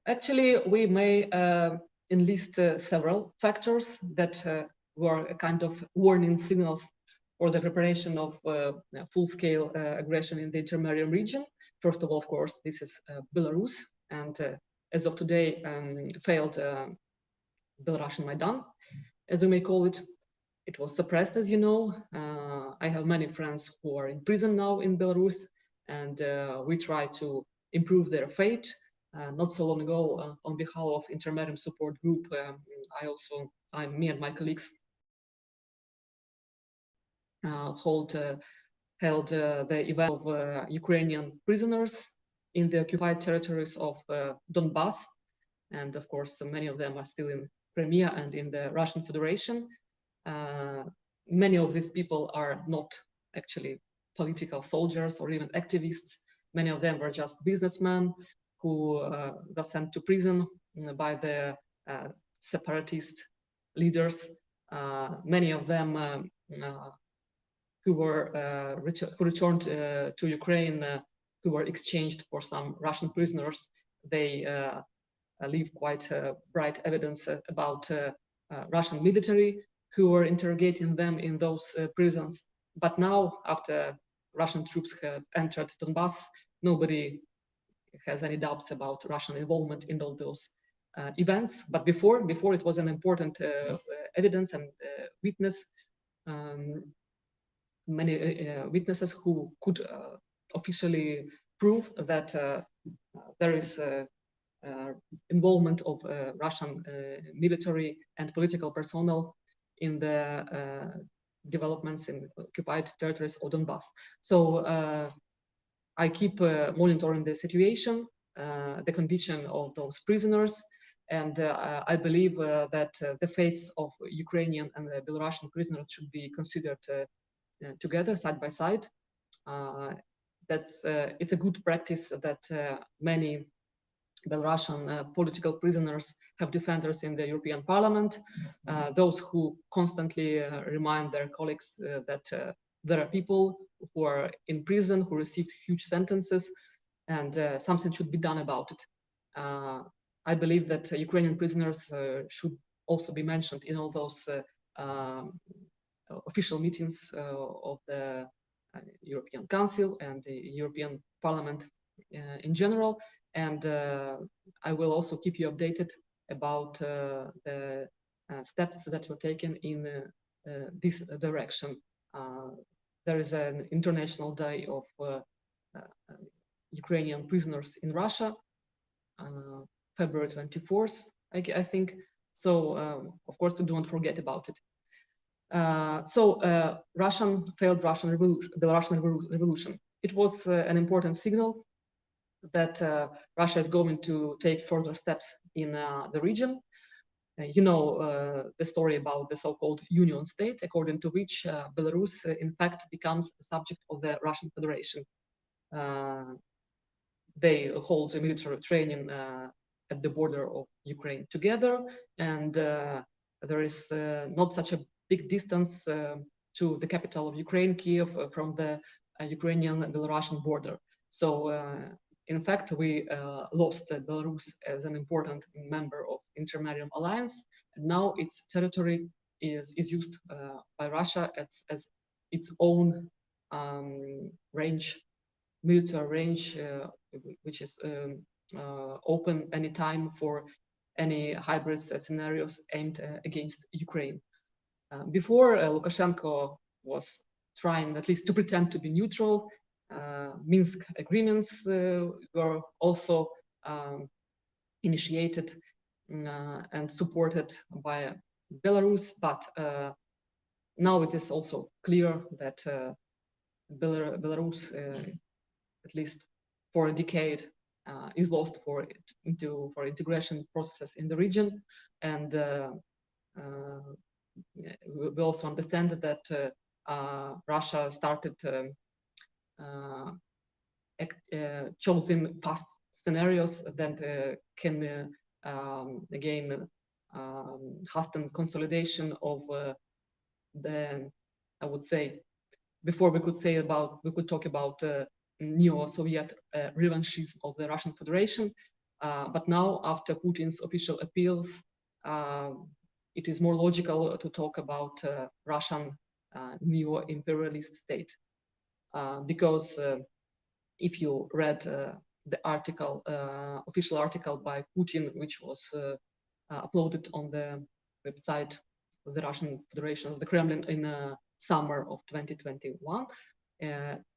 Actually, we may enlist several factors that were a kind of warning signals for the preparation of full-scale aggression in the intermarine region. First of all, of course, this is Belarus, and as of today, failed Belarusian Maidan, as we may call it. It was suppressed, as you know. I have many friends who are in prison now in Belarus, and we try to improve their fate. Not so long ago, on behalf of Intermarine Support Group, me and my colleagues held the event of Ukrainian prisoners in the occupied territories of Donbass, and of course, many of them are still in Crimea and in the Russian Federation. Many of these people are not actually political soldiers or even activists. Many of them were just businessmen who were sent to prison by the separatist leaders. Many of them who returned to Ukraine, who were exchanged for some Russian prisoners. They leave quite bright evidence about Russian military who were interrogating them in those prisons. But now, after Russian troops have entered Donbass, nobody has any doubts about Russian involvement in all those events. But before it was an important evidence and witness. Many witnesses who could officially prove that there is involvement of Russian military and political personnel in the developments in occupied territories of Donbass. So I keep monitoring the situation, the condition of those prisoners, and I believe that the fates of Ukrainian and Belarusian prisoners should be considered together, side by side. It's a good practice that many Belarusian political prisoners have defenders in the European Parliament, those who constantly remind their colleagues that there are people who are in prison, who received huge sentences, and something should be done about it. I believe that Ukrainian prisoners should also be mentioned in all those official meetings of the European Council and the European Parliament in general. And I will also keep you updated about the steps that were taken in this direction. There is an International Day of Ukrainian prisoners in Russia, February 24th, I think. So, of course, we don't forget about it. Failed Russian revolution, Belarusian revolution. It was an important signal that Russia is going to take further steps in the region. You know the story about the so-called Union State, according to which Belarus, in fact, becomes the subject of the Russian Federation. They hold a military training at the border of Ukraine together, and there is not such a big distance to the capital of Ukraine, Kiev, from the Ukrainian and Belarusian border. So, in fact, we lost Belarus as an important member of Intermarium Alliance, and now its territory is used by Russia as its own range, military range, which is open anytime for any hybrid scenarios aimed against Ukraine. Before, Lukashenko was trying at least to pretend to be neutral. Minsk agreements were also initiated and supported by Belarus, but now it is also clear that Belarus, at least for a decade, is lost for integration processes in the region, and we also understand that Russia started choosing fast scenarios that can again hasten consolidation of the, I would say, before we could talk about neo-Soviet revanchism of the Russian Federation, but now after Putin's official appeals, it is more logical to talk about Russian neo-imperialist state, because if you read the article, official article by Putin, which was uploaded on the website of the Russian Federation of the Kremlin in summer of 2021,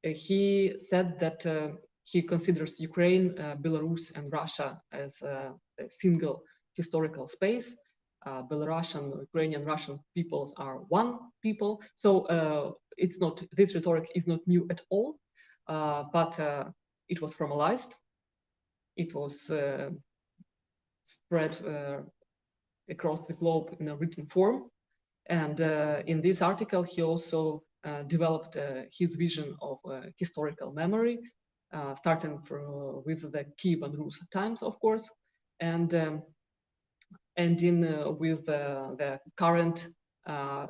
he said that he considers Ukraine, Belarus, and Russia as a single historical space. Belarusian, Ukrainian, Russian peoples are one people. So it's not, this rhetoric is not new at all, but it was formalized. It was spread across the globe in a written form. And in this article, he also developed his vision of historical memory, starting with the Kiev and Rus times, of course, and ending with the current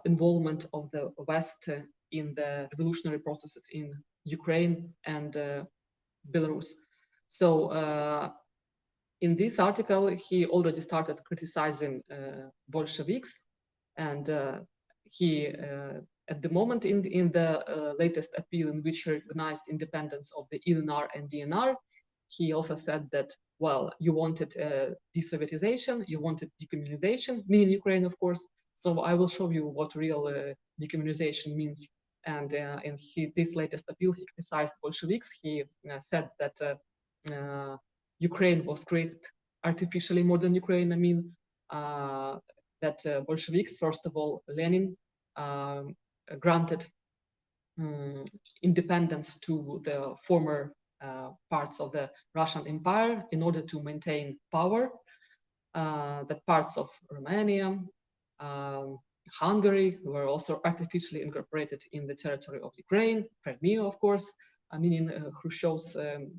involvement of the West in the revolutionary processes in Ukraine and Belarus. So in this article, he already started criticizing Bolsheviks, and he, at the moment in the latest appeal in which he recognized independence of the LNR and DNR, he also said that, well, you wanted desovietization, you wanted decommunization, meaning Ukraine, of course. So I will show you what real decommunization means. And in this latest appeal, he criticized Bolsheviks. He said that Ukraine was created artificially, modern Ukraine. I mean, that Bolsheviks, first of all, Lenin, granted independence to the former parts of the Russian Empire in order to maintain power. That parts of Romania, Hungary were also artificially incorporated in the territory of Ukraine, Crimea, of course, meaning Khrushchev's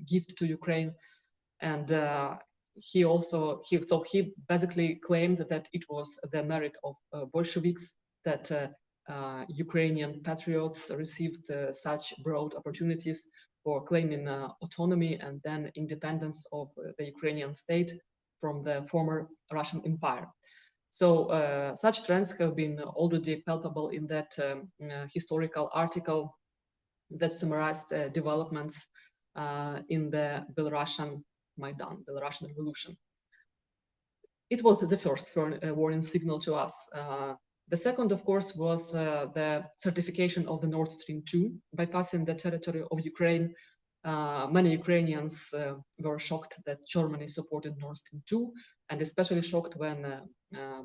gift to Ukraine. And he basically claimed that it was the merit of Bolsheviks that Ukrainian patriots received such broad opportunities for claiming autonomy and then independence of the Ukrainian state from the former Russian Empire. So such trends have been already palpable in that historical article that summarized developments in the Belarusian Maidan, Belarusian Revolution. It was the first warning signal to us. The second, of course, was the certification of the Nord Stream 2 bypassing the territory of Ukraine. Many Ukrainians were shocked that Germany supported Nord Stream 2, and especially shocked when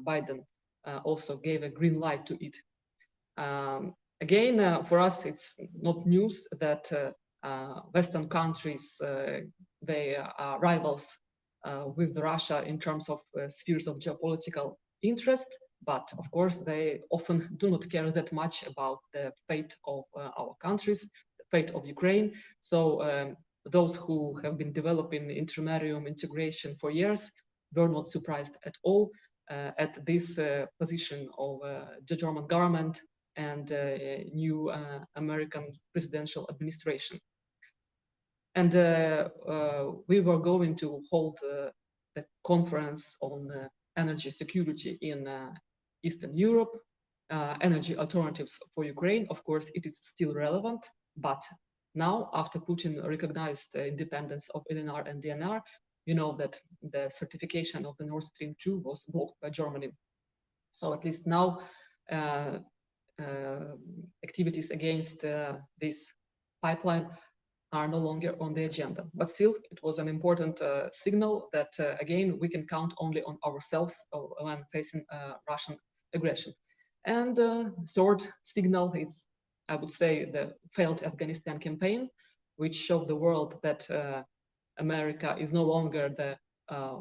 Biden also gave a green light to it. Again, for us, it's not news that Western countries, they are rivals with Russia in terms of spheres of geopolitical interest, but of course they often do not care that much about the fate of our countries, the fate of Ukraine. So those who have been developing intermarium integration for years were not surprised at all at this position of the German government and new American presidential administration. And we were going to hold the conference on energy security in Eastern Europe, energy alternatives for Ukraine. Of course, it is still relevant, but now, after Putin recognized the independence of LNR and DNR, you know that the certification of the Nord Stream 2 was blocked by Germany. So at least now, activities against this pipeline are no longer on the agenda. But still, it was an important signal that, again, we can count only on ourselves when facing Russian aggression. And third signal is, I would say, the failed Afghanistan campaign, which showed the world that America is no longer the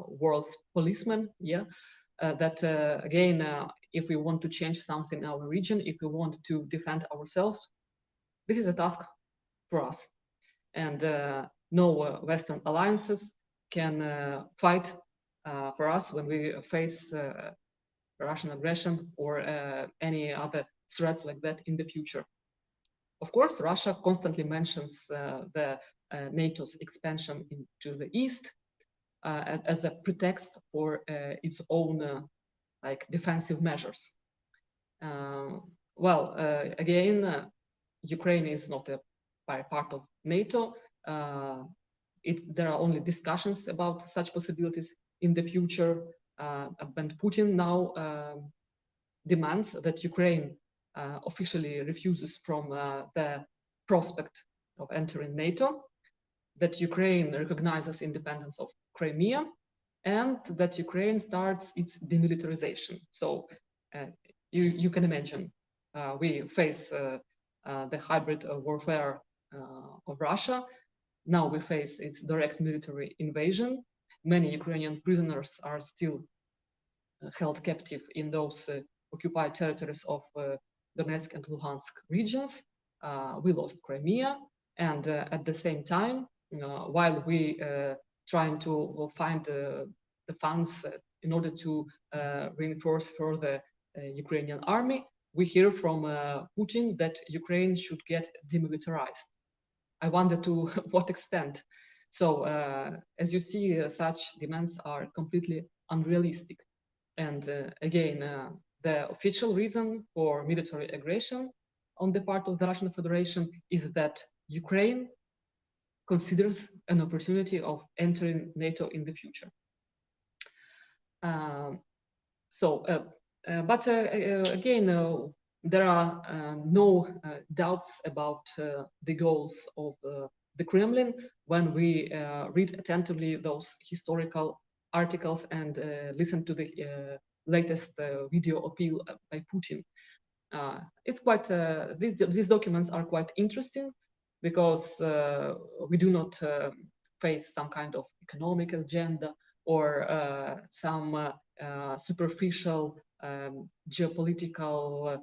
world's policeman. Yeah, that again, if we want to change something in our region, if we want to defend ourselves, this is a task for us. And no Western alliances can fight for us when we face Russian aggression or any other threats like that in the future. Of course, Russia constantly mentions the NATO's expansion into the east as a pretext for its own like defensive measures. Again, Ukraine is not a part of NATO. There are only discussions about such possibilities in the future. And Putin now demands that Ukraine officially refuses from the prospect of entering NATO, that Ukraine recognizes independence of Crimea, and that Ukraine starts its demilitarization. So you can imagine we face the hybrid warfare of Russia. Now we face its direct military invasion. Many Ukrainian prisoners are still held captive in those occupied territories of Donetsk and Luhansk regions. We lost Crimea, and at the same time, while we trying to find the funds in order to reinforce further Ukrainian army, we hear from Putin that Ukraine should get demilitarized. I wonder to what extent. So as you see, such demands are completely unrealistic. And again, the official reason for military aggression on the part of the Russian Federation is that Ukraine considers an opportunity of entering NATO in the future. Again, there are no doubts about the goals of the Kremlin when we read attentively those historical articles and listen to the latest video appeal by Putin. It's quite these documents are quite interesting because we do not face some kind of economic agenda or some superficial geopolitical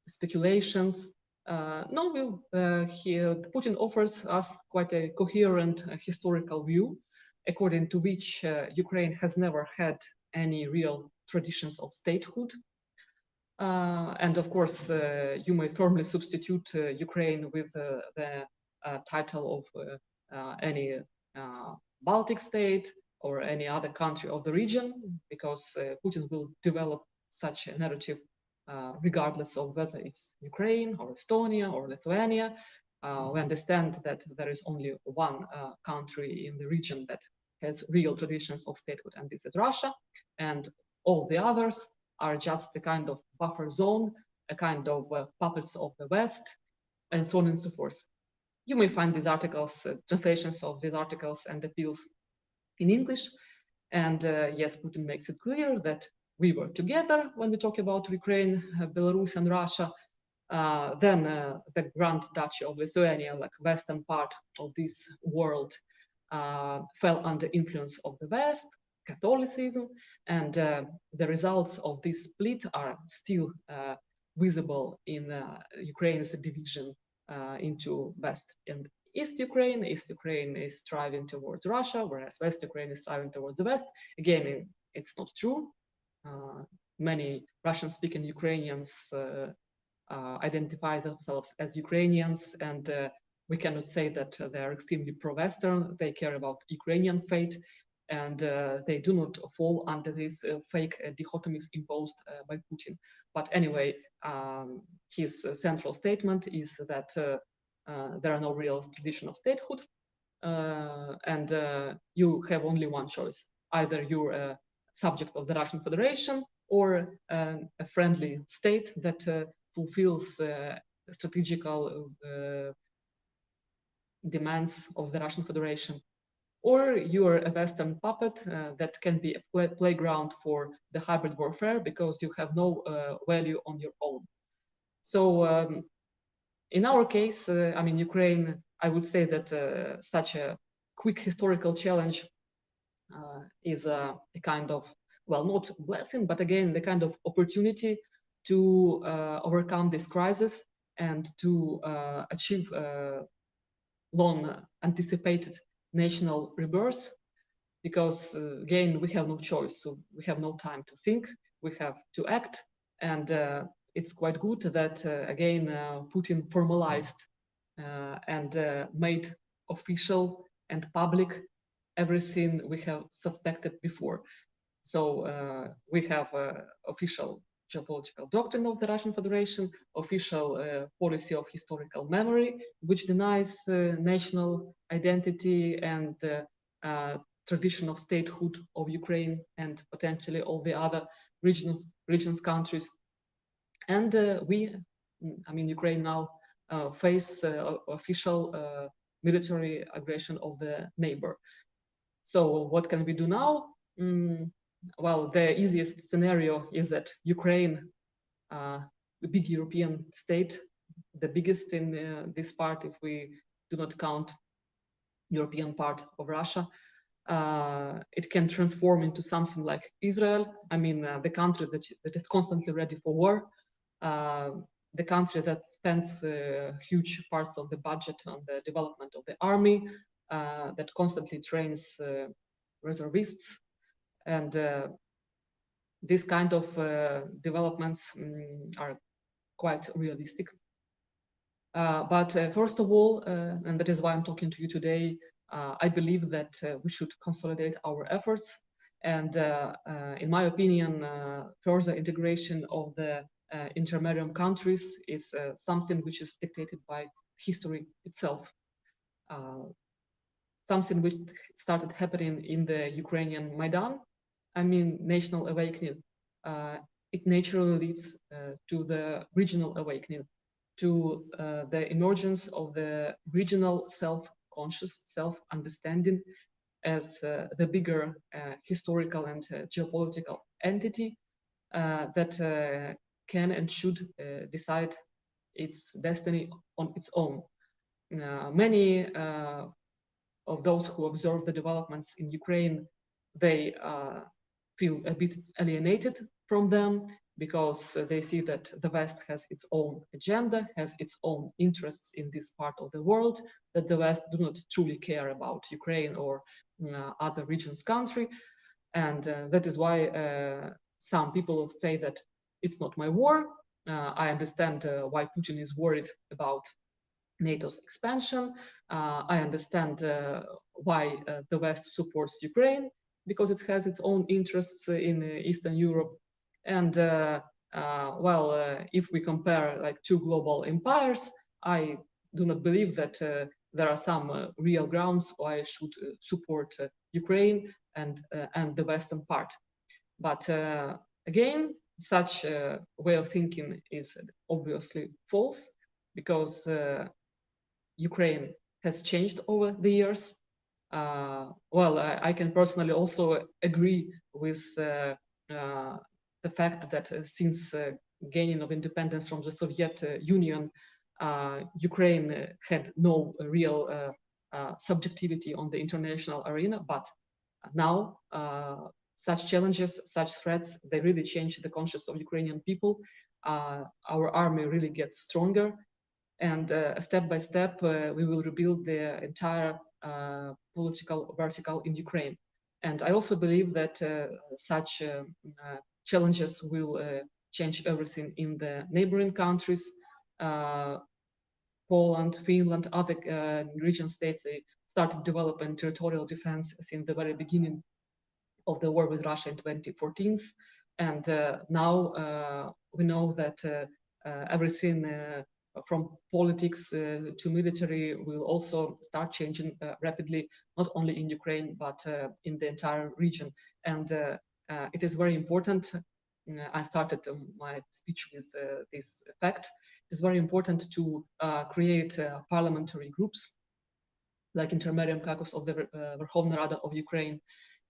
speculations. No, Putin offers us quite a coherent historical view according to which Ukraine has never had any real traditions of statehood. And of course, you may firmly substitute Ukraine with the title of any Baltic state or any other country of the region, because Putin will develop such a narrative regardless of whether it's Ukraine or Estonia or Lithuania. We understand that there is only one country in the region that has real traditions of statehood, and this is Russia, and all the others are just a kind of buffer zone, a kind of puppets of the West, and so on and so forth. You may find these articles, translations of these articles and appeals in English. And yes, Putin makes it clear that we were together when we talk about Ukraine, Belarus, and Russia. Then the Grand Duchy of Lithuania, like western part of this world, fell under influence of the West, Catholicism, and the results of this split are still visible in Ukraine's division into West and East Ukraine. East Ukraine is striving towards Russia, whereas West Ukraine is striving towards the West. Again, it's not true. Many Russian-speaking Ukrainians identify themselves as Ukrainians, and we cannot say that they are extremely pro-Western. They care about Ukrainian fate, and they do not fall under these fake dichotomies imposed by Putin. But anyway, his central statement is that there are no real tradition of statehood, and you have only one choice. Either you're a subject of the Russian Federation or a friendly state that fulfills strategical demands of the Russian Federation, or you're a Western puppet that can be a playground for the hybrid warfare because you have no value on your own. So in our case, I mean, Ukraine, I would say that such a quick historical challenge is a kind of, well, not blessing, but again, the kind of opportunity to overcome this crisis and to achieve long anticipated national rebirth, because again, we have no choice. So we have no time to think, we have to act. And it's quite good that again, Putin formalized and made official and public everything we have suspected before. So we have official geopolitical doctrine of the Russian Federation, official policy of historical memory, which denies national identity and tradition of statehood of Ukraine and potentially all the other regions, countries. And Ukraine now face official military aggression of the neighbor. So what can we do now? Well, the easiest scenario is that Ukraine, the big European state, the biggest in this part, if we do not count European part of Russia, it can transform into something like Israel. I mean, the country that is constantly ready for war, the country that spends huge parts of the budget on the development of the army, that constantly trains reservists. And these kind of developments are quite realistic. But first of all, and that is why I'm talking to you today, I believe that we should consolidate our efforts. And in my opinion, further integration of the intermediate countries is something which is dictated by history itself. Something which started happening in the Ukrainian Maidan, I mean, national awakening, it naturally leads to the regional awakening, to the emergence of the regional self-conscious, self-understanding as the bigger historical and geopolitical entity that can and should decide its destiny on its own. Many of those who observe the developments in Ukraine, they feel a bit alienated from them because they see that the West has its own agenda, has its own interests in this part of the world, that the West do not truly care about Ukraine or other region's country. And that is why some people say that it's not my war. I understand why Putin is worried about NATO's expansion. I understand why the West supports Ukraine, because it has its own interests in Eastern Europe. And if we compare like two global empires, I do not believe that there are some real grounds why I should support Ukraine and the Western part. But again, such a way of thinking is obviously false, because Ukraine has changed over the years. I can personally also agree with the fact that since gaining of independence from the Soviet Union, Ukraine had no real subjectivity on the international arena. But now, such challenges, such threats, they really change the conscience of Ukrainian people. Our army really gets stronger. And step by step, we will rebuild the entire political vertical in Ukraine. And I also believe that such challenges will change everything in the neighboring countries. Poland, Finland, other region states, they started developing territorial defense since the very beginning of the war with Russia in 2014. And now we know that everything from politics to military will also start changing rapidly, not only in Ukraine, but in the entire region. And it is very important. I started my speech with this fact. It is very important to create parliamentary groups like Intermediate Caucus of the Verkhovna Rada of Ukraine,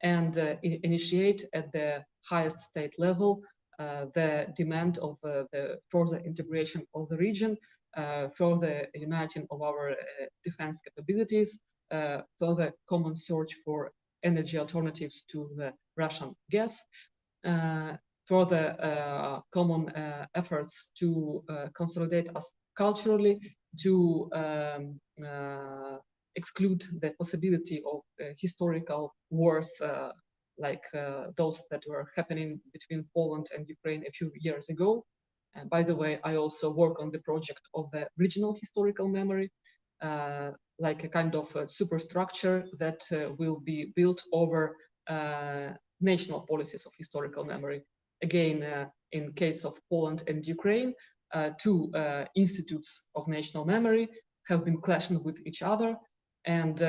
and initiate at the highest state level the demand of the further integration of the region, further uniting of our defense capabilities, further common search for energy alternatives to the Russian gas, further common efforts to consolidate us culturally, to exclude the possibility of historical wars like those that were happening between Poland and Ukraine a few years ago. And by the way, I also work on the project of the regional historical memory, like a kind of superstructure that will be built over national policies of historical memory. Again, in case of Poland and Ukraine, two institutes of national memory have been clashing with each other, and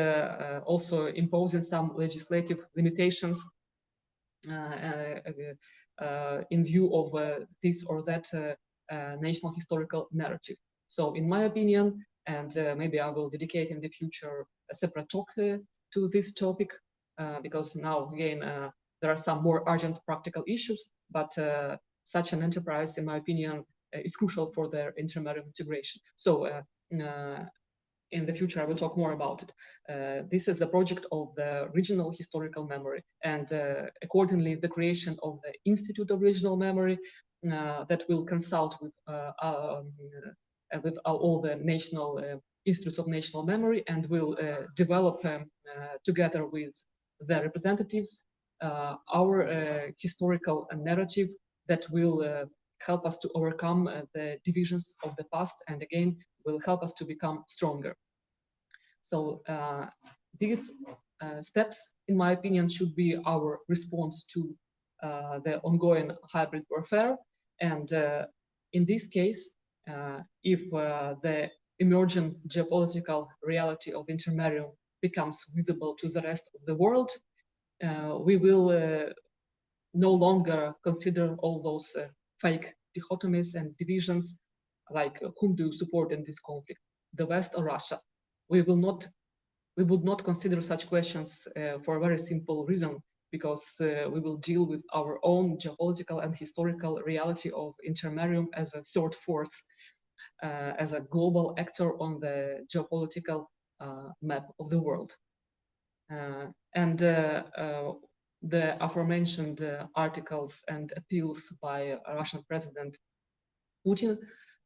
also imposing some legislative limitations in view of this or that national historical narrative. So in my opinion, and maybe I will dedicate in the future a separate talk to this topic, because now again there are some more urgent practical issues, but such an enterprise, in my opinion, is crucial for their intermediate integration. So in the future, I will talk more about it. This is a project of the regional historical memory, and accordingly, the creation of the Institute of Regional Memory that will consult with all the national institutes of national memory, and will develop together with the representatives our historical narrative that will help us to overcome the divisions of the past, and again will help us to become stronger. So these steps, in my opinion, should be our response to the ongoing hybrid warfare. And in this case, if the emerging geopolitical reality of intermediate becomes visible to the rest of the world, we will no longer consider all those fake dichotomies and divisions, like whom do you support in this conflict, the West or Russia? We would not consider such questions for a very simple reason, because we will deal with our own geopolitical and historical reality of intermedium as a third force, as a global actor on the geopolitical map of the world. And the aforementioned articles and appeals by Russian President Putin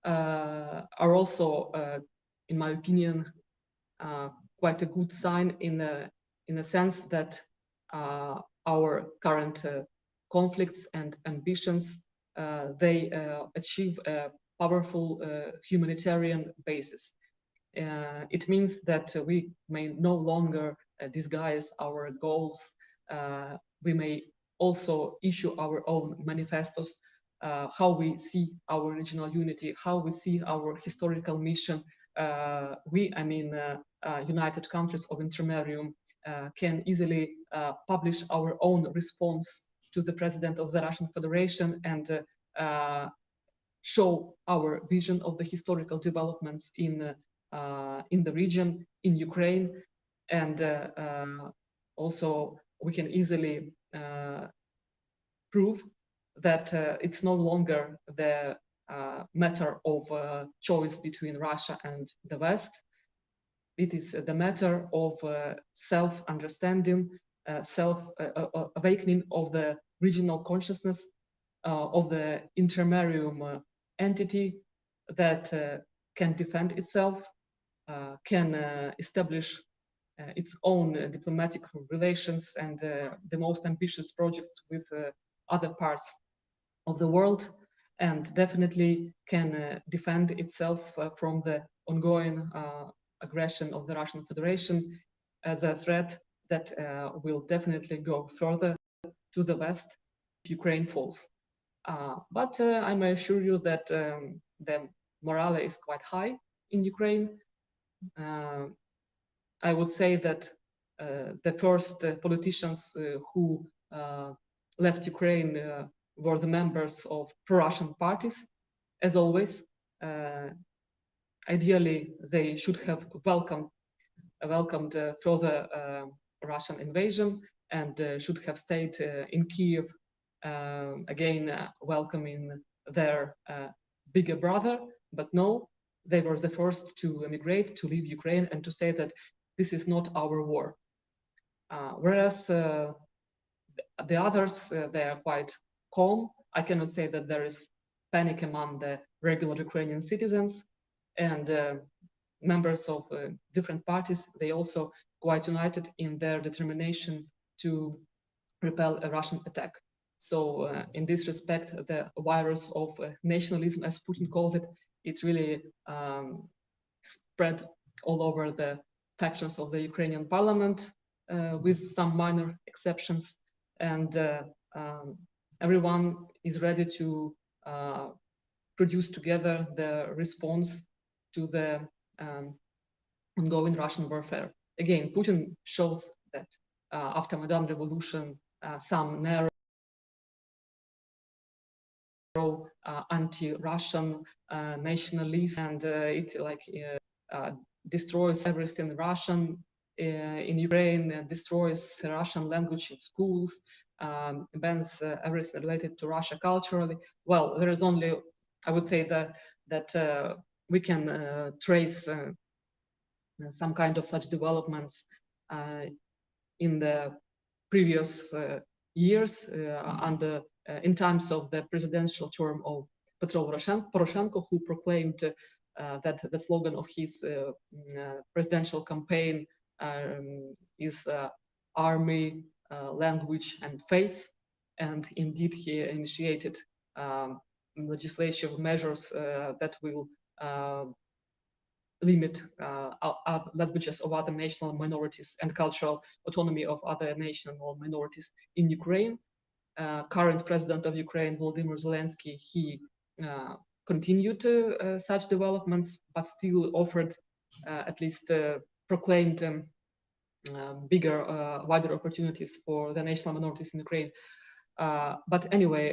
are also, in my opinion, quite a good sign in in a sense that our current conflicts and ambitions, they achieve a powerful humanitarian basis. It means that we may no longer disguise our goals. We may also issue our own manifestos, how we see our regional unity, how we see our historical mission. United Countries of Intermarium can easily publish our own response to the President of the Russian Federation and show our vision of the historical developments in the region, in Ukraine, and also we can easily prove that it's no longer the matter of choice between Russia and the West. It is the matter of self-understanding, self-awakening of the regional consciousness of the intermarium entity that can defend itself, can establish its own diplomatic relations and the most ambitious projects with other parts of the world, and definitely can defend itself from the ongoing aggression of the Russian Federation as a threat that will definitely go further to the West if Ukraine falls. But I may assure you that the morale is quite high in Ukraine. I would say that the first politicians who left Ukraine were the members of pro-Russian parties. As always, ideally they should have welcomed further Russian invasion and should have stayed in Kiev, again welcoming their bigger brother. But no, they were the first to emigrate, to leave Ukraine, and to say that this is not our war. Whereas the others, they are quite calm. I cannot say that there is panic among the regular Ukrainian citizens, and members of different parties, they also quite united in their determination to repel a Russian attack. So in this respect, the virus of nationalism, as Putin calls it, it really spread all over the factions of the Ukrainian parliament, with some minor exceptions, and everyone is ready to produce together the response to the ongoing Russian warfare. Again, Putin shows that after Maidan revolution, some narrow anti-Russian nationalists, and it destroys everything Russian in Ukraine, destroys Russian language in schools, bans everything related to Russia culturally. Well, there is only, I would say that we can trace some kind of such developments in the previous years in times of the presidential term of Petro Poroshenko, who proclaimed that the slogan of his presidential campaign is army, language, and faith. And indeed, he initiated legislative measures that will limit languages of other national minorities and cultural autonomy of other national minorities in Ukraine. Current president of Ukraine, Volodymyr Zelensky, he continued such developments, but still offered, at least proclaimed bigger, wider opportunities for the national minorities in Ukraine. But anyway,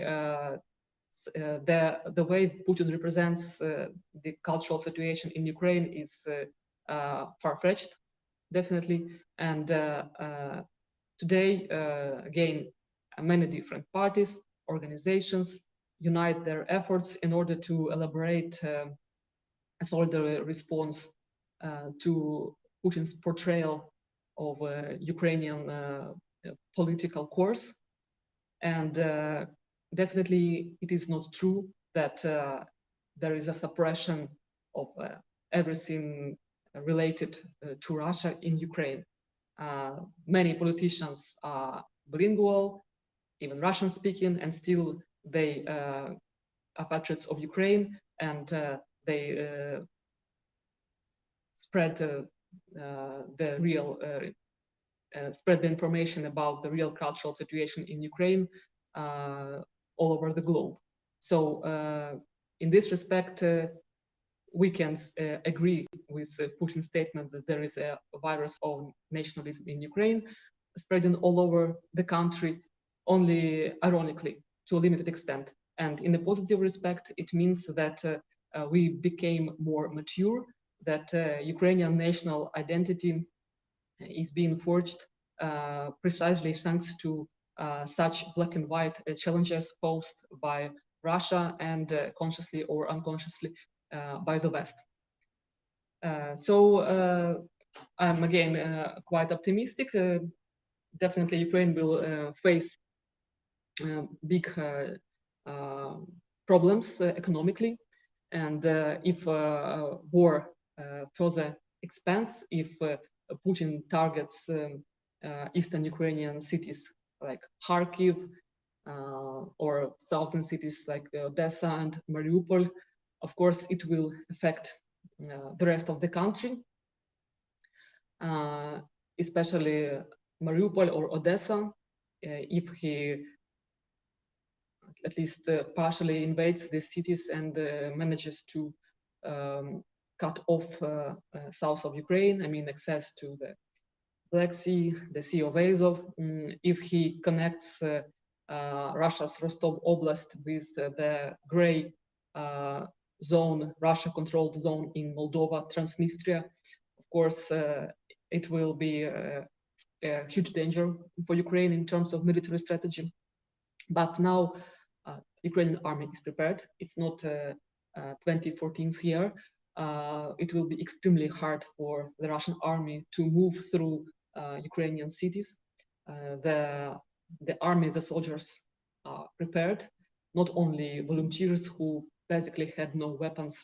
the way Putin represents the cultural situation in Ukraine is far-fetched, definitely. And today, again, many different parties, organizations unite their efforts in order to elaborate a solid response to Putin's portrayal of Ukrainian political course. And definitely it is not true that there is a suppression of everything related to Russia in Ukraine. Many politicians are bilingual, even Russian speaking, and still they are patriots of Ukraine, and they spread the real spread the information about the real cultural situation in Ukraine all over the globe. So in this respect, we can agree with Putin's statement that there is a virus of nationalism in Ukraine spreading all over the country, only ironically to a limited extent. And in a positive respect, it means that we became more mature, that Ukrainian national identity is being forged precisely thanks to such black and white challenges posed by Russia and consciously or unconsciously by the West. So I'm again quite optimistic. Definitely Ukraine will face big problems economically, and if war further expands, if Putin targets eastern Ukrainian cities like Kharkiv or southern cities like Odessa and Mariupol, of course it will affect the rest of the country, especially Mariupol or Odessa. If he at least partially invades these cities and manages to cut off south of Ukraine, I mean access to the Black Sea, the Sea of Azov, if he connects Russia's Rostov Oblast with the gray zone, Russia-controlled zone in Moldova, Transnistria, of course, it will be a huge danger for Ukraine in terms of military strategy. But now Ukrainian army is prepared. It's not 2014's year. It will be extremely hard for the Russian army to move through Ukrainian cities. The army, the soldiers are prepared, not only volunteers who basically had no weapons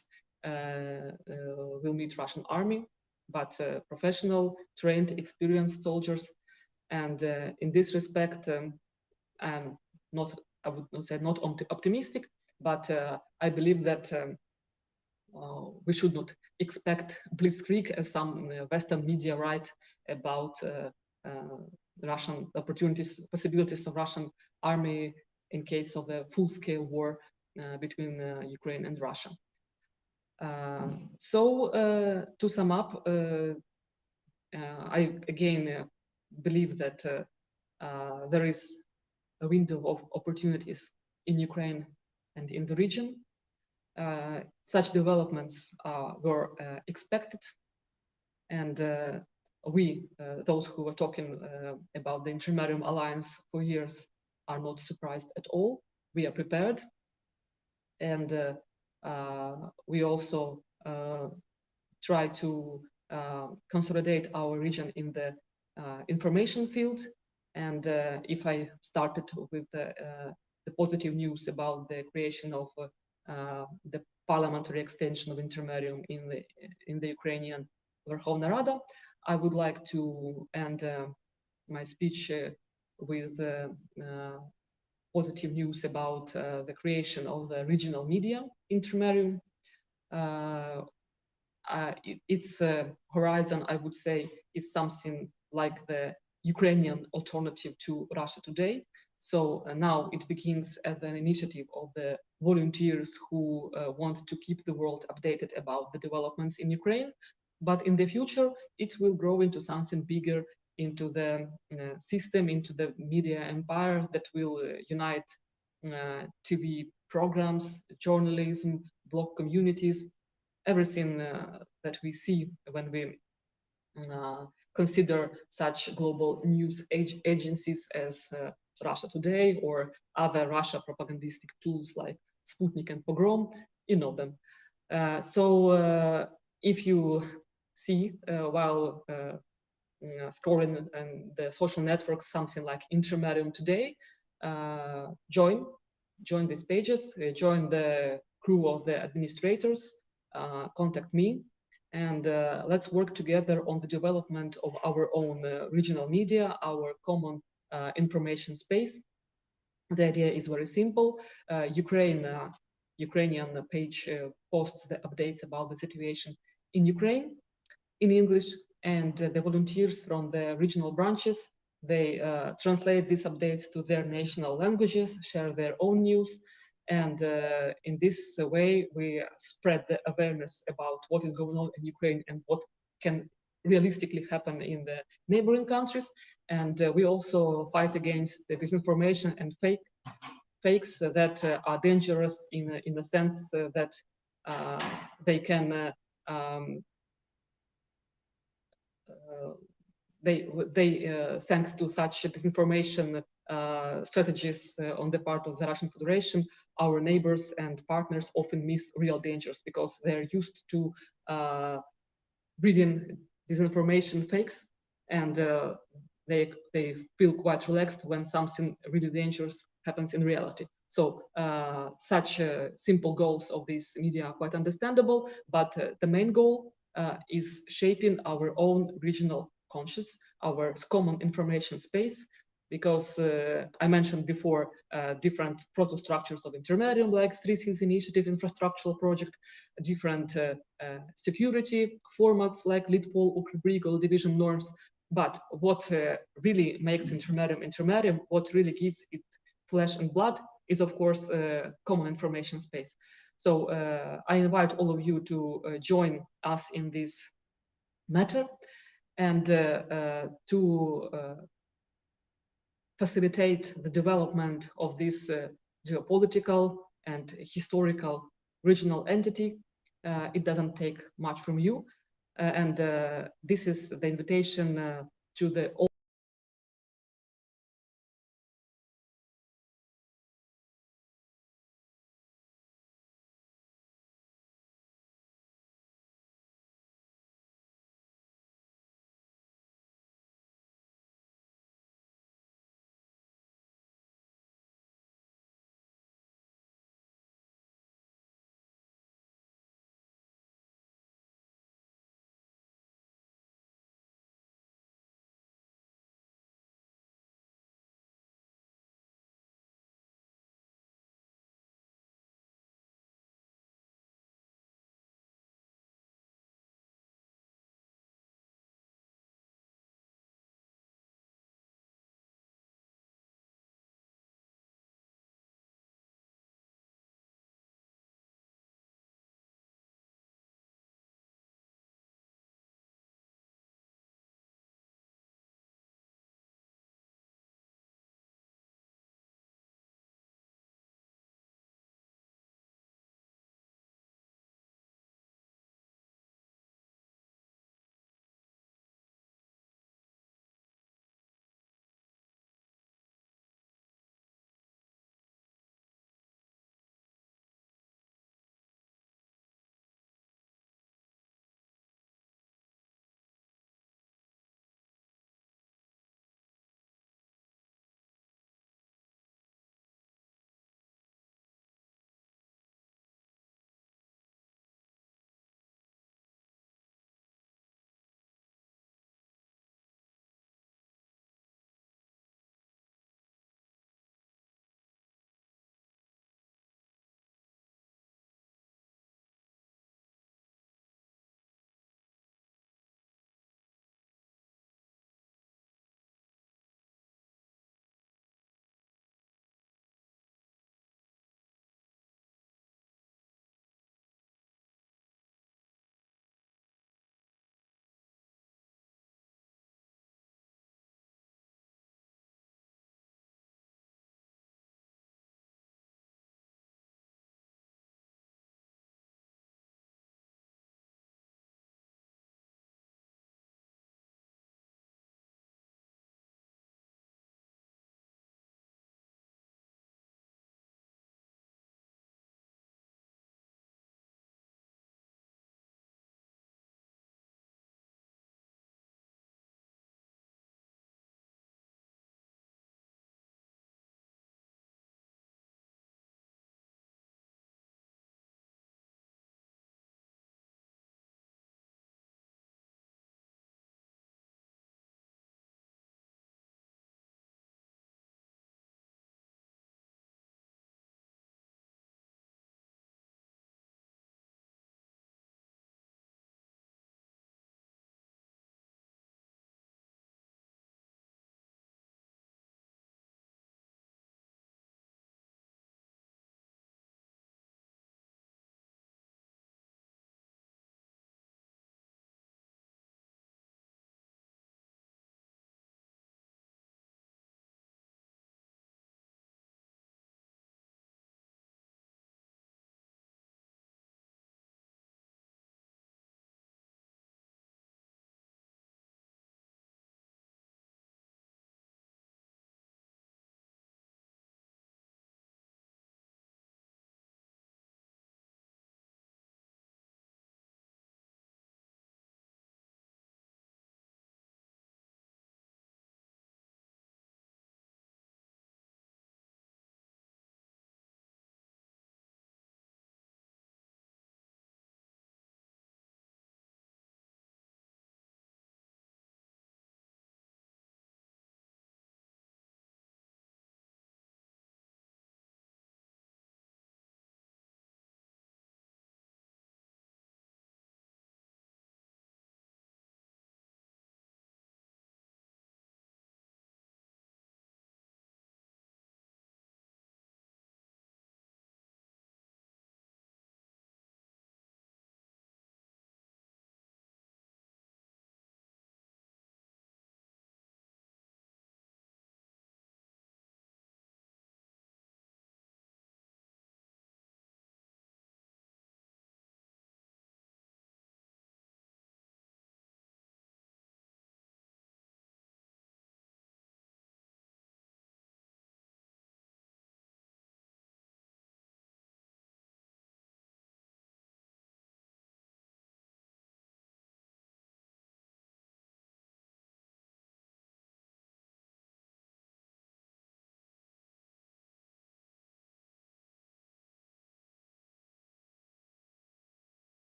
will meet Russian army, but professional, trained, experienced soldiers. And in this respect, I'm not, I would not say not optimistic, but I believe that we should not expect blitzkrieg, as some Western media write about Russian possibilities of Russian army in case of a full-scale war between Ukraine and Russia. So to sum up, I again believe that there is a window of opportunities in Ukraine and in the region. Such developments were expected, and we, those who were talking about the Intermarium Alliance for years, are not surprised at all. We are prepared, and we also try to consolidate our region in the information field. And if I started with the positive news about the creation of the parliamentary extension of Intermarium in the Ukrainian Verkhovna Rada, I would like to end my speech with positive news about the creation of the regional media Intermarium. Its horizon, I would say, is something like the Ukrainian alternative to Russia Today. So now it begins as an initiative of the volunteers who want to keep the world updated about the developments in Ukraine. But in the future, it will grow into something bigger, into the system, into the media empire that will unite TV programs, journalism, blog communities, everything that we see when we consider such global news agencies as Russia Today or other Russia propagandistic tools like Sputnik and Pogrom, you know them. So if you see while scrolling in the social networks something like Intermarium Today, join these pages, join the crew of the administrators, contact me. and let's work together on the development of our own regional media, our common information space. The idea is very simple. Ukrainian page posts the updates about the situation in Ukraine in English, and the volunteers from the regional branches, they translate these updates to their national languages, share their own news, and in this way we spread the awareness about what is going on in Ukraine and what can realistically happen in the neighboring countries. And we also fight against the disinformation and fakes that are dangerous in the sense that they can thanks to such disinformation strategies on the part of the Russian Federation, our neighbors and partners often miss real dangers because they're used to reading disinformation fakes, and they feel quite relaxed when something really dangerous happens in reality. So such simple goals of this media are quite understandable, but the main goal is shaping our own regional conscious, our common information space, because I mentioned before different proto-structures of intermedium, like 3Cs initiative, infrastructural project, different security formats like LitPol, Ukrbrig, division norms. But what really makes intermedium, what really gives it flesh and blood is, of course, common information space. So I invite all of you to join us in this matter and to facilitate the development of this geopolitical and historical regional entity. It doesn't take much from you. And this is the invitation to the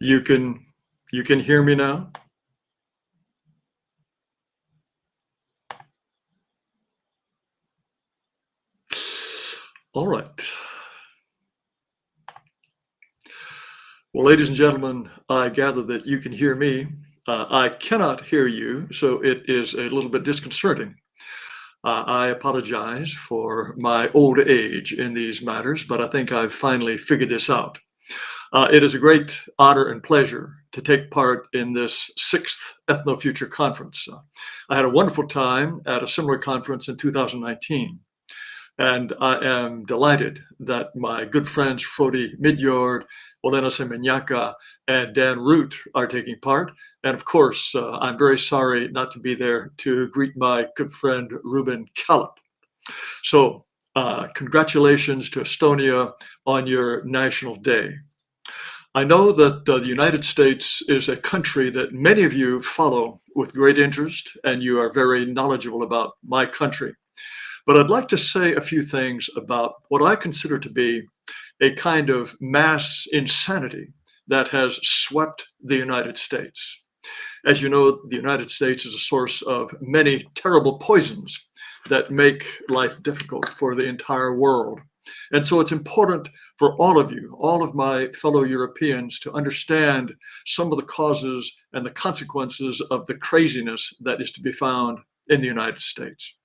you can hear me now? All right. Well, ladies and gentlemen, I gather that you can hear me. I cannot hear you, so it is a little bit disconcerting. I apologize for my old age in these matters, but I think I've finally figured this out. It is a great honor and pleasure to take part in this 6th Ethnofutur conference. I had a wonderful time at a similar conference in 2019. And I am delighted that my good friends Frode Midjord, Olena Semenyaka, and Dan Root are taking part. And of course, I'm very sorry not to be there to greet my good friend Ruben Kallap. So congratulations to Estonia on your National Day. I know that the United States is a country that many of you follow with great interest, and you are very knowledgeable about my country. But I'd like to say a few things about what I consider to be a kind of mass insanity that has swept the United States. As you know, the United States is a source of many terrible poisons that make life difficult for the entire world. And so it's important for all of you, all of my fellow Europeans, to understand some of the causes and the consequences of the craziness that is to be found in the United States.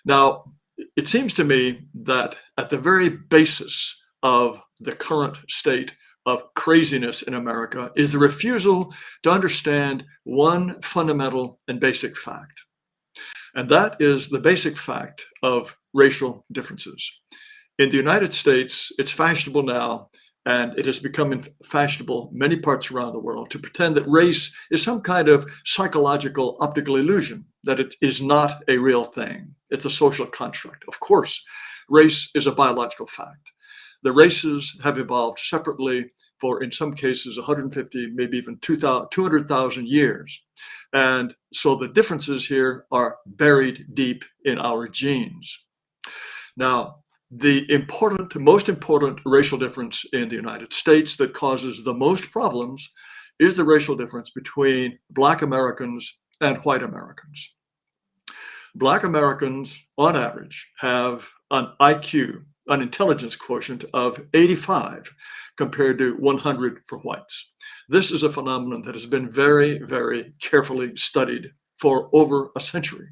Now, it seems to me that at the very basis of the current state of craziness in America is the refusal to understand one fundamental and basic fact. And that is the basic fact of racial differences. In the United States, it's fashionable now, and it has become fashionable in many parts around the world, to pretend that race is some kind of psychological optical illusion, that it is not a real thing. It's a social construct. Of course, race is a biological fact. The races have evolved separately for, in some cases, 150, maybe even 200,000 years. And so the differences here are buried deep in our genes. Now, the most important racial difference in the United States that causes the most problems is the racial difference between Black Americans and white Americans. Black Americans, on average, have an IQ, an intelligence quotient of 85 compared to 100 for whites. This is a phenomenon that has been very, very carefully studied for over a century.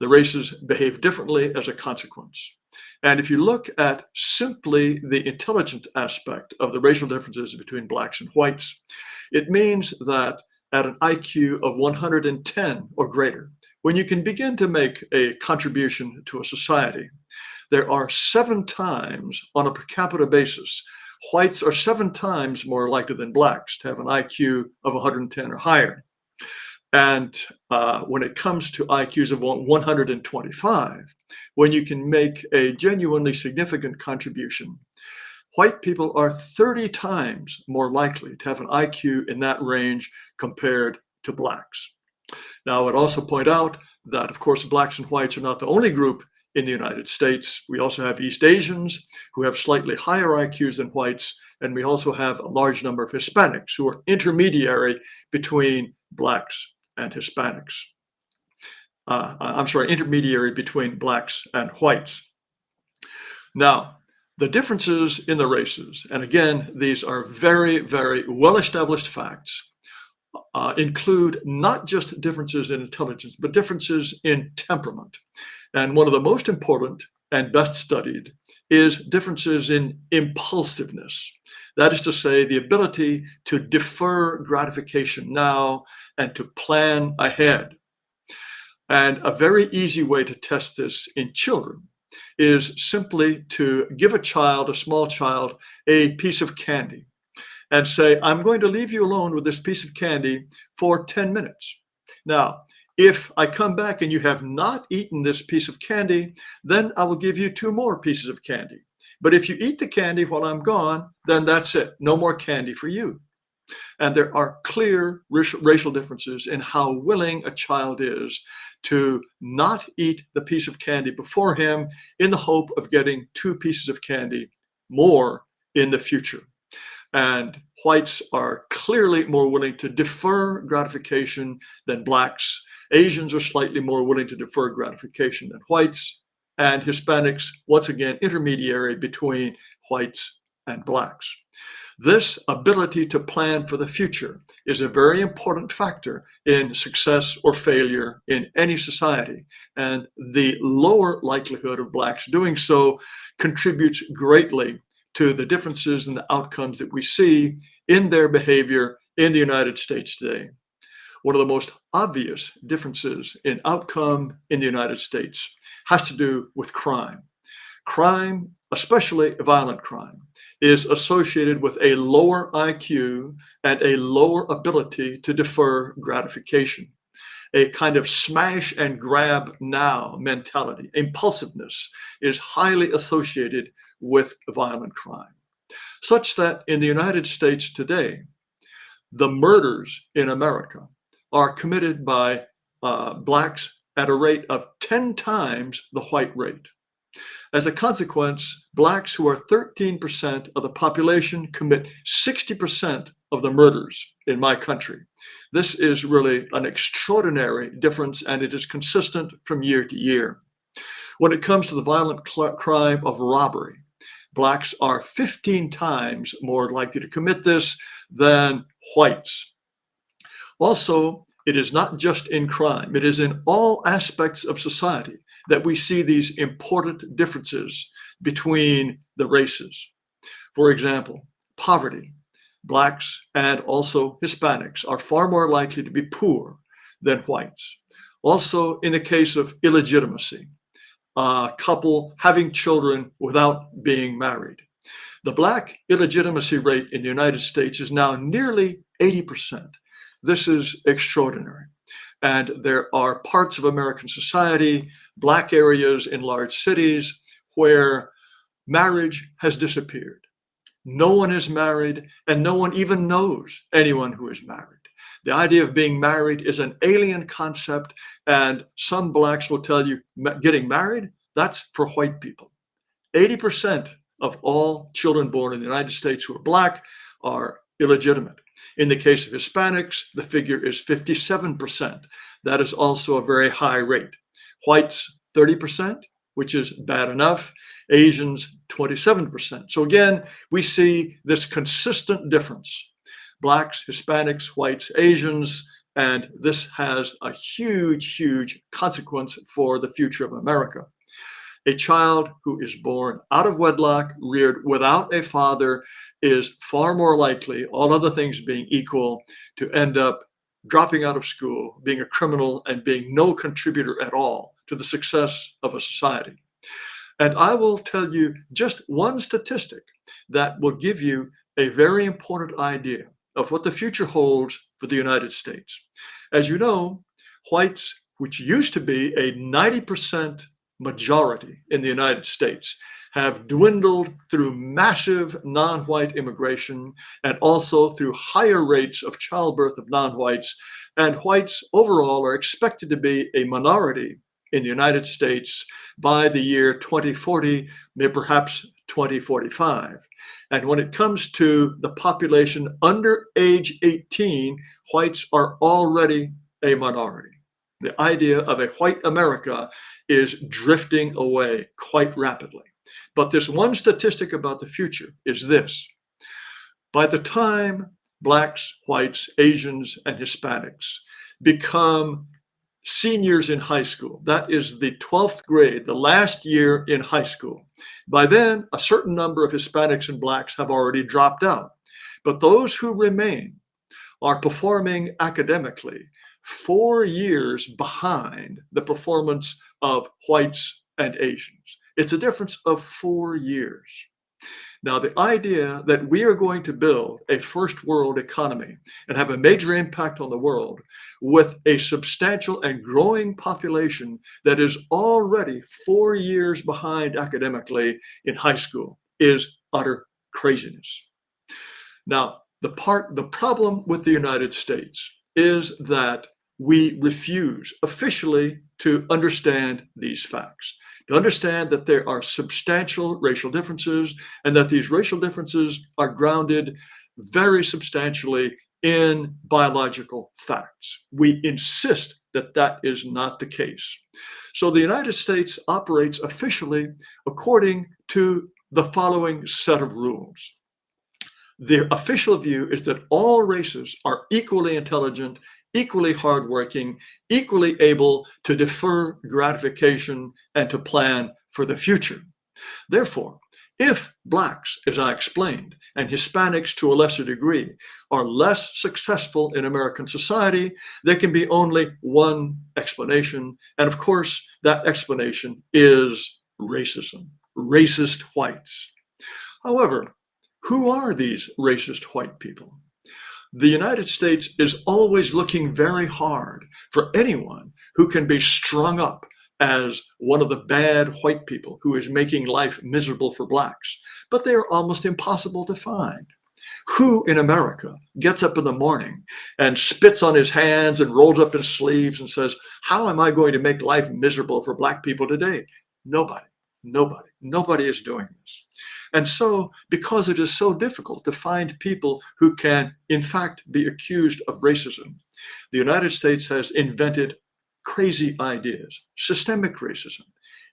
The races behave differently as a consequence. And if you look at simply the intelligent aspect of the racial differences between blacks and whites, it means that at an IQ of 110 or greater, when you can begin to make a contribution to a society, there are 7 times on a per capita basis. Whites are 7 times more likely than blacks to have an IQ of 110 or higher. And when it comes to IQs of 125, when you can make a genuinely significant contribution, white people are 30 times more likely to have an IQ in that range compared to blacks. Now, I would also point out that, of course, blacks and whites are not the only group in the United States. We also have East Asians who have slightly higher IQs than whites, and we also have a large number of Hispanics who are intermediary between blacks and Hispanics. Intermediary between blacks and whites. Now, the differences in the races, and again, these are very, very well-established facts, include not just differences in intelligence, but differences in temperament. And one of the most important and best studied is differences in impulsiveness. That is to say, the ability to defer gratification now and to plan ahead. And a very easy way to test this in children is simply to give a small child, a piece of candy and say, I'm going to leave you alone with this piece of candy for 10 minutes. Now, if I come back and you have not eaten this piece of candy, then I will give you 2 more pieces of candy. But if you eat the candy while I'm gone, then that's it. No more candy for you. And there are clear racial differences in how willing a child is to not eat the piece of candy before him in the hope of getting 2 pieces of candy more in the future. and whites are clearly more willing to defer gratification than blacks. Asians are slightly more willing to defer gratification than whites, and Hispanics, once again, intermediary between whites and blacks. This ability to plan for the future is a very important factor in success or failure in any society, and the lower likelihood of blacks doing so contributes greatly to the differences in the outcomes that we see in their behavior in the United States today. One of the most obvious differences in outcome in the United States has to do with crime. Crime, especially violent crime, is associated with a lower IQ and a lower ability to defer gratification. A kind of smash and grab now mentality, impulsiveness, is highly associated with violent crime, such that in the United States today, the murders in America are committed by blacks at a rate of 10 times the white rate. As a consequence, blacks, who are 13% of the population, commit 60% of the murders in my country. This is really an extraordinary difference, and it is consistent from year to year. When it comes to the violent crime of robbery, blacks are 15 times more likely to commit this than whites. Also, it is not just in crime, it is in all aspects of society that we see these important differences between the races. For example, poverty. Blacks and also Hispanics are far more likely to be poor than whites. Also, in the case of illegitimacy, a couple having children without being married. The black illegitimacy rate in the United States is now nearly 80%. This is extraordinary. And there are parts of American society, black areas in large cities, where marriage has disappeared. No one is married, and no one even knows anyone who is married. The idea of being married is an alien concept, and some blacks will tell you getting married, that's for white people. 80% of all children born in the United States who are black are illegitimate. In the case of Hispanics, the figure is 57%. That is also a very high rate. Whites, 30%, which is bad enough. Asians, 27%. So again, we see this consistent difference. Blacks, Hispanics, whites, Asians, and this has a huge, huge consequence for the future of America. A child who is born out of wedlock, reared without a father, is far more likely, all other things being equal, to end up dropping out of school, being a criminal, and being no contributor at all to the success of a society. And I will tell you just one statistic that will give you a very important idea of what the future holds for the United States. As you know, whites, which used to be a 90% majority in the United States, have dwindled through massive non-white immigration and also through higher rates of childbirth of non-whites. And whites overall are expected to be a minority in the United States by the year 2040, maybe perhaps 2045. And when it comes to the population under age 18, whites are already a minority. The idea of a white America is drifting away quite rapidly. But this one statistic about the future is this. By the time blacks, whites, Asians, and Hispanics become seniors in high school, that is the 12th grade, the last year in high school, by then a certain number of Hispanics and blacks have already dropped out. But those who remain are performing academically 4 years behind the performance of whites and Asians. It's a difference of 4 years. Now, the idea that we are going to build a first world economy and have a major impact on the world with a substantial and growing population that is already 4 years behind academically in high school is utter craziness. Now, the problem with the United States is that we refuse officially to understand these facts, to understand that there are substantial racial differences and that these racial differences are grounded very substantially in biological facts. We insist that that is not the case. So the United States operates officially according to the following set of rules. The official view is that all races are equally intelligent, equally hardworking, equally able to defer gratification and to plan for the future. Therefore, if Blacks, as I explained, and Hispanics to a lesser degree, are less successful in American society, there can be only one explanation. And of course, that explanation is racism, racist whites. However, who are these racist white people? The United States is always looking very hard for anyone who can be strung up as one of the bad white people who is making life miserable for Blacks, but they are almost impossible to find. Who in America gets up in the morning and spits on his hands and rolls up his sleeves and says, how am I going to make life miserable for Black people today? Nobody. Nobody is doing this. And so, because it is so difficult to find people who can, in fact, be accused of racism, the United States has invented crazy ideas: systemic racism,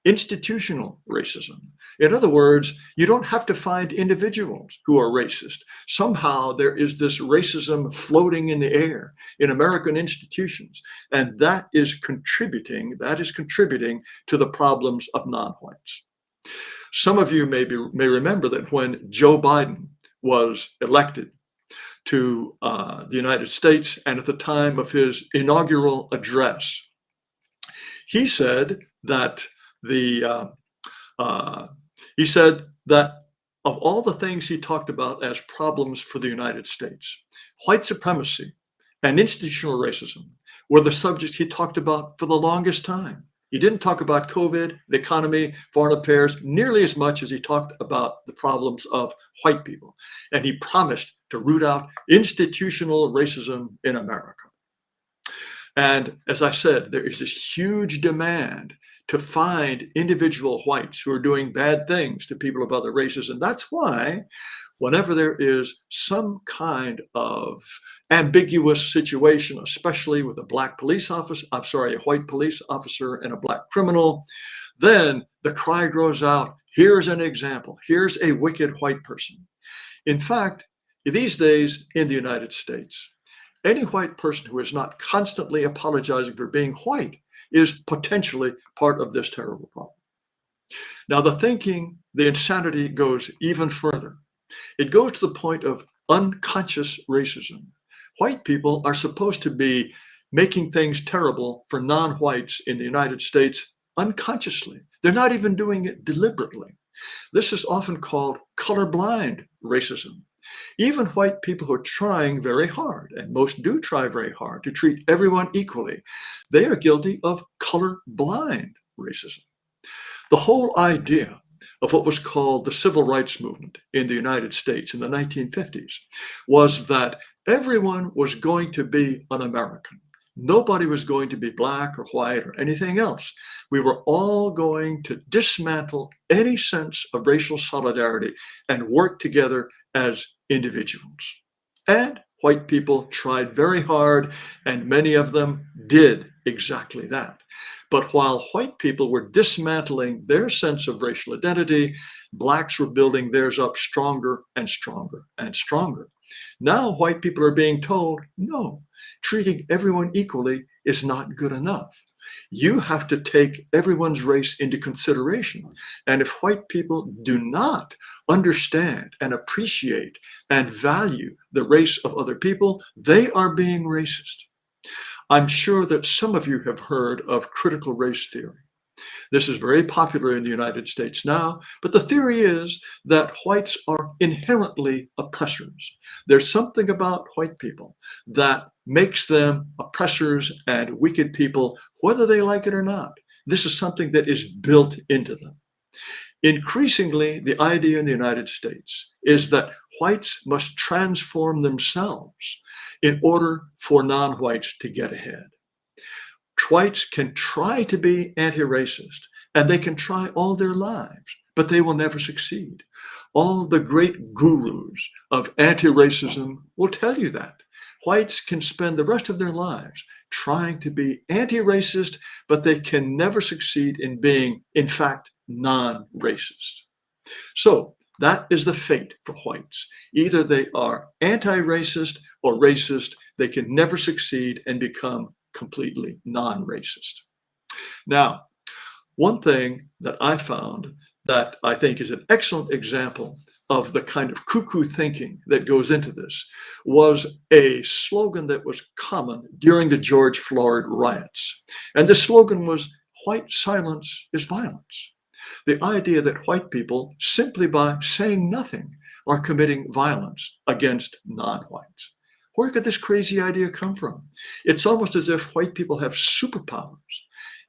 institutional racism. In other words, you don't have to find individuals who are racist. Somehow there is this racism floating in the air in American institutions, and that is contributing to the problems of non-whites. Some of you may remember that when Joe Biden was elected to the United States, and at the time of his inaugural address, he said that of all the things he talked about as problems for the United States, white supremacy and institutional racism were the subjects he talked about for the longest time. He didn't talk about COVID, the economy, foreign affairs nearly as much as he talked about the problems of white people. And he promised to root out institutional racism in America. And as I said, there is this huge demand to find individual whites who are doing bad things to people of other races. And that's why whenever there is some kind of ambiguous situation, especially with a white police officer and a Black criminal, then the cry grows out, here's an example, here's a wicked white person. In fact, these days in the United States, any white person who is not constantly apologizing for being white is potentially part of this terrible problem. Now, the insanity goes even further. It goes to the point of unconscious racism. White people are supposed to be making things terrible for non-whites in the United States unconsciously. They're not even doing it deliberately. This is often called colorblind racism. Even white people who are trying very hard, and most do try very hard to treat everyone equally, they are guilty of colorblind racism. The whole idea of what was called the civil rights movement in the United States in the 1950s was that everyone was going to be an American. Nobody was going to be Black or white or anything else. We were all going to dismantle any sense of racial solidarity and work together as individuals. And white people tried very hard, and many of them did exactly that. But while white people were dismantling their sense of racial identity, Blacks were building theirs up stronger and stronger and stronger. Now white people are being told, no, treating everyone equally is not good enough. You have to take everyone's race into consideration. And if white people do not understand and appreciate and value the race of other people, they are being racist. I'm sure that some of you have heard of critical race theory. This is very popular in the United States now, but the theory is that whites are inherently oppressors. There's something about white people that makes them oppressors and wicked people, whether they like it or not. This is something that is built into them. Increasingly, the idea in the United States is that whites must transform themselves in order for non-whites to get ahead. Whites can try to be anti-racist, and they can try all their lives, but they will never succeed. All the great gurus of anti-racism will tell you that. Whites can spend the rest of their lives trying to be anti-racist, but they can never succeed in being, in fact, non-racist. So that is the fate for whites. Either they are anti-racist or racist. They can never succeed and become completely non-racist. Now, one thing that I found that I think is an excellent example of the kind of cuckoo thinking that goes into this was a slogan that was common during the George Floyd riots. And the slogan was, "White silence is violence." The idea that white people, simply by saying nothing, are committing violence against non-whites. Where could this crazy idea come from? It's almost as if white people have superpowers.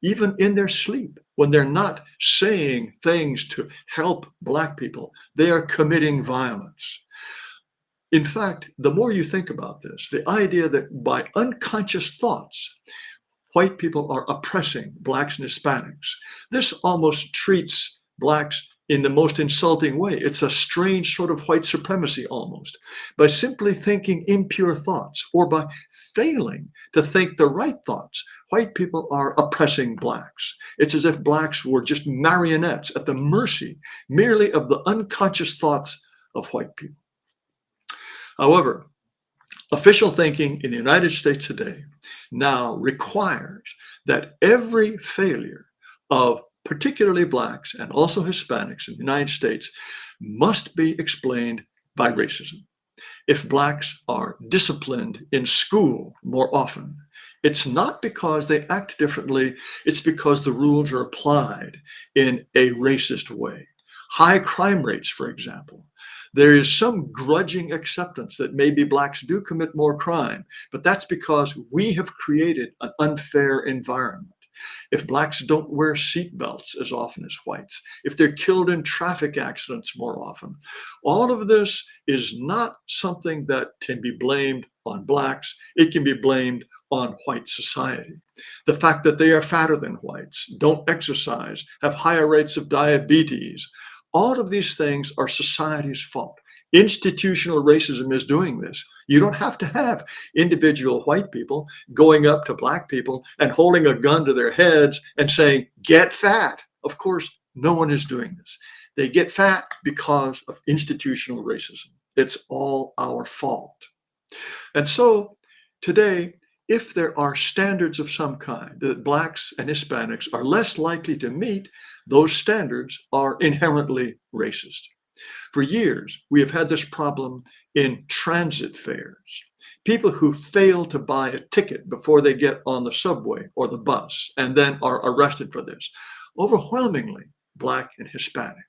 Even in their sleep, when they're not saying things to help Black people, they are committing violence. In fact, the more you think about this, the idea that by unconscious thoughts, white people are oppressing Blacks and Hispanics, this almost treats Blacks in the most insulting way. It's a strange sort of white supremacy almost. By simply thinking impure thoughts or by failing to think the right thoughts, white people are oppressing Blacks. It's as if Blacks were just marionettes at the mercy merely of the unconscious thoughts of white people. However, official thinking in the United States today now requires that every failure of particularly Blacks and also Hispanics in the United States must be explained by racism. If Blacks are disciplined in school more often, it's not because they act differently, it's because the rules are applied in a racist way. High crime rates, for example. There is some grudging acceptance that maybe Blacks do commit more crime, but that's because we have created an unfair environment. If Blacks don't wear seatbelts as often as whites, if they're killed in traffic accidents more often, all of this is not something that can be blamed on Blacks. It can be blamed on white society. The fact that they are fatter than whites, don't exercise, have higher rates of diabetes, all of these things are society's fault. Institutional racism is doing this. You don't have to have individual white people going up to Black people and holding a gun to their heads and saying, "Get fat." Of course, no one is doing this. They get fat because of institutional racism. It's all our fault. And so today, if there are standards of some kind that Blacks and Hispanics are less likely to meet, those standards are inherently racist. For years, we have had this problem in transit fares. People who fail to buy a ticket before they get on the subway or the bus and then are arrested for this, overwhelmingly Black and Hispanic.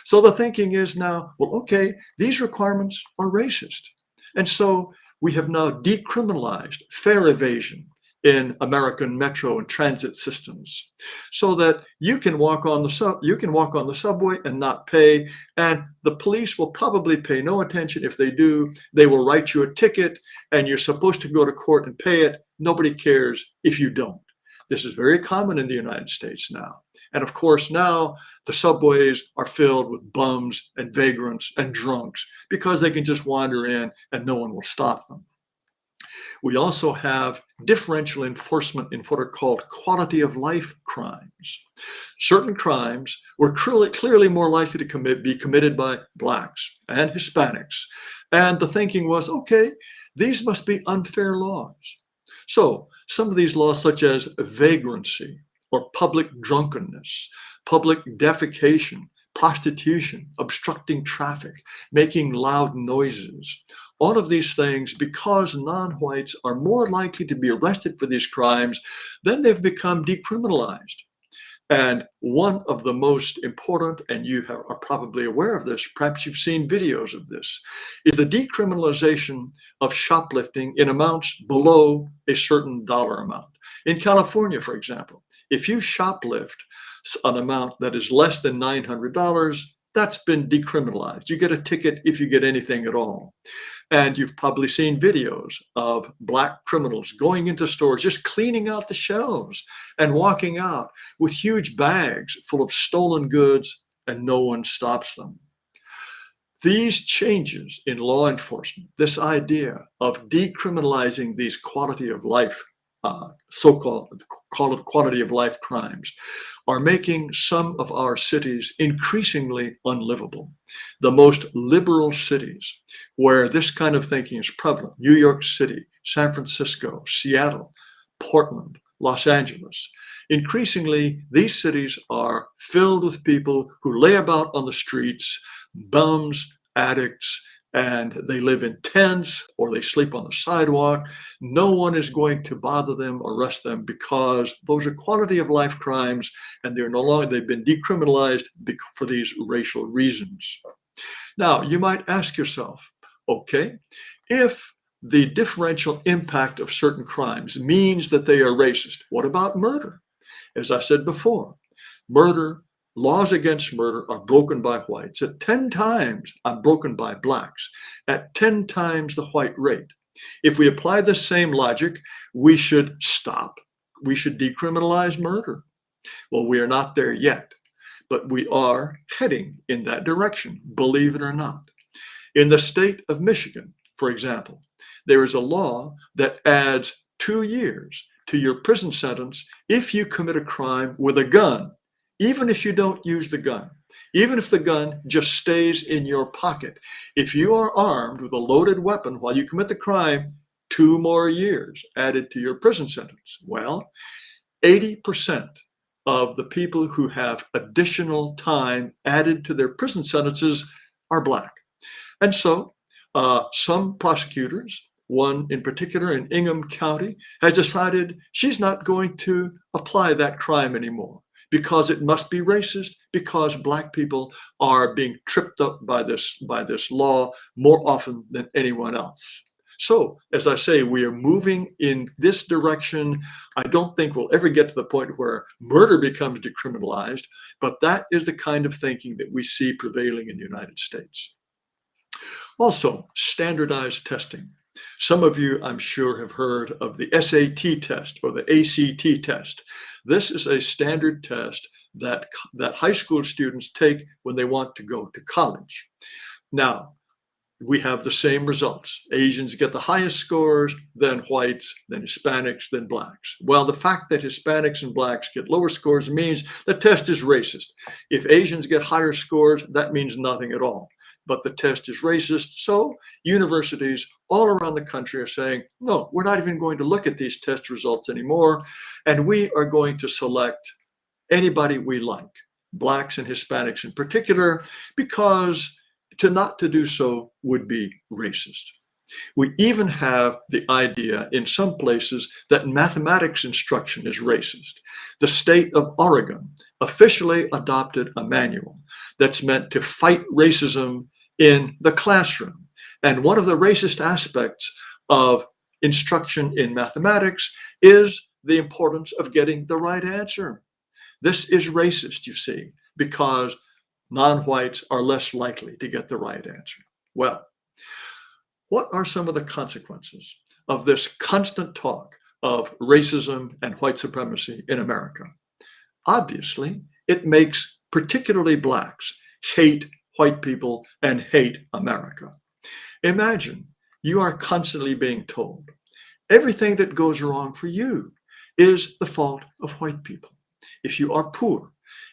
So the thinking is now, well, okay, these requirements are racist. And so we have now decriminalized fare evasion in American metro and transit systems, so that you can walk on the subway and not pay, and the police will probably pay no attention. If they do, they will write you a ticket, and you're supposed to go to court and pay it. Nobody cares if you don't. This is very common in the United States now. And of course, now the subways are filled with bums and vagrants and drunks because they can just wander in and no one will stop them. We also have differential enforcement in what are called quality of life crimes. Certain crimes were clearly more likely to be committed by Blacks and Hispanics. And the thinking was, okay, these must be unfair laws. So some of these laws, such as vagrancy or public drunkenness, public defecation, prostitution, obstructing traffic, making loud noises, all of these things, because non-whites are more likely to be arrested for these crimes, then they've become decriminalized. And one of the most important, and you are probably aware of this, perhaps you've seen videos of this, is the decriminalization of shoplifting in amounts below a certain dollar amount. In California, for example, if you shoplift an amount that is less than $900, That's been decriminalized. You get a ticket if you get anything at all. And you've probably seen videos of Black criminals going into stores, just cleaning out the shelves and walking out with huge bags full of stolen goods, and no one stops them. These changes in law enforcement, this idea of decriminalizing these quality of life, so-called quality of life crimes, are making some of our cities increasingly unlivable. The most liberal cities where this kind of thinking is prevalent, New York City, San Francisco, Seattle, Portland, Los Angeles. Increasingly, these cities are filled with people who lay about on the streets, bums, addicts, and they live in tents or they sleep on the sidewalk. No one is going to bother them, arrest them, because those are quality of life crimes, and they've been decriminalized for these racial reasons. Now, you might ask yourself, okay, if the differential impact of certain crimes means that they are racist, what about murder? As I said before, laws against murder are broken by whites at 10 times, broken by blacks at 10 times the white rate. If we apply the same logic, we should decriminalize murder. Well, we are not there yet, but we are heading in that direction, believe it or not. In the state of Michigan, for example, there is a law that adds 2 years to your prison sentence if you commit a crime with a gun, even if you don't use the gun, even if the gun just stays in your pocket. If you are armed with a loaded weapon while you commit the crime, 2 more years added to your prison sentence. Well, 80% of the people who have additional time added to their prison sentences are Black. And so some prosecutors, one in particular in Ingham County, has decided she's not going to apply that crime anymore because it must be racist, because Black people are being tripped up by this law more often than anyone else. So, as I say, we are moving in this direction. I don't think we'll ever get to the point where murder becomes decriminalized, but that is the kind of thinking that we see prevailing in the United States. Also, standardized testing. Some of you, I'm sure, have heard of the SAT test or the ACT test. This is a standard test that high school students take when they want to go to college. Now, we have the same results. Asians get the highest scores, then whites, then Hispanics, then Blacks. Well, the fact that Hispanics and Blacks get lower scores means the test is racist. If Asians get higher scores, that means nothing at all. But the test is racist. So universities all around the country are saying, no, we're not even going to look at these test results anymore. And we are going to select anybody we like, Blacks and Hispanics in particular, because not to do so would be racist. We even have the idea in some places that mathematics instruction is racist. The state of Oregon officially adopted a manual that's meant to fight racism in the classroom. And one of the racist aspects of instruction in mathematics is the importance of getting the right answer. This is racist, you see, because non-whites are less likely to get the right answer. Well, what are some of the consequences of this constant talk of racism and white supremacy in America? Obviously, it makes particularly Blacks hate white people and hate America. Imagine you are constantly being told everything that goes wrong for you is the fault of white people. If you are poor,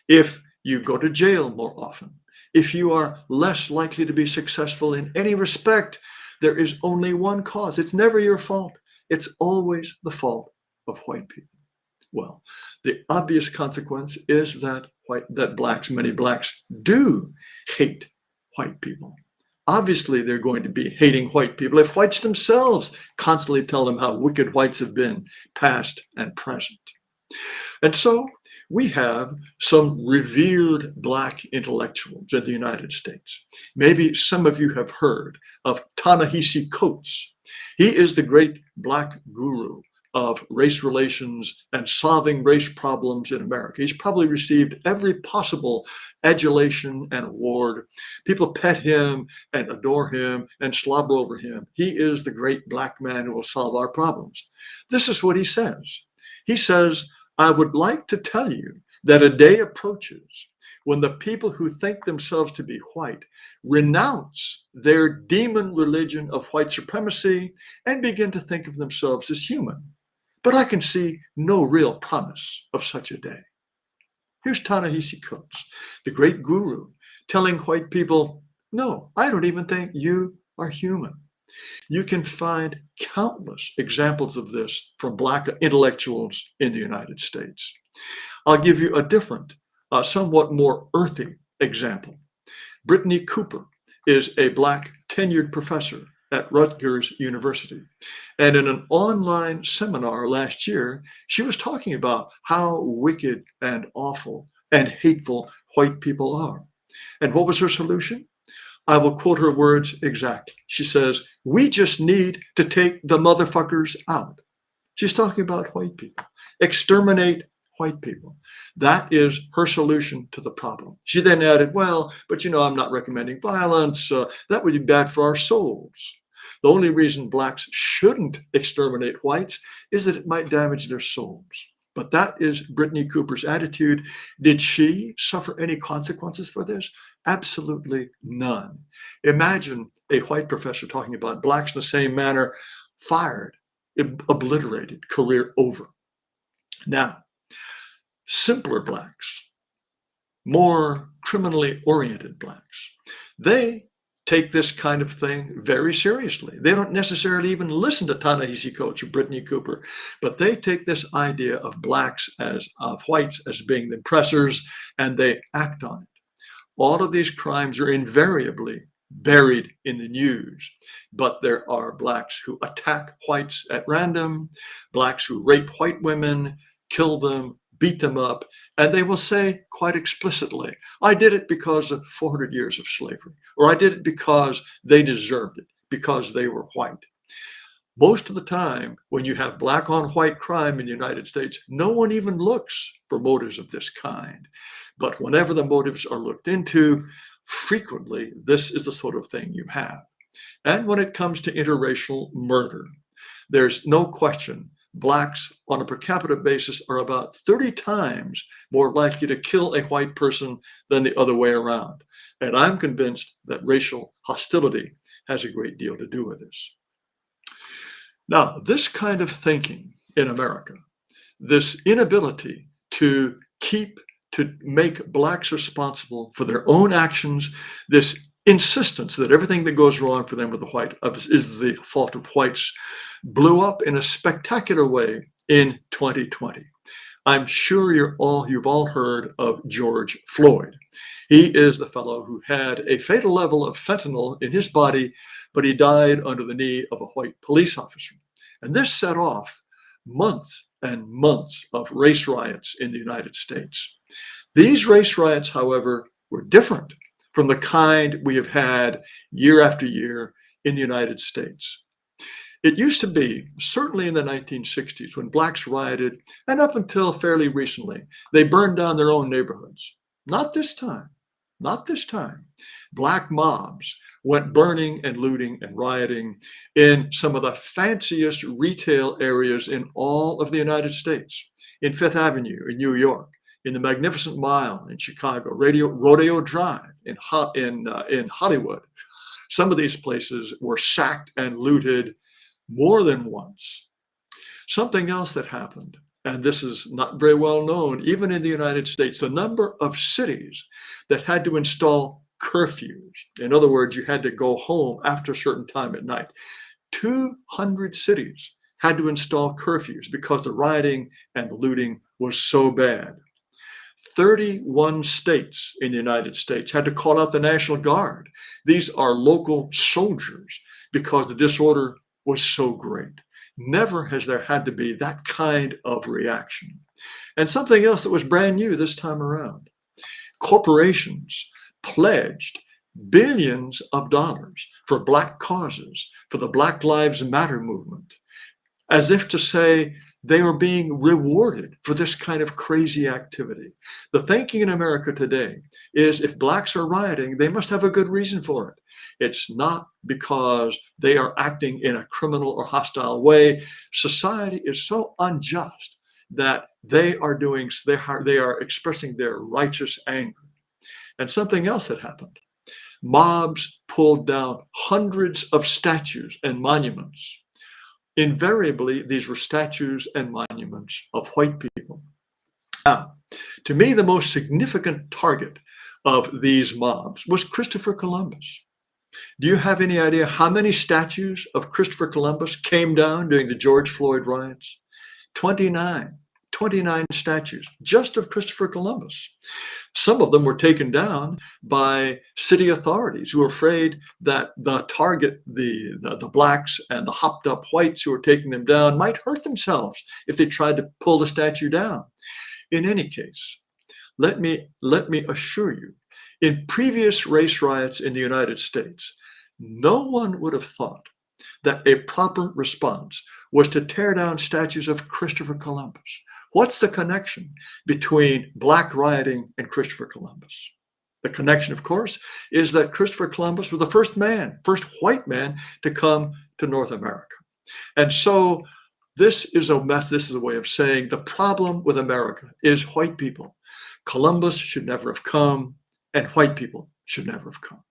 if you go to jail more often, if you are less likely to be successful in any respect, there is only one cause. It's never your fault. It's always the fault of white people. Well, the obvious consequence is that many Blacks do hate white people. Obviously, they're going to be hating white people if whites themselves constantly tell them how wicked whites have been, past and present. And so we have some revered Black intellectuals in the United States. Maybe some of you have heard of Ta-Nehisi Coates. He is the great Black guru of race relations and solving race problems in America. He's probably received every possible adulation and award. People pet him and adore him and slobber over him. He is the great black man who will solve our problems. This is what he says. He says, I would like to tell you that a day approaches when the people who think themselves to be white renounce their demon religion of white supremacy and begin to think of themselves as human. But I can see no real promise of such a day. Here's Ta-Nehisi Coates, the great guru, telling white people, no, I don't even think you are human. You can find countless examples of this from black intellectuals in the United States. I'll give you a different, somewhat more earthy example. Brittany Cooper is a black tenured professor at Rutgers University. And in an online seminar last year, she was talking about how wicked and awful and hateful white people are. And what was her solution? I will quote her words exactly. She says, we just need to take the motherfuckers out. She's talking about white people. Exterminate white people. That is her solution to the problem. She then added, well, but you know, I'm not recommending violence. That would be bad for our souls. The only reason blacks shouldn't exterminate whites is that it might damage their souls. But that is Brittany Cooper's attitude. Did she suffer any consequences for this? Absolutely none. Imagine a white professor talking about blacks in the same manner, fired, obliterated, career over. Now, simpler blacks, more criminally oriented blacks, they take this kind of thing very seriously. They don't necessarily even listen to Ta-Nehisi Coates or Brittany Cooper, but they take this idea of blacks of whites as being the oppressors, and they act on it. All of these crimes are invariably buried in the news, but there are blacks who attack whites at random, blacks who rape white women, kill them, beat them up, and they will say quite explicitly, I did it because of 400 years of slavery, or I did it because they deserved it, because they were white. Most of the time, when you have black on white crime in the United States, no one even looks for motives of this kind. But whenever the motives are looked into, frequently, this is the sort of thing you have. And when it comes to interracial murder, there's no question blacks on a per capita basis are about 30 times more likely to kill a white person than the other way around. And I'm convinced that racial hostility has a great deal to do with this. Now, this kind of thinking in America, this inability to make blacks responsible for their own actions, this insistence that everything that goes wrong for them with the white is the fault of whites, blew up in a spectacular way in 2020. I'm sure you've all heard of George Floyd. He is the fellow who had a fatal level of fentanyl in his body, but he died under the knee of a white police officer. And this set off months and months of race riots in the United States. These race riots, however, were different from the kind we have had year after year in the United States. It used to be, certainly in the 1960s, when blacks rioted, and up until fairly recently, they burned down their own neighborhoods. Not this time. Not this time. Black mobs went burning and looting and rioting in some of the fanciest retail areas in all of the United States. In Fifth Avenue in New York, in the Magnificent Mile in Chicago, Rodeo Drive in Hollywood. Some of these places were sacked and looted more than once. Something else that happened, and this is not very well known, even in the United States, the number of cities that had to install curfews. In other words, you had to go home after a certain time at night. 200 cities had to install curfews because the rioting and the looting was so bad. 31 states in the United States had to call out the National Guard. These are local soldiers because the disorder was so great. Never has there had to be that kind of reaction. And something else that was brand new this time around. Corporations pledged billions of dollars for black causes, for the Black Lives Matter movement. as if to say they are being rewarded for this kind of crazy activity. The thinking in America today is if blacks are rioting, they must have a good reason for it. It's not because they are acting in a criminal or hostile way. Society is so unjust that they are expressing their righteous anger. And something else had happened. Mobs pulled down hundreds of statues and monuments. Invariably, these were statues and monuments of white people. Now, to me, the most significant target of these mobs was Christopher Columbus. Do you have any idea how many statues of Christopher Columbus came down during the George Floyd riots? 29 statues just of Christopher Columbus. Some of them were taken down by city authorities who were afraid that the target, the blacks and the hopped up whites who were taking them down might hurt themselves if they tried to pull the statue down. In any case, let me assure you, in previous race riots in the United States, no one would have thought that a proper response was to tear down statues of Christopher Columbus. What's the connection between black rioting and Christopher Columbus? The connection, of course, is that Christopher Columbus was the first white man to come to North America. And so this is a way of saying the problem with America is white people. Columbus should never have come, and white people should never have come.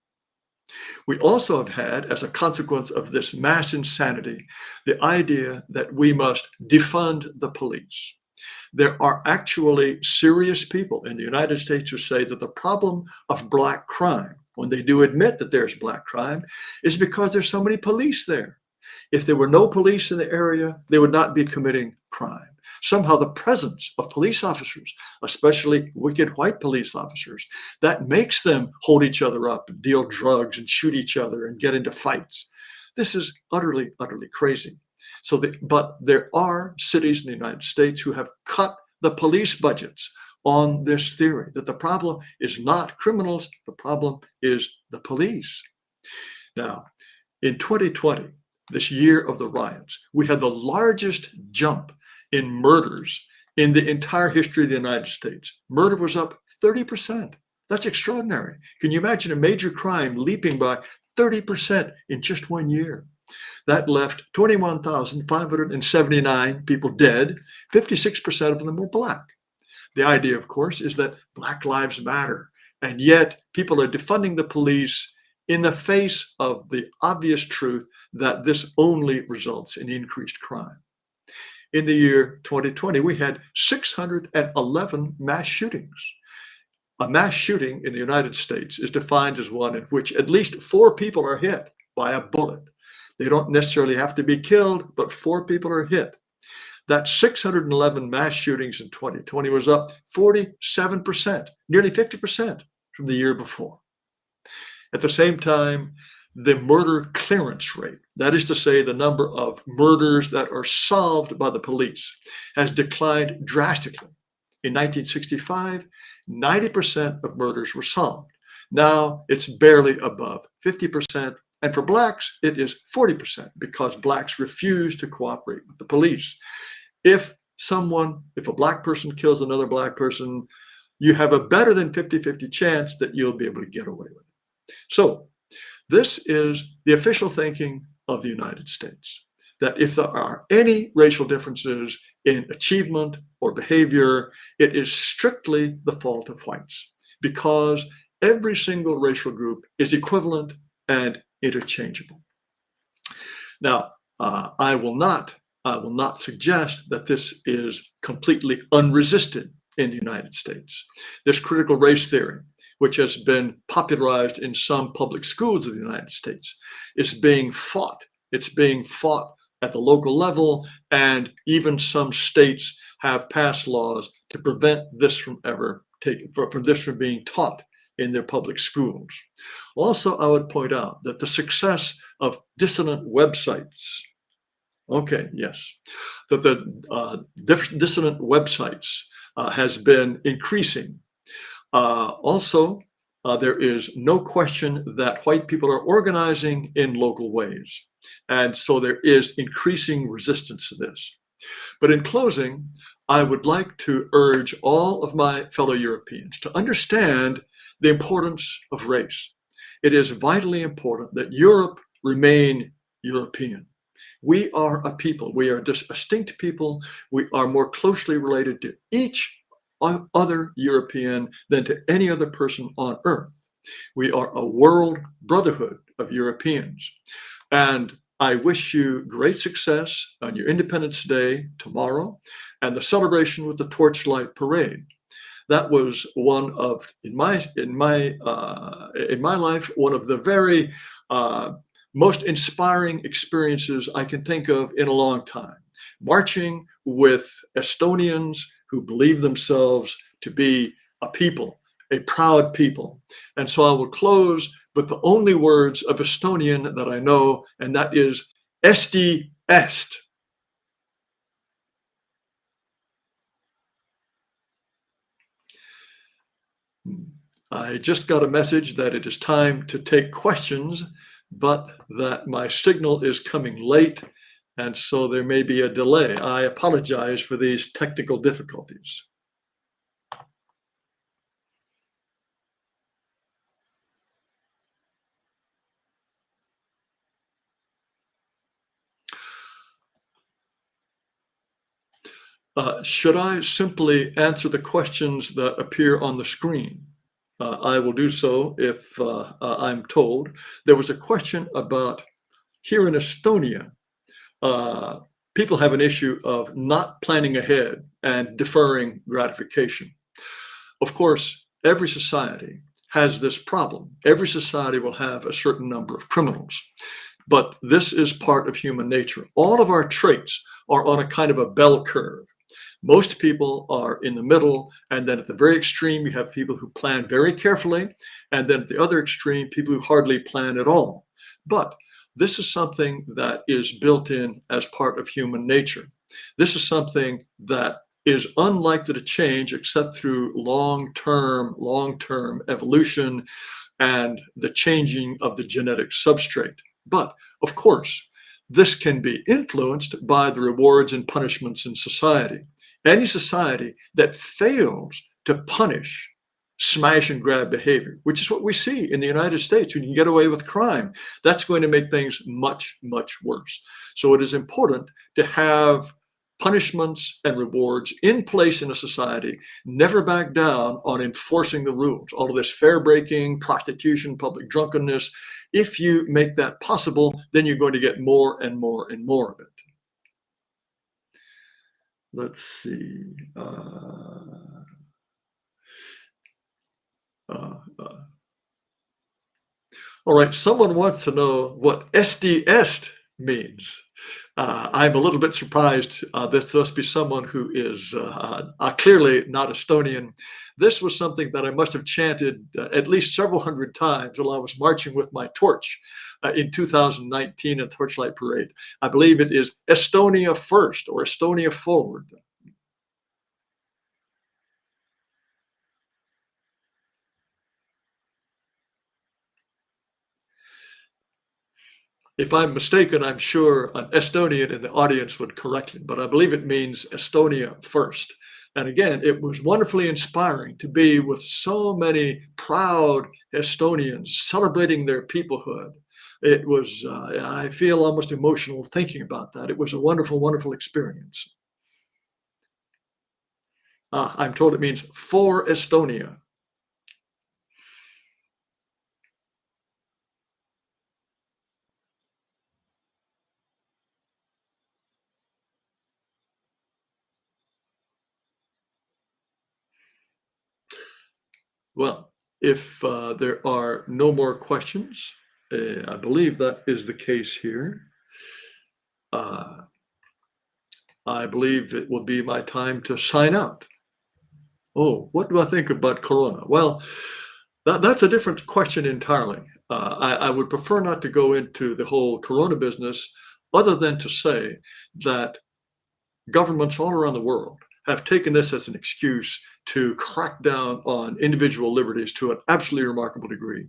We also have had, as a consequence of this mass insanity, the idea that we must defund the police. There are actually serious people in the United States who say that the problem of black crime, when they do admit that there's black crime, is because there's so many police there. If there were no police in the area, they would not be committing crime. Somehow the presence of police officers, especially wicked white police officers, that makes them hold each other up and deal drugs and shoot each other and get into fights. This is utterly, utterly crazy. But there are cities in the United States who have cut the police budgets on this theory that the problem is not criminals, the problem is the police. Now, in 2020, this year of the riots, we had the largest jump in murders in the entire history of the United States. Murder was up 30%. That's extraordinary. Can you imagine a major crime leaping by 30% in just 1 year? That left 21,579 people dead. 56% of them were black. The idea, of course, is that Black lives matter. And yet people are defunding the police in the face of the obvious truth that this only results in increased crime. In the year 2020, we had 611 mass shootings. A mass shooting in the United States is defined as one in which at least 4 people are hit by a bullet. They don't necessarily have to be killed, but 4 people are hit. That 611 mass shootings in 2020 was up 47%, nearly 50% from the year before. At the same time, the murder clearance rate, that is to say, the number of murders that are solved by the police, has declined drastically. In 1965, 90% of murders were solved. Now it's barely above 50%. And for blacks, it is 40% because blacks refuse to cooperate with the police. If a black person kills another black person, you have a better than 50-50 chance that you'll be able to get away with it. So this is the official thinking of the United States, that if there are any racial differences in achievement or behavior, it is strictly the fault of whites, because every single racial group is equivalent and interchangeable. Now, I will not suggest that this is completely unresisted in the United States. This critical race theory, which has been popularized in some public schools of the United States, is being fought. It's being fought at the local level, and even some states have passed laws to prevent this from being taught in their public schools. Also, I would point out that the success of dissident websites, that the dissident websites has been increasing. Also, there is no question that white people are organizing in local ways. And so there is increasing resistance to this. But in closing, I would like to urge all of my fellow Europeans to understand the importance of race. It is vitally important that Europe remain European. We are a people. We are distinct people. We are more closely related to each other European than to any other person on earth. We are a world brotherhood of Europeans. And I wish you great success on your Independence Day tomorrow and the celebration with the Torchlight Parade. That was one of, in my life, one of the very most inspiring experiences I can think of in a long time. Marching with Estonians who believe themselves to be a people, a proud people. And so I will close with the only words of Estonian that I know, and that is Eesti est. I just got a message that it is time to take questions, but that my signal is coming late, and so there may be a delay. I apologize for these technical difficulties. Should I simply answer the questions that appear on the screen? I will do so if I'm told. There was a question about here in Estonia, people have an issue of not planning ahead and deferring gratification. Of course, every society has this problem. Every society will have a certain number of criminals, but this is part of human nature. All of our traits are on a kind of a bell curve. Most people are in the middle, and then at the very extreme, you have people who plan very carefully, and then at the other extreme, people who hardly plan at all. But this is something that is built in as part of human nature. This is something that is unlikely to change except through long-term evolution and the changing of the genetic substrate. But of course, this can be influenced by the rewards and punishments in society. Any society that fails to punish smash and grab behavior, which is what we see in the United States, when you can get away with crime, that's going to make things much, much worse. So it is important to have punishments and rewards in place in a society, never back down on enforcing the rules. All of this fair breaking, prostitution, public drunkenness, if you make that possible, then you're going to get more and more and more of it. Let's see. All right, someone wants to know what Eesti est means. I'm a little bit surprised. This must be someone who is clearly not Estonian. This was something that I must have chanted at least several hundred times while I was marching with my torch in 2019 at Torchlight Parade. I believe it is Estonia first or Estonia forward. If I'm mistaken, I'm sure an Estonian in the audience would correct me, but I believe it means Estonia first. And again, it was wonderfully inspiring to be with so many proud Estonians celebrating their peoplehood. It was, I feel almost emotional thinking about that. It was a wonderful, wonderful experience. I'm told it means for Estonia. Well, if there are no more questions, I believe that is the case here. I believe it will be my time to sign out. Oh, what do I think about Corona? Well, that's a different question entirely. I would prefer not to go into the whole Corona business, other than to say that governments all around the world have taken this as an excuse to crack down on individual liberties to an absolutely remarkable degree.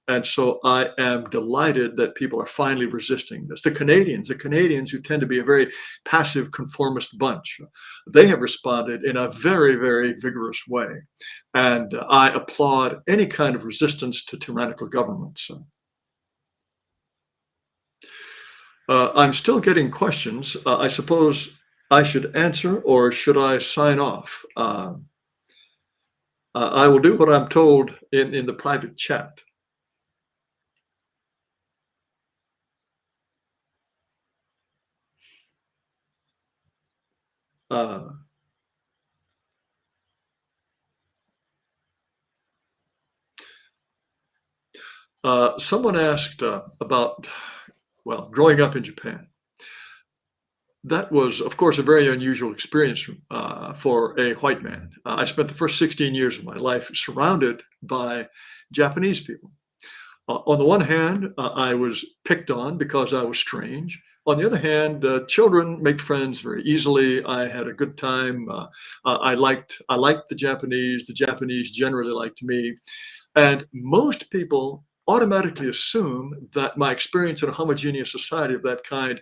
And so I am delighted that people are finally resisting this. The Canadians who tend to be a very passive conformist bunch, they have responded in a very, very vigorous way. And I applaud any kind of resistance to tyrannical governments. I'm still getting questions. I suppose I should answer, or should I sign off? I will do what I'm told in the private chat. Someone asked about, well, growing up in Japan. That was, of course, a very unusual experience for a white man. I spent the first 16 years of my life surrounded by Japanese people. On the one hand, I was picked on because I was strange. On the other hand, children make friends very easily. I had a good time. I liked the Japanese. The Japanese generally liked me. And most people automatically assume that my experience in a homogeneous society of that kind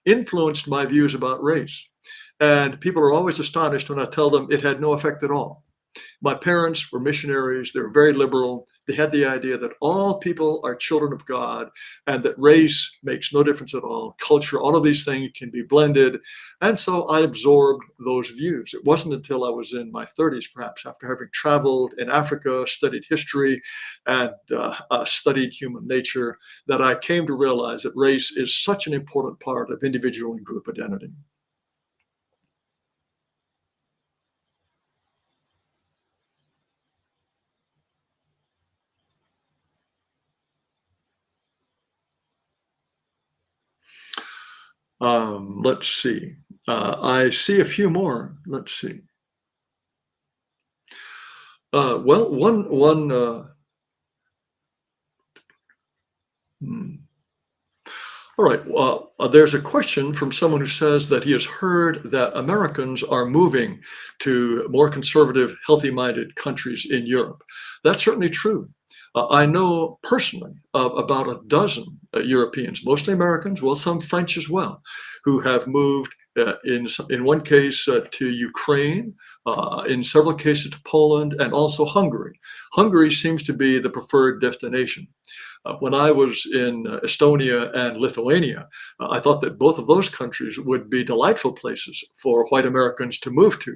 influenced my views about race. And people are always astonished when I tell them it had no effect at all. My parents were missionaries. They were very liberal. They had the idea that all people are children of God and that race makes no difference at all. Culture, all of these things can be blended. And so I absorbed those views. It wasn't until I was in my 30s, perhaps, after having traveled in Africa, studied history, and studied human nature, that I came to realize that race is such an important part of individual and group identity. Let's see. I see a few more. Let's see. Well, one. All right. There's a question from someone who says that he has heard that Americans are moving to more conservative, healthy-minded countries in Europe. That's certainly true. I know personally of about a dozen Europeans, mostly Americans, well, some French as well, who have moved in one case to Ukraine, in several cases to Poland, and also Hungary. Hungary seems to be the preferred destination. When I was in Estonia and Lithuania, I thought that both of those countries would be delightful places for white Americans to move to.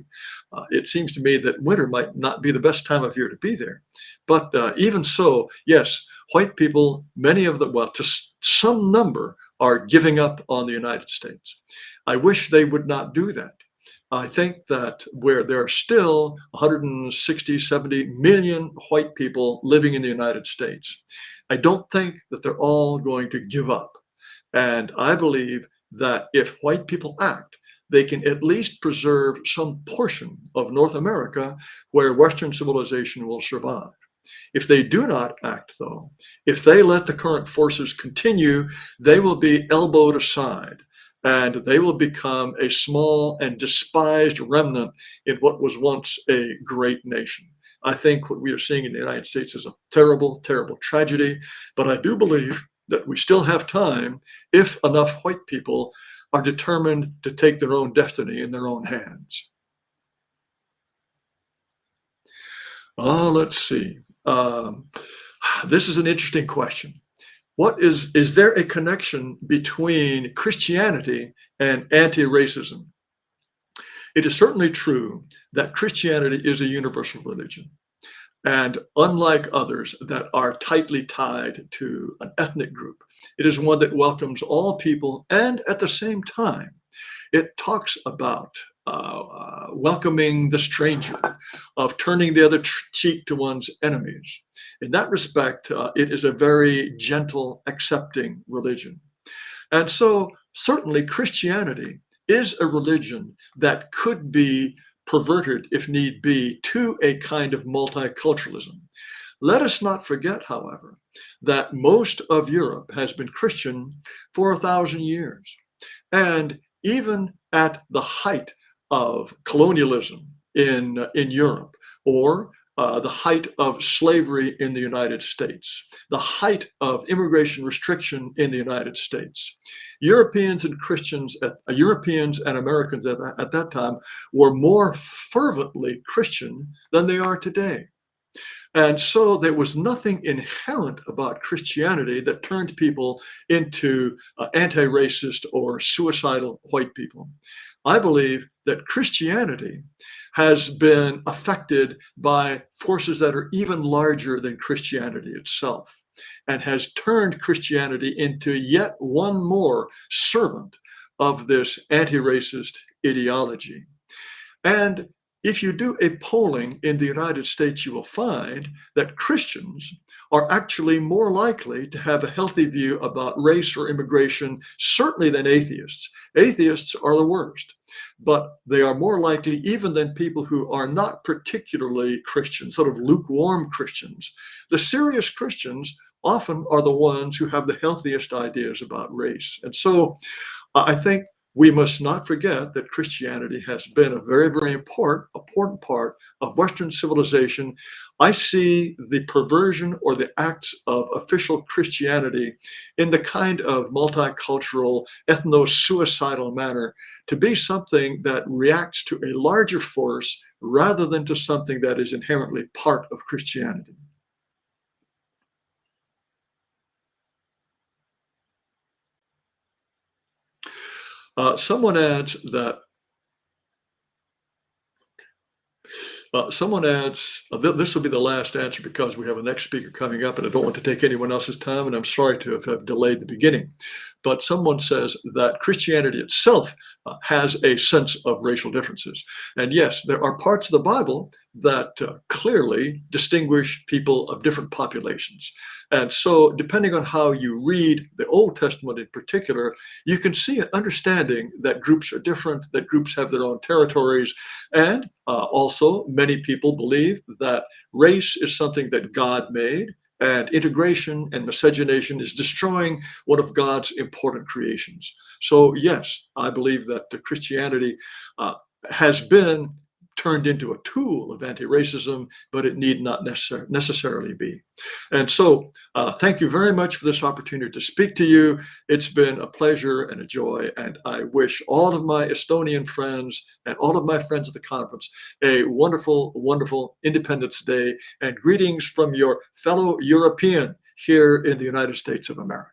It seems to me that winter might not be the best time of year to be there. But even so, yes, white people, many of them, well, to some number, are giving up on the United States. I wish they would not do that. I think that where there are still 160, 70 million white people living in the United States, I don't think that they're all going to give up. And I believe that if white people act, they can at least preserve some portion of North America where Western civilization will survive. If they do not act, though, if they let the current forces continue, they will be elbowed aside, and they will become a small and despised remnant in what was once a great nation. I think what we are seeing in the United States is a terrible, terrible tragedy, but I do believe that we still have time if enough white people are determined to take their own destiny in their own hands. Let's see. This is an interesting question. Is there a connection between Christianity and anti-racism? It is certainly true that Christianity is a universal religion. And unlike others that are tightly tied to an ethnic group, it is one that welcomes all people, and at the same time, it talks about welcoming the stranger, of turning the other cheek to one's enemies. In that respect, it is a very gentle, accepting religion. And so certainly Christianity is a religion that could be perverted, if need be, to a kind of multiculturalism. Let us not forget, however, that most of Europe has been Christian for 1,000 years. And even at the height of colonialism in Europe, or the height of slavery in the United States, the height of immigration restriction in the United States. Europeans and Americans at that time were more fervently Christian than they are today. And so there was nothing inherent about Christianity that turned people into anti-racist or suicidal white people. I believe that Christianity has been affected by forces that are even larger than Christianity itself, and has turned Christianity into yet one more servant of this anti-racist ideology. And if you do a polling in the United States, you will find that Christians are actually more likely to have a healthy view about race or immigration, certainly than atheists. Atheists are the worst, but they are more likely even than people who are not particularly Christian, sort of lukewarm Christians. The serious Christians often are the ones who have the healthiest ideas about race. And so I think we must not forget that Christianity has been a very, very important part of Western civilization. I see the perversion or the acts of official Christianity in the kind of multicultural, ethno-suicidal manner to be something that reacts to a larger force rather than to something that is inherently part of Christianity. Someone adds that this will be the last answer because we have a next speaker coming up and I don't want to take anyone else's time, and I'm sorry to have delayed the beginning. But someone says that Christianity itself has a sense of racial differences. And yes, there are parts of the Bible that clearly distinguish people of different populations. And so depending on how you read the Old Testament in particular, you can see an understanding that groups are different, that groups have their own territories. And also many people believe that race is something that God made, and integration and miscegenation is destroying one of God's important creations. So yes, I believe that Christianity has been turned into a tool of anti-racism, but it need not necessarily be. And so thank you very much for this opportunity to speak to you. It's been a pleasure and a joy, and I wish all of my Estonian friends and all of my friends at the conference a wonderful, wonderful Independence Day, and greetings from your fellow European here in the United States of America.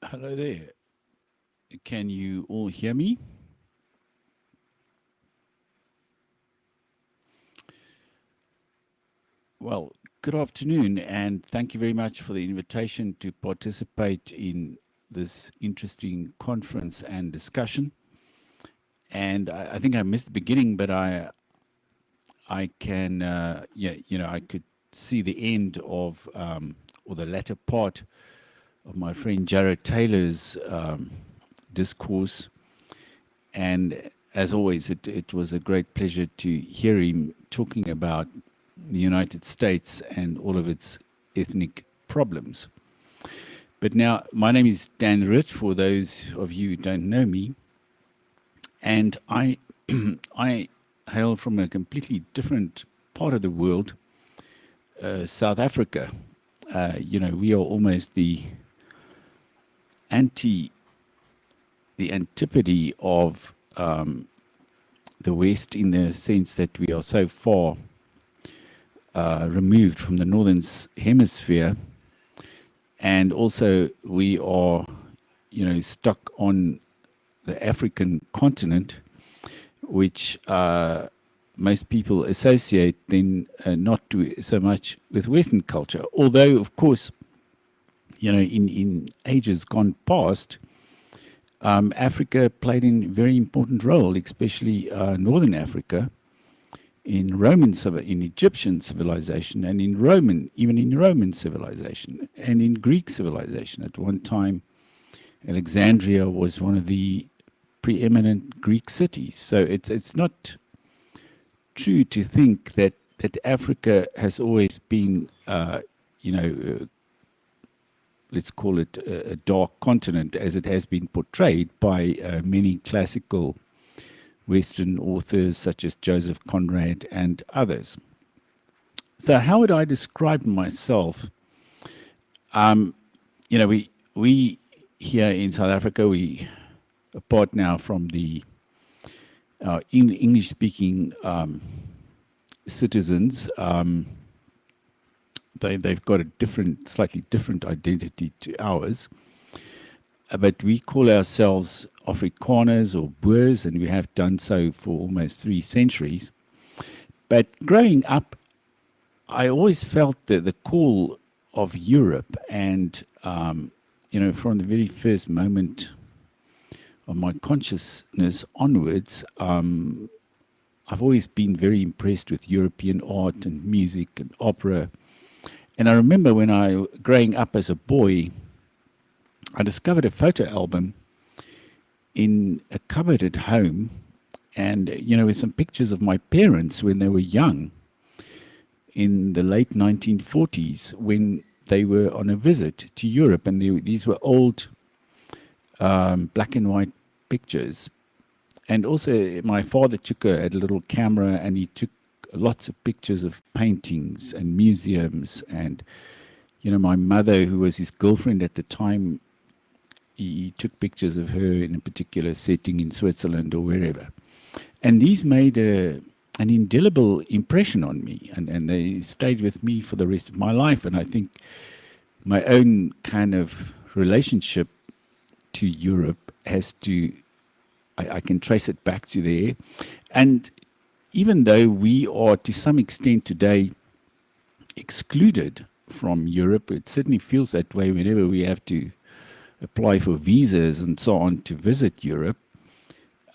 Hello there. Can you all hear me? Well, good afternoon, and thank you very much for the invitation to participate in this interesting conference and discussion. And I think I missed the beginning, but I can, I could see the end of, or the latter part of my friend Jared Taylor's discourse. And as always, it was a great pleasure to hear him talking about the United States and all of its ethnic problems. But now, my name is Dan Ritt, for those of you who don't know me, and I hail from a completely different part of the world, South Africa. we are almost the antipode of the West, in the sense that we are so far removed from the northern hemisphere, and also we are, stuck on the African continent, which most people associate then not so much with Western culture. Although, of course, in ages gone past, Africa played a very important role, especially Northern Africa, in Egyptian civilization, and even in Roman civilization, and in Greek civilization. At one time, Alexandria was one of the preeminent Greek cities. So it's not true to think that Africa has always been, let's call it a dark continent, as it has been portrayed by many classical Western authors such as Joseph Conrad and others. So how would I describe myself? We here in South Africa, we apart now from the English-speaking citizens. They've got a slightly different identity to ours. But we call ourselves Afrikaners or Boers, and we have done so for almost 3 centuries. But growing up, I always felt the call of Europe, and from the very first moment of my consciousness onwards, I've always been very impressed with European art and music and opera. And I remember when growing up as a boy, I discovered a photo album in a cupboard at home, and with some pictures of my parents when they were young in the late 1940s, when they were on a visit to Europe. And these were old black and white pictures. And also my father took a little camera, and he took lots of pictures of paintings and museums. And my mother, who was his girlfriend at the time, he took pictures of her in a particular setting in Switzerland or wherever. And these made an indelible impression on me, and they stayed with me for the rest of my life. And I think my own kind of relationship to Europe I can trace it back to there. And even though we are to some extent today excluded from Europe, it certainly feels that way whenever we have to apply for visas and so on to visit Europe.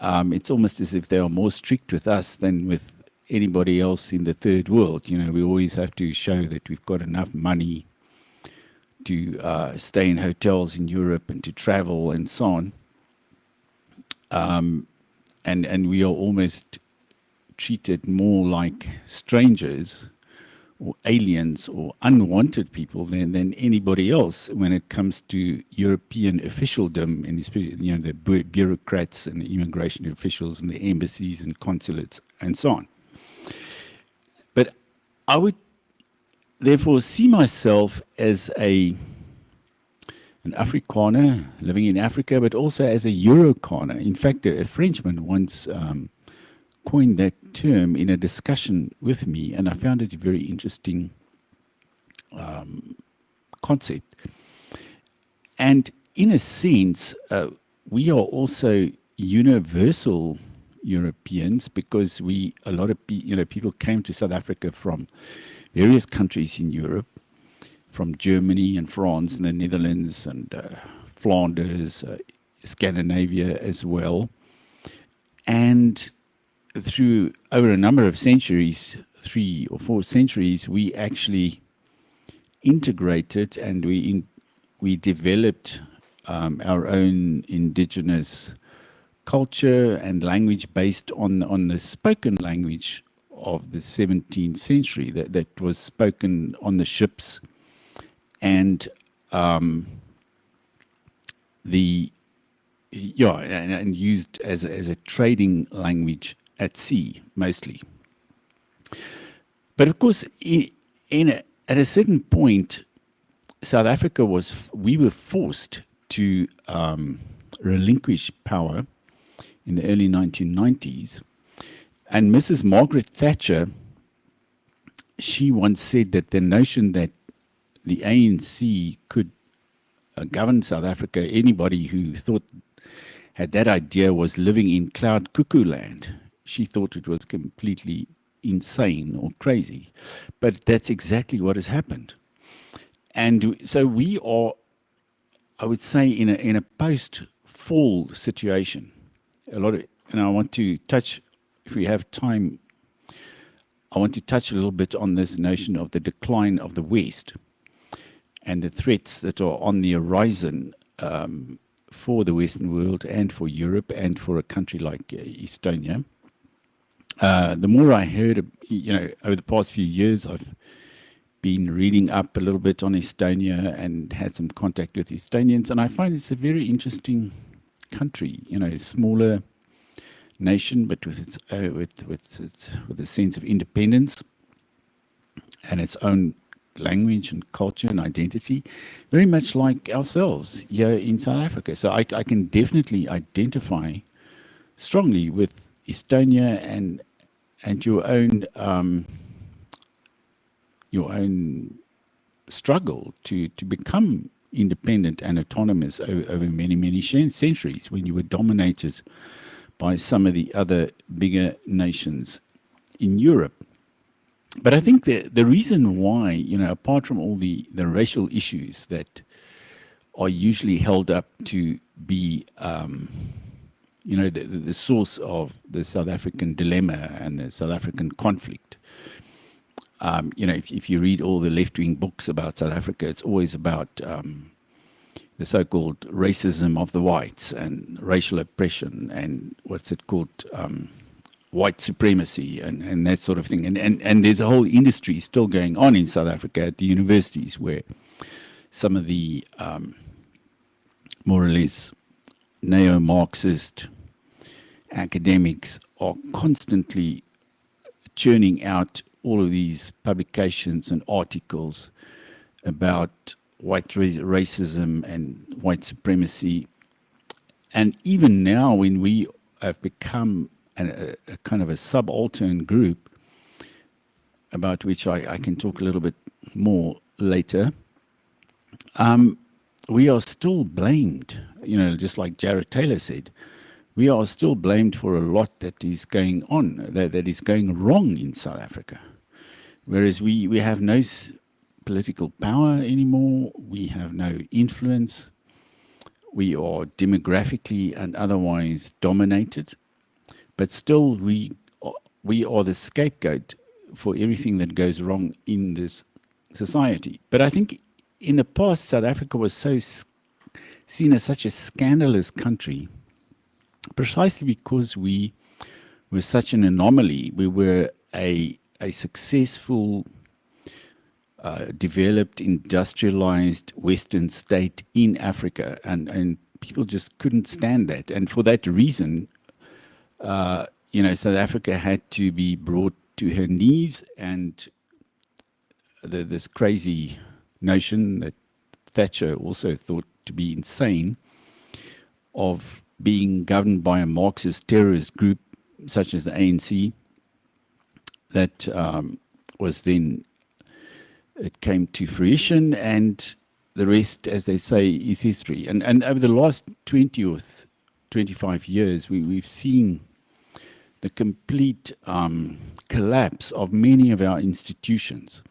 It's almost as if they are more strict with us than with anybody else in the third world. We always have to show that we've got enough money to stay in hotels in Europe and to travel and so on. And we are almost treated more like strangers or aliens or unwanted people than anybody else when it comes to European officialdom, and especially the bureaucrats and the immigration officials and the embassies and consulates and so on. But I would therefore see myself as an Afrikaner living in Africa, but also as a Eurokaner. In fact, a Frenchman once coined that term in a discussion with me, and I found it a very interesting concept. And in a sense, we are also universal Europeans, because a lot of people came to South Africa from various countries in Europe, from Germany and France and the Netherlands and Flanders, Scandinavia as well. And through over a number of centuries, 3 or 4 centuries, we actually integrated and we developed our own indigenous culture and language based on the spoken language of the 17th century that was spoken on the ships and and used as a trading language at sea mostly. But of course, at a certain point, South Africa we were forced to relinquish power in the early 1990s. And Mrs. Margaret Thatcher, she once said that the notion that the ANC could govern South Africa, anybody who had that idea was living in cloud cuckoo land. She thought it was completely insane or crazy. But that's exactly what has happened. And so we are, I would say, in a post-fall situation. And I want to touch, if we have time, I want to touch a little bit on this notion of the decline of the West and the threats that are on the horizon for the Western world and for Europe and for a country like Estonia. The more I heard, over the past few years, I've been reading up a little bit on Estonia and had some contact with Estonians, and I find it's a very interesting country. A smaller nation, but with its with a sense of independence and its own language and culture and identity, very much like ourselves here in South Africa. So I can definitely identify strongly with Estonia and your own struggle to become independent and autonomous over many, many centuries when you were dominated by some of the other bigger nations in Europe. But I think the reason why, apart from all the racial issues that are usually held up to be, the source of the South African dilemma and the South African conflict, if you read all the left-wing books about South Africa, it's always about the so-called racism of the whites and racial oppression and what's it called, white supremacy and that sort of thing. And there's a whole industry still going on in South Africa at the universities where some of the more or less neo-Marxist academics are constantly churning out all of these publications and articles about white racism and white supremacy. And even now, when we have become a kind of a subaltern group, about which I can talk a little bit more later, we are still blamed, just like Jared Taylor said, we are still blamed for a lot that is going on, that is going wrong in South Africa. Whereas we have no political power anymore, we have no influence, we are demographically and otherwise dominated, but still we are the scapegoat for everything that goes wrong in this society. But I think in the past, South Africa was seen as such a scandalous country, precisely because we were such an anomaly. We were a successful, developed, industrialized Western state in Africa, and people just couldn't stand that. And for that reason, South Africa had to be brought to her knees, and this crazy notion that Thatcher also thought to be insane of being governed by a Marxist terrorist group such as the ANC, that was then, it came to fruition, and the rest, as they say, is history. And over the last 20 or 25 years, we've seen the complete collapse of many of our institutions.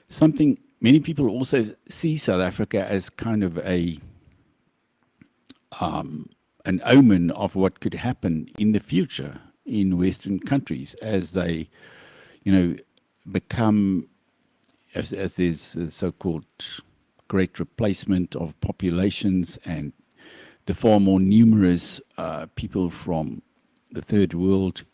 Something many people also see South Africa as kind of an omen of what could happen in the future in Western countries as they, become, as there's a so-called great replacement of populations and the far more numerous people from the third world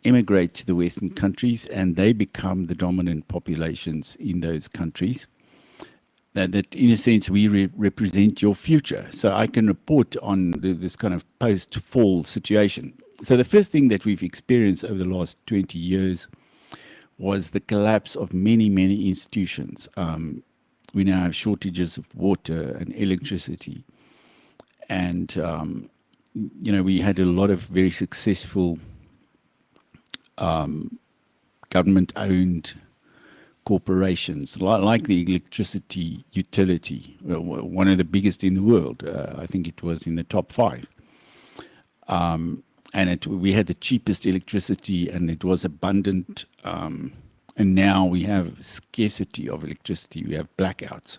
immigrate to the Western countries, and they become the dominant populations in those countries. That in a sense, we represent your future. So I can report on this kind of post-fall situation. So the first thing that we've experienced over the last 20 years was the collapse of many, many institutions. we now have shortages of water and electricity. And, we had a lot of very successful government-owned corporations, like the electricity utility, one of the biggest in the world. I think it was in the top 5. And we had the cheapest electricity, and it was abundant. And now we have scarcity of electricity. We have blackouts.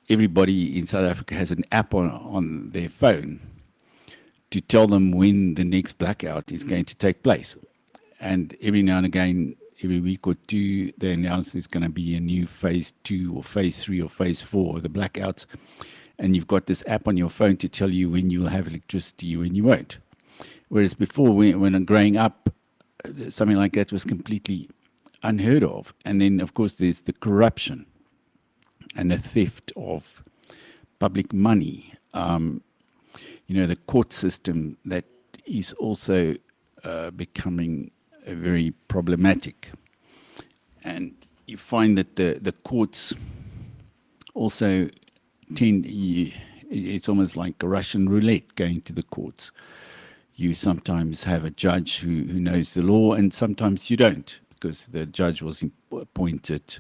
Everybody in South Africa has an app on their phone to tell them when the next blackout is going to take place. And every now and again, every week or two, they announce there's going to be a new phase 2 or phase 3 or phase 4 of the blackouts. And you've got this app on your phone to tell you when you'll have electricity, when you won't. Whereas before, when I'm growing up, something like that was completely unheard of. And then, of course, there's the corruption and the theft of public money. The court system that is also becoming very problematic. And you find that the courts also it's almost like a Russian roulette going to the courts. You sometimes have a judge who knows the law, and sometimes you don't, because the judge was appointed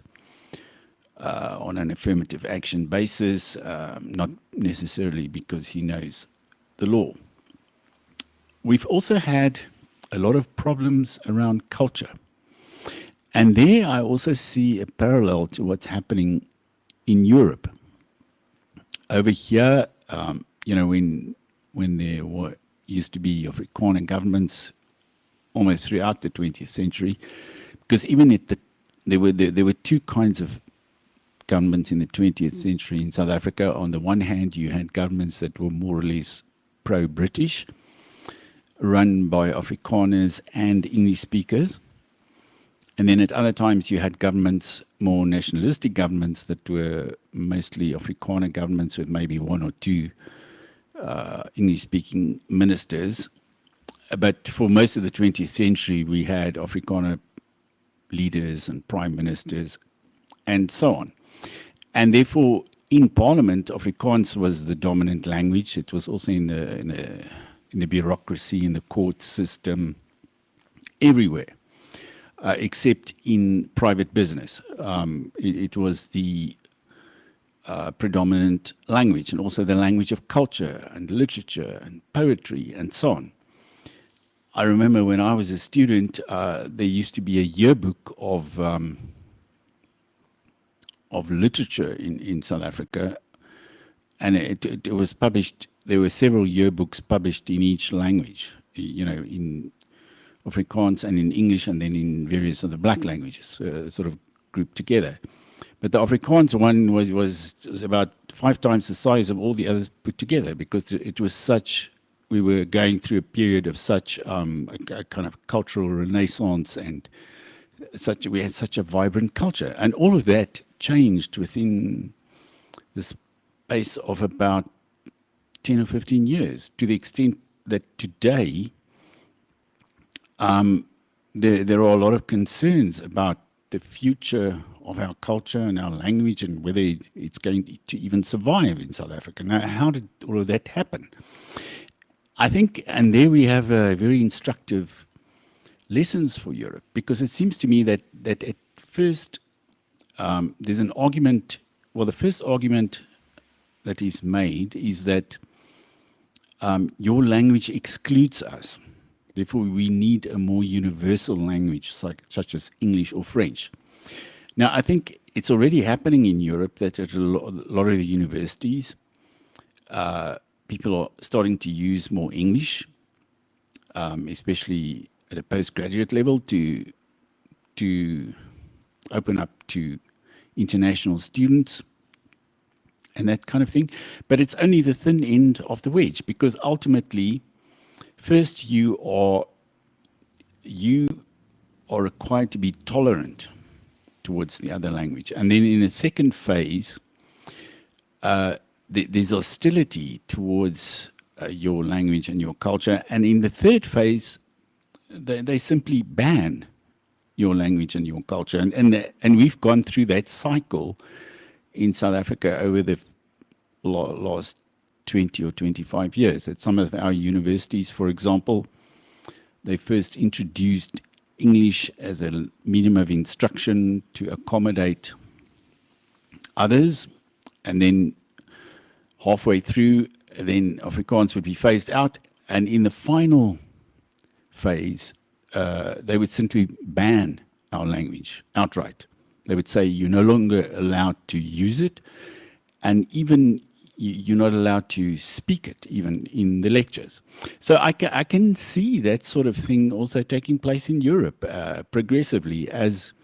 on an affirmative action basis, not necessarily because he knows the law. We've also had a lot of problems around culture. And there I also see a parallel to what's happening in Europe. Over here, when there used to be Afrikaner governments almost throughout the 20th century, because even there were two kinds of governments in the 20th century in South Africa. On the one hand, you had governments that were more or less pro-British, run by Afrikaners and English speakers. And then at other times you had governments, more nationalistic governments, that were mostly Afrikaner governments with maybe 1 or 2 English-speaking ministers. But for most of the 20th century, we had Afrikaner leaders and prime ministers and so on. And therefore, in Parliament, Afrikaans was the dominant language. It was also in the bureaucracy, in the court system, everywhere. Except in private business. It was the predominant language, and also the language of culture and literature and poetry and so on. I remember when I was a student, there used to be a yearbook of literature in South Africa, and it was published. There were several yearbooks published in each language, in Afrikaans and in English, and then in various other black languages, sort of grouped together. But the Afrikaans one was about 5 times the size of all the others put together, because it was we were going through a period of such a kind of cultural renaissance, and we had such a vibrant culture. And all of that changed within the space of about 10 or 15 years, to the extent that today, there are a lot of concerns about the future of our culture and our language, and whether it's going to even survive in South Africa. Now, how did all of that happen? I think, and there we have very instructive lessons for Europe, because it seems to me that at first there's an argument. Well, the first argument that is made is that your language excludes us. Therefore, we need a more universal language, such as English or French. Now, I think it's already happening in Europe that at a lot of the universities, people are starting to use more English, especially at a postgraduate level, to open up to international students and that kind of thing. But it's only the thin end of the wedge, because ultimately, first, you are required to be tolerant towards the other language. And then in the second phase, there's hostility towards your language and your culture. And in the third phase, they simply ban your language and your culture. And we've gone through that cycle in South Africa over the last 20 or 25 years. At some of our universities, for example, they first introduced English as a medium of instruction to accommodate others, and then halfway through, then Afrikaans would be phased out, and in the final phase, they would simply ban our language outright. They would say you're no longer allowed to use it, and even you're not allowed to speak it, even in the lectures. So I can see that sort of thing also taking place in Europe progressively as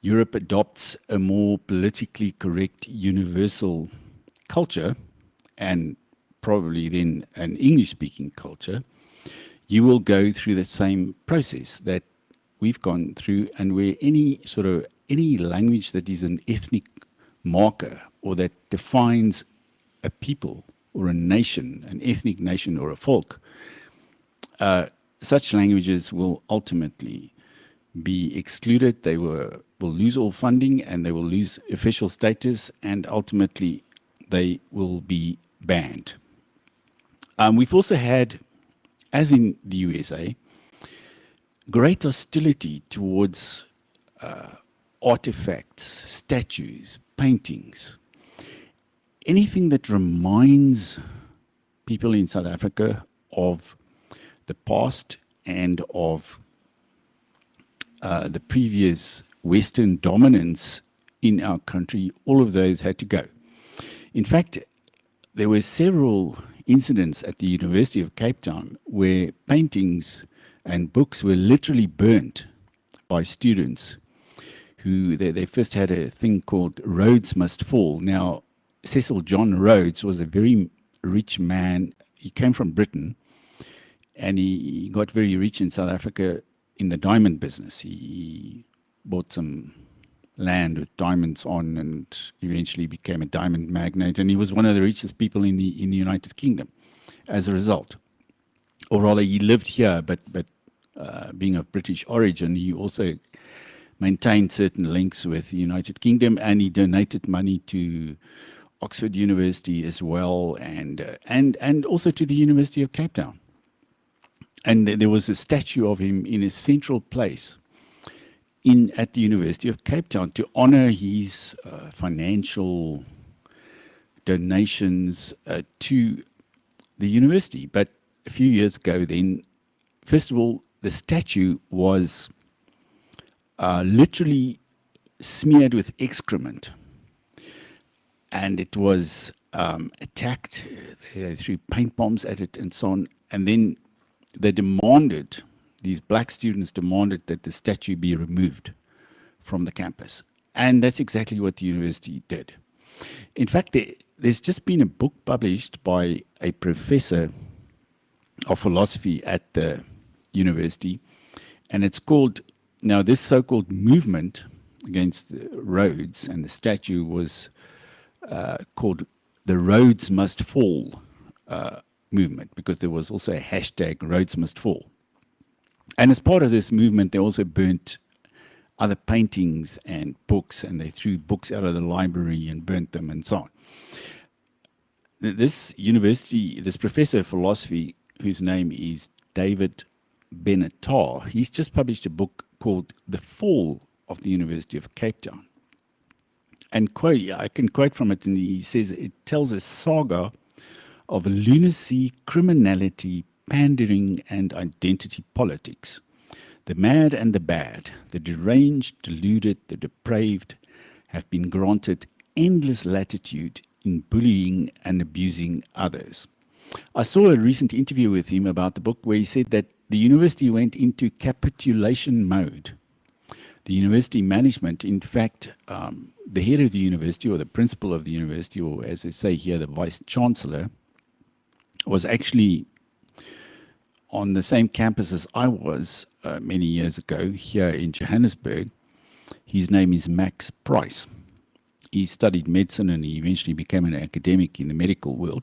Europe adopts a more politically correct universal culture, and probably then an English-speaking culture. You will go through the same process that we've gone through, and where any language that is an ethnic marker or that defines a people or a nation, an ethnic nation or a folk, such languages will ultimately be excluded. They will lose all funding, and they will lose official status, and ultimately they will be banned. We've also had, as in the USA, great hostility towards artifacts, statues, paintings, anything that reminds people in South Africa of the past and of the previous Western dominance in our country. All of those had to go. In fact, there were several incidents at the University of Cape Town where paintings and books were literally burnt by students who, they first had a thing called Rhodes Must Fall. Now, Cecil John Rhodes was a very rich man. He came from Britain, and he got very rich in South Africa in the diamond business. He bought some land with diamonds on and eventually became a diamond magnate, and he was one of the richest people in the United Kingdom as a result. Or rather, he lived here, but being of British origin, he also maintained certain links with the United Kingdom, and he donated money to Oxford University as well, and also to the University of Cape Town. And there was a statue of him in a central place at the University of Cape Town to honor his financial donations to the university. But a few years ago then, first of all, the statue was literally smeared with excrement, and it was attacked. They threw paint bombs at it and so on. And then they demanded, these black students demanded that the statue be removed from the campus. And that's exactly what the university did. In fact, there's just been a book published by a professor of philosophy at the university, and it's called, now this so-called movement against the Rhodes and the statue was called the Rhodes Must Fall movement, because there was also a hashtag Rhodes Must Fall. And as part of this movement, they also burnt other paintings and books, and they threw books out of the library and burnt them and so on. This university, this professor of philosophy, whose name is David Benatar, he's just published a book called The Fall of the University of Cape Town. And I can quote from it, and he says, it tells a saga of lunacy, criminality, pandering, and identity politics. The mad and the bad, the deranged, deluded, the depraved, have been granted endless latitude in bullying and abusing others. I saw a recent interview with him about the book where he said that the university went into capitulation mode. The university management, in fact, the head of the university, or the principal of the university, or as they say here, the vice-chancellor, was actually on the same campus as I was many years ago here in Johannesburg. His name is Max Price. He studied medicine, and he eventually became an academic in the medical world.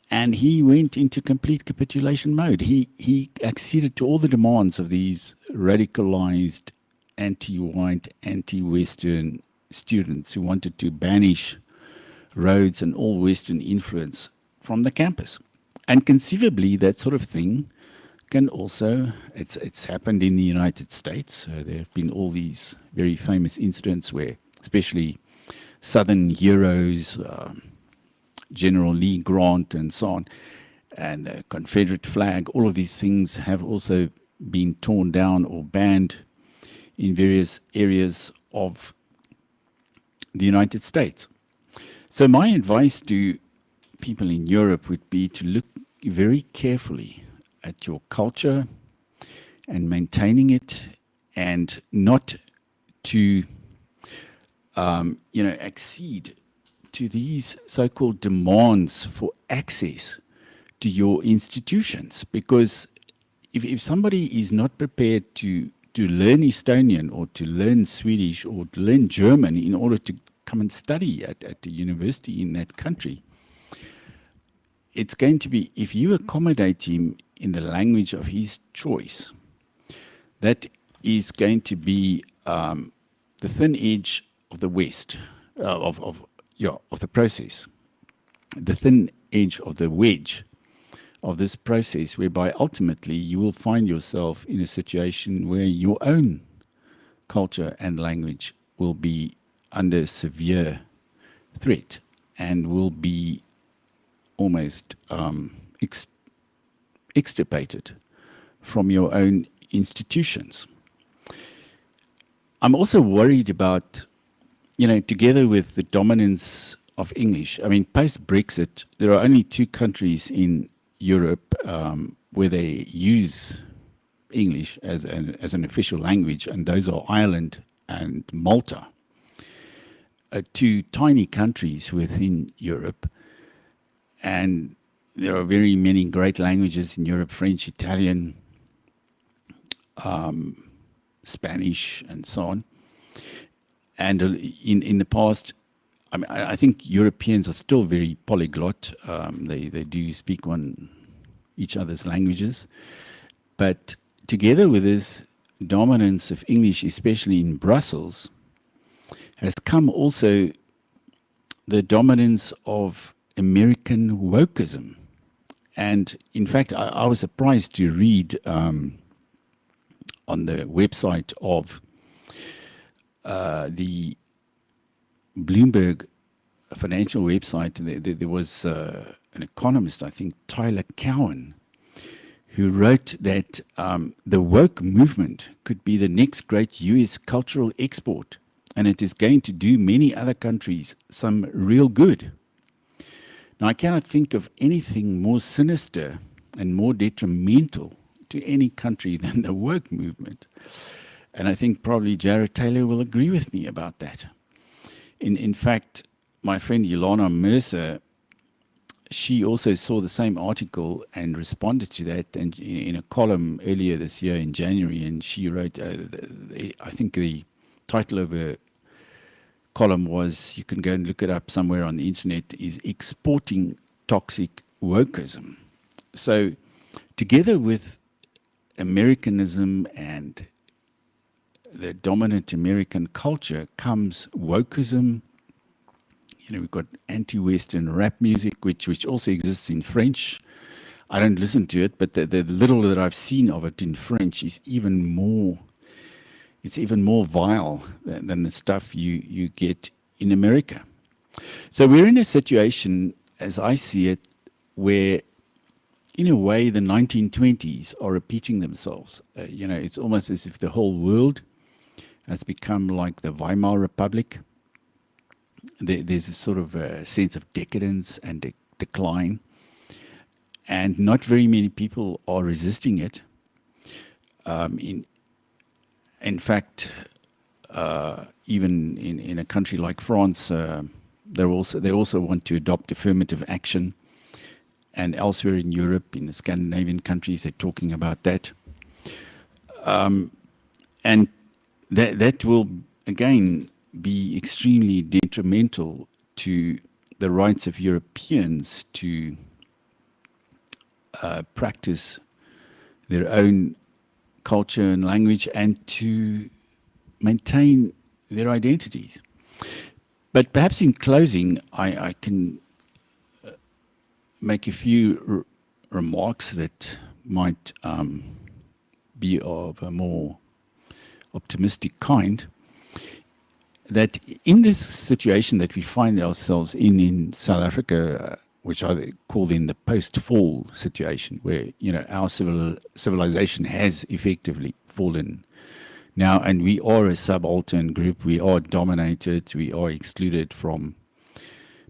And he went into complete capitulation mode. He acceded to all the demands of these radicalized anti-white, anti-Western students who wanted to banish Rhodes and all Western influence from the campus. And conceivably, that sort of thing can also, it's happened in the United States. There have been all these very famous incidents where, especially Southern heroes, General Lee Grant and so on, and the Confederate flag, all of these things have also been torn down or banned in various areas of the United States. So my advice to people in Europe would be to look very carefully at your culture and maintaining it, and not to accede to these so-called demands for access to your institutions. Because if somebody is not prepared to learn Estonian or to learn Swedish or to learn German in order to come and study at the university in that country, it's going to be, if you accommodate him in the language of his choice, that is going to be the thin edge of the West, of the process, the thin edge of the wedge of this process, whereby ultimately you will find yourself in a situation where your own culture and language will be under severe threat and will be almost extirpated from your own institutions. I'm also worried about, together with the dominance of English, I mean, post-Brexit, there are only 2 countries in Europe where they use English as an official language, and those are Ireland and Malta. 2 tiny countries within Europe, and there are very many great languages in Europe: French, Italian, Spanish, and so on. And in the past, I think Europeans are still very polyglot. They do speak each other's languages. But together with this dominance of English, especially in Brussels, has come also the dominance of American wokeism. And in fact, I was surprised to read on the website of the Bloomberg financial website, there was an economist, I think Tyler Cowen, who wrote that the woke movement could be the next great US cultural export, and it is going to do many other countries some real good. Now, I cannot think of anything more sinister and more detrimental to any country than the woke movement. And I think probably Jared Taylor will agree with me about that. In fact, my friend Ilana Mercer, she also saw the same article and responded to that, and in a column earlier this year in January, and she wrote, I think the title of her column was, you can go and look it up somewhere on the internet, is Exporting Toxic Wokeism. So together with Americanism and the dominant American culture comes wokeism. We've got anti-Western rap music, which also exists in French. I don't listen to it, but the little that I've seen of it in French is even more vile than the stuff you get in America. So we're in a situation, as I see it, where in a way the 1920s are repeating themselves. It's almost as if the whole world has become like the Weimar Republic. There's a sort of a sense of decadence and decline, and not very many people are resisting it. In fact, even in a country like France, they also want to adopt affirmative action, and elsewhere in Europe, in the Scandinavian countries, they're talking about that, and that will again be extremely detrimental to the rights of Europeans to practice their own culture and language, and to maintain their identities. But perhaps in closing, I can make a few remarks that might be of a more optimistic kind. That in this situation that we find ourselves in South Africa, which I call then the post-fall situation, where our civilization has effectively fallen now, and we are a subaltern group. We are dominated. We are excluded from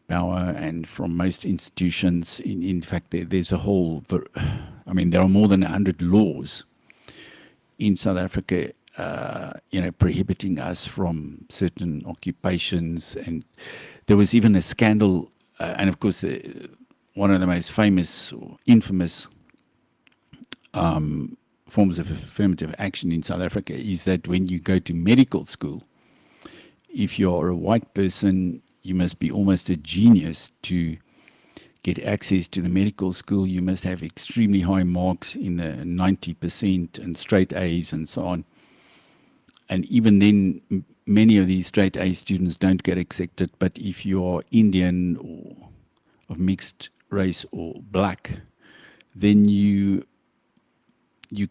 power and from most institutions. In fact, there's a whole. There are more than 100 laws in South Africa, prohibiting us from certain occupations, and there was even a scandal. And of course, one of the most famous or infamous forms of affirmative action in South Africa is that when you go to medical school, if you're a white person, you must be almost a genius to get access to the medical school. You must have extremely high marks in the 90% and straight A's and so on. And even then, many of these straight A students don't get accepted. But if you're Indian or of mixed race or black, then you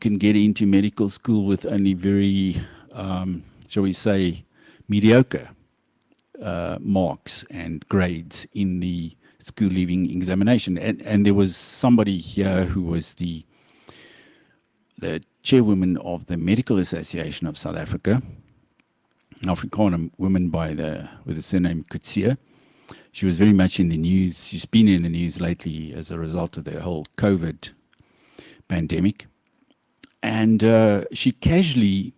can get into medical school with only very, shall we say, mediocre marks and grades in the school leaving examination. And there was somebody here who was the chairwoman of the Medical Association of South Africa, an Afrikaner woman with the surname Kutsia. She was very much in the news. She's been in the news lately as a result of the whole COVID pandemic. And she casually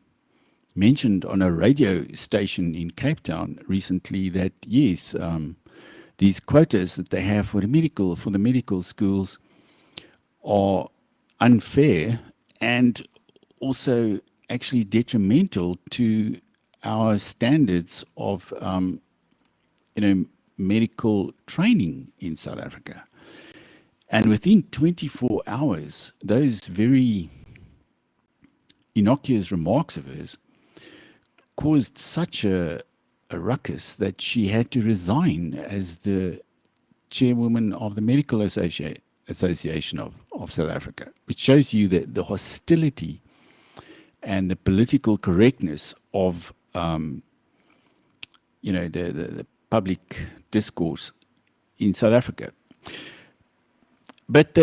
mentioned on a radio station in Cape Town recently that, yes, these quotas that they have for the medical schools are unfair and also actually detrimental to our standards of medical training in South Africa. And within 24 hours, those very innocuous remarks of hers caused such a ruckus that she had to resign as the chairwoman of the Medical Association of South Africa, which shows you that the hostility and the political correctness of the public discourse in South Africa. But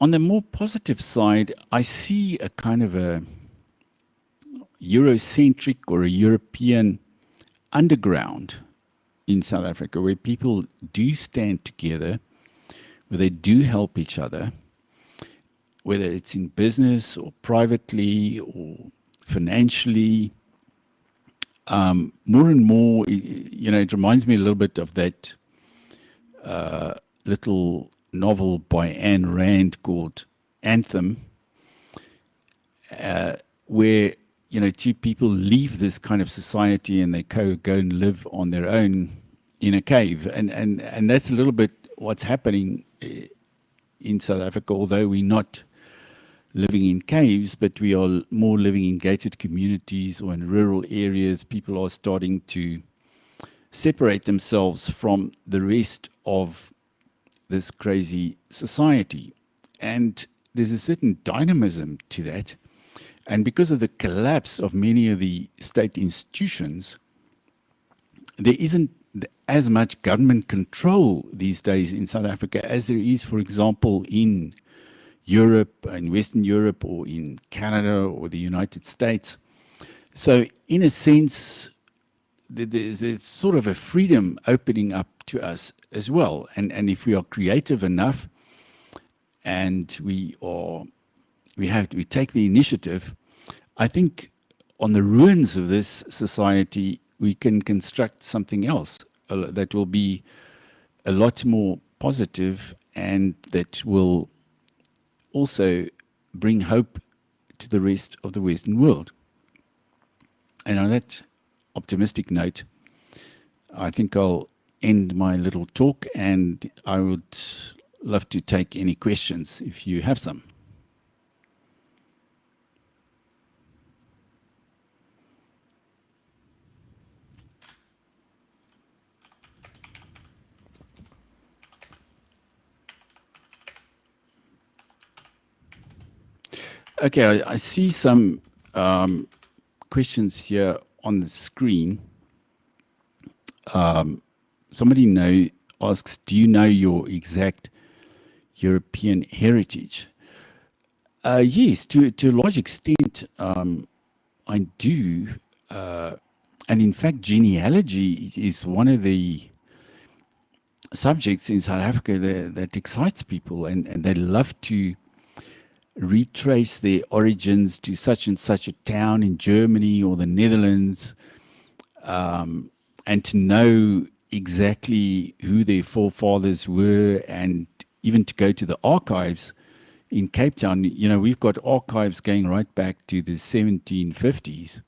on the more positive side, I see a kind of a Eurocentric or a European underground in South Africa where people do stand together, where they do help each other, whether it's in business or privately or financially. More and more, it reminds me a little bit of that little novel by Ayn Rand called Anthem, where two people leave this kind of society and they go and live on their own in a cave, and that's a little bit what's happening in South Africa. Although we're not living in caves, but we are more living in gated communities or in rural areas. People are starting to separate themselves from the rest of this crazy society, and there's a certain dynamism to that. And because of the collapse of many of the state institutions, there isn't as much government control these days in South Africa as there is, for example, in Europe, in Western Europe, or in Canada or the United States. So in a sense, there's sort of a freedom opening up to us as well. And if we are creative enough and we take the initiative, I think on the ruins of this society, we can construct something else that will be a lot more positive and that will also bring hope to the rest of the Western world. And on that optimistic note, I think I'll end my little talk, and I would love to take any questions if you have some. Okay, I see some questions here on the screen. Somebody asks, do you know your exact European heritage? Yes, to a large extent, I do. And in fact, genealogy is one of the subjects in South Africa that excites people, and they love to retrace their origins to such and such a town in Germany or the Netherlands, and to know exactly who their forefathers were, and even to go to the archives in Cape Town. You know, we've got archives going right back to the 1750s.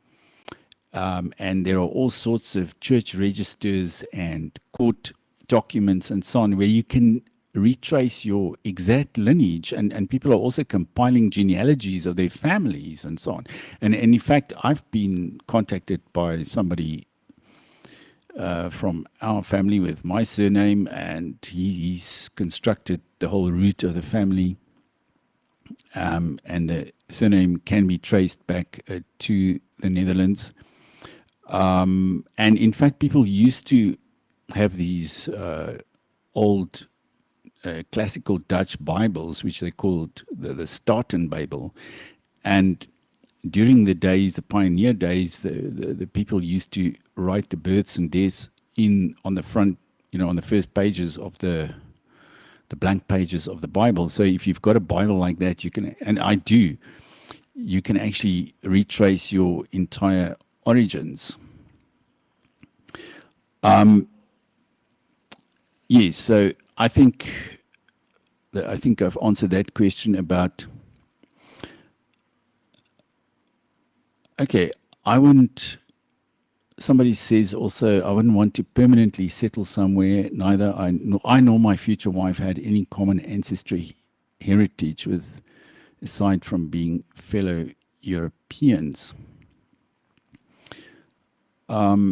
And there are all sorts of church registers and court documents and so on, where you can retrace your exact lineage, and people are also compiling genealogies of their families and so on. And in fact, I've been contacted by somebody from our family with my surname, and he's constructed the whole root of the family, and the surname can be traced back to the Netherlands. And in fact, people used to have these old classical Dutch Bibles, which they called the Staten Bible. And during the days, the pioneer days, the people used to write the births and deaths on the front, on the first pages of the blank pages of the Bible. So if you've got a Bible like that, you can, and I do, you can actually retrace your entire origins. Yes, so I think I've answered that question about. Okay, somebody says also, I wouldn't want to permanently settle somewhere. Neither I nor my future wife had any common ancestry heritage with, aside from being fellow Europeans. I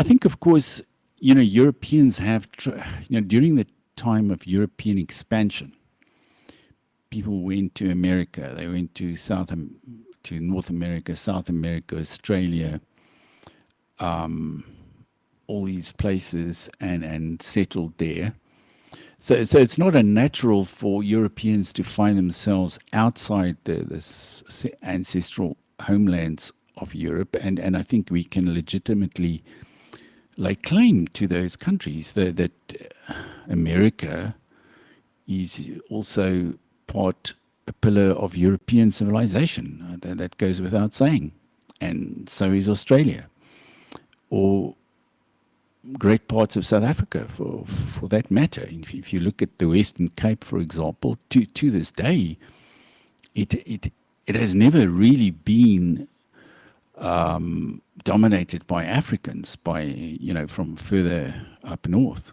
think, of course, Europeans have, during the time of European expansion, people went to America, they went to North America, South America, Australia, all these places, and settled there. So it's not unnatural for Europeans to find themselves outside this ancestral homelands of Europe, and I think we can legitimately lay claim to those countries that America is also a pillar of European civilization. That goes without saying, and so is Australia, or great parts of South Africa, for that matter. If you look at the Western Cape, for example, to this day, it has never really been dominated by Africans, from further up north.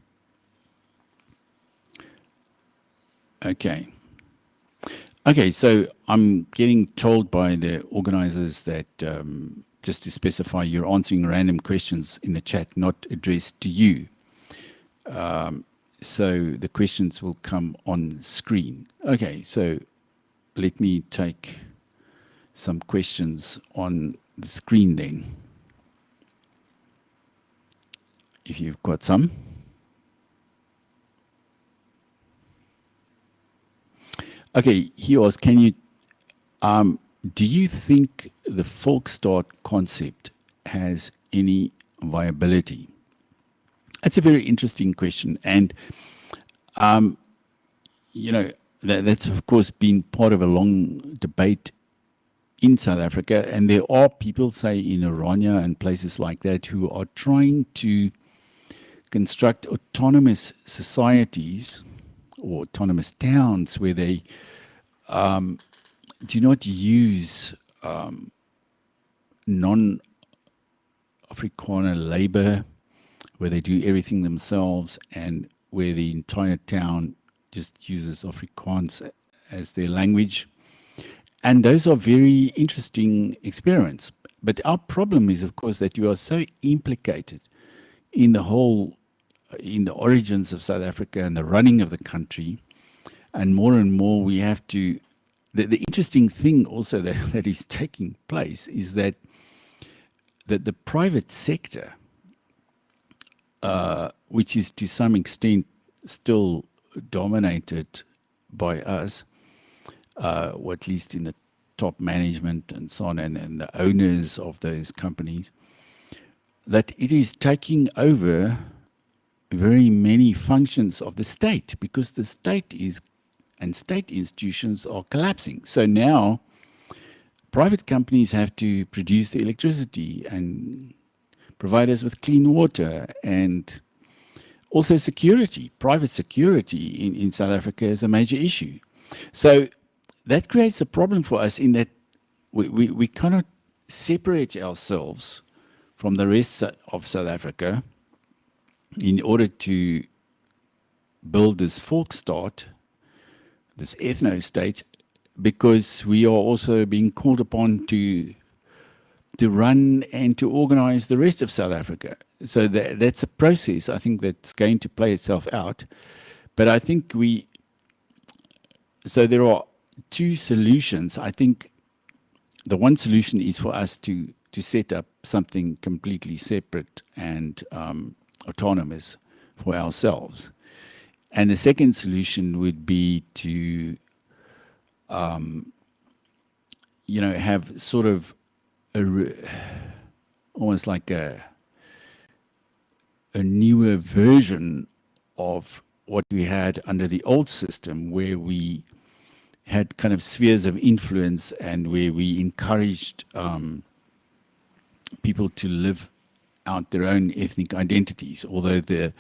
Okay, so I'm getting told by the organizers that just to specify, you're answering random questions in the chat, not addressed to you. So the questions will come on screen. Okay, so let me take some questions on the screen then, if you've got some. Okay, he asks, do you think the Volksstaat concept has any viability? That's a very interesting question, and that's of course been part of a long debate in South Africa, and there are people, say in Oranje and places like that, who are trying to construct autonomous societies or autonomous towns where they do not use non-Afrikaner labor, where they do everything themselves, and where the entire town just uses Afrikaans as their language. And those are very interesting experiments. But our problem is, of course, that you are so implicated in the origins of South Africa and the running of the country, and more we have to the interesting thing also that is taking place is that the private sector, which is to some extent still dominated by us, or at least in the top management and so on, and the owners of those companies, that it is taking over very many functions of the state, because the state is, and state institutions are collapsing. So now private companies have to produce the electricity and provide us with clean water, and also security. Private security in South Africa is a major issue. So that creates a problem for us in that we cannot separate ourselves from the rest of South Africa in order to build this Volksstaat, this ethno-state, because we are also being called upon to run and to organize the rest of South Africa. So that's a process, I think, that's going to play itself out. But I think so there are two solutions. I think the one solution is for us to set up something completely separate and autonomous for ourselves. And the second solution would be to, have sort of almost like a newer version of what we had under the old system, where we had kind of spheres of influence and where we encouraged people to live out their own ethnic identities, although the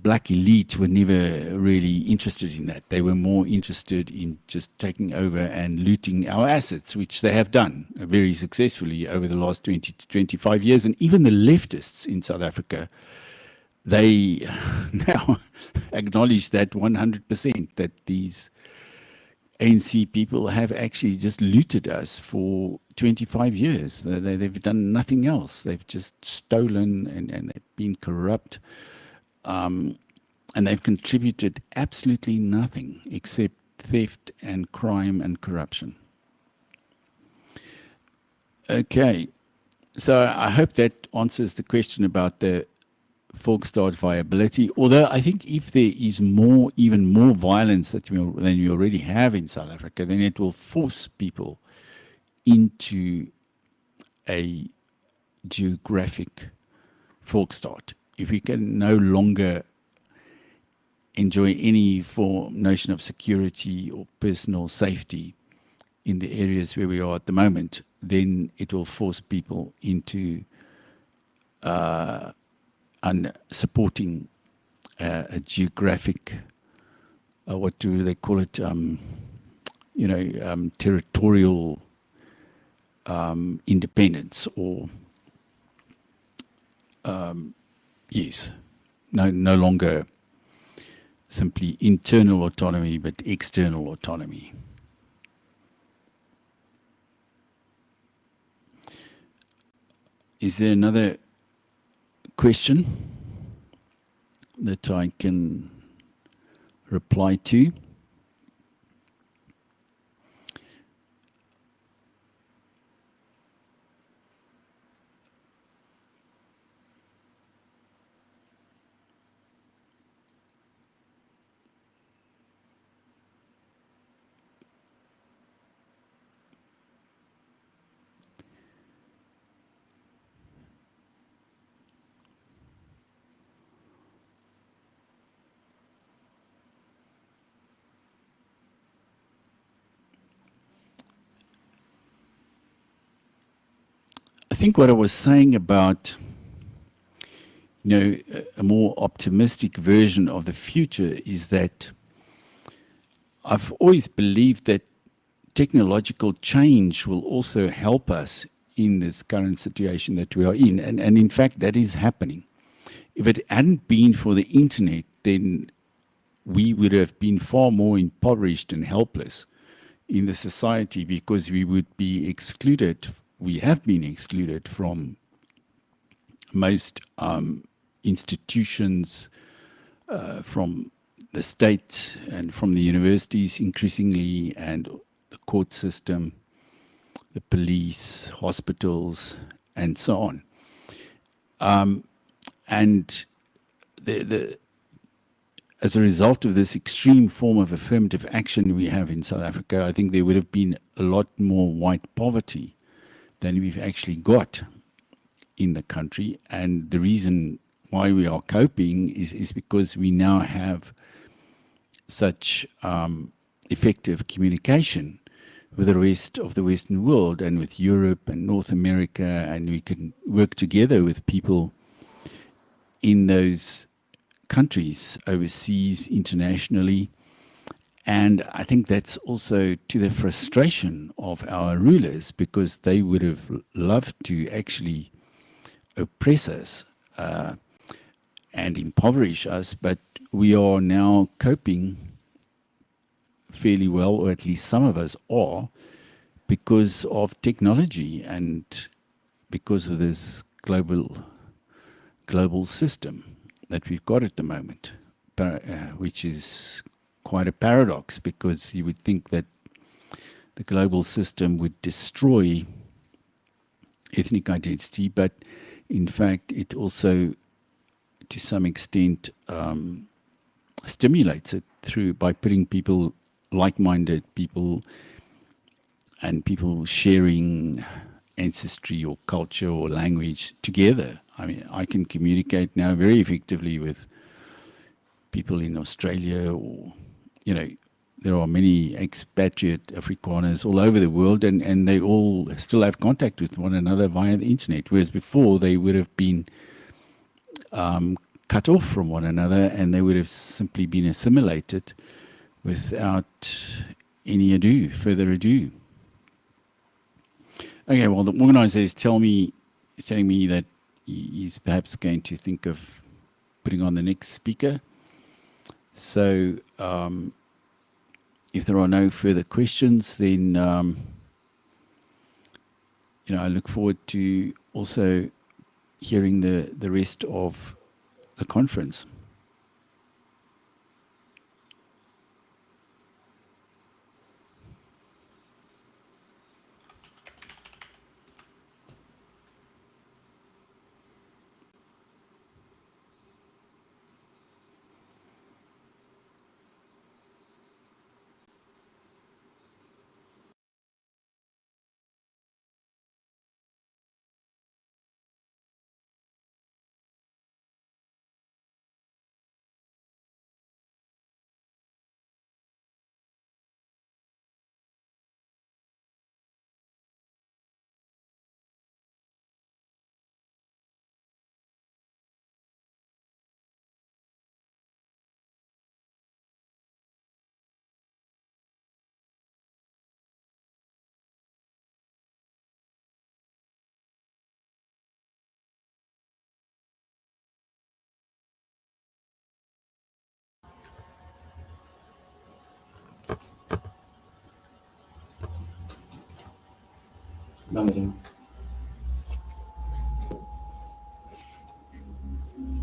black elite were never really interested in that. They were more interested in just taking over and looting our assets, which they have done very successfully over the last 20 to 25 years. And even the leftists in South Africa, they now acknowledge that 100%, that these ANC people have actually just looted us for 25 years. They've done nothing else. They've just stolen and they've been corrupt. And they've contributed absolutely nothing except theft and crime and corruption. Okay, so I hope that answers the question about the Volksstaat viability. Although I think if there is even more violence than we already have in South Africa, then it will force people into a geographic Volksstaat. If we can no longer enjoy any notion of security or personal safety in the areas where we are at the moment, then it will force people into supporting a geographic, what do they call it, territorial independence, or yes, no longer simply internal autonomy, but external autonomy. Is there another question that I can reply to? I think what I was saying about, a more optimistic version of the future is that I've always believed that technological change will also help us in this current situation that we are in. And in fact, that is happening. If it hadn't been for the internet, then we would have been far more impoverished and helpless in the society, because we would be excluded. We have been excluded from most institutions, from the state and from the universities increasingly, and the court system, the police, hospitals, and so on. And as a result of this extreme form of affirmative action we have in South Africa, I think there would have been a lot more white poverty than we've actually got in the country. And the reason why we are coping is because we now have such effective communication with the rest of the Western world and with Europe and North America, and we can work together with people in those countries, overseas, internationally. And I think that's also to the frustration of our rulers, because they would have loved to actually oppress us and impoverish us, but we are now coping fairly well, or at least some of us are, because of technology and because of this global system that we've got at the moment, which is quite a paradox, because you would think that the global system would destroy ethnic identity, but in fact it also to some extent stimulates it by putting people, like-minded people, and people sharing ancestry or culture or language together. I mean, I can communicate now very effectively with people in Australia, or, you know, there are many expatriate Afrikaners all over the world, and they all still have contact with one another via the internet, whereas before they would have been cut off from one another, and they would have simply been assimilated without any further ado. Okay, well, the organizer is telling me that he's perhaps going to think of putting on the next speaker. So if there are no further questions, then I look forward to also hearing the rest of the conference.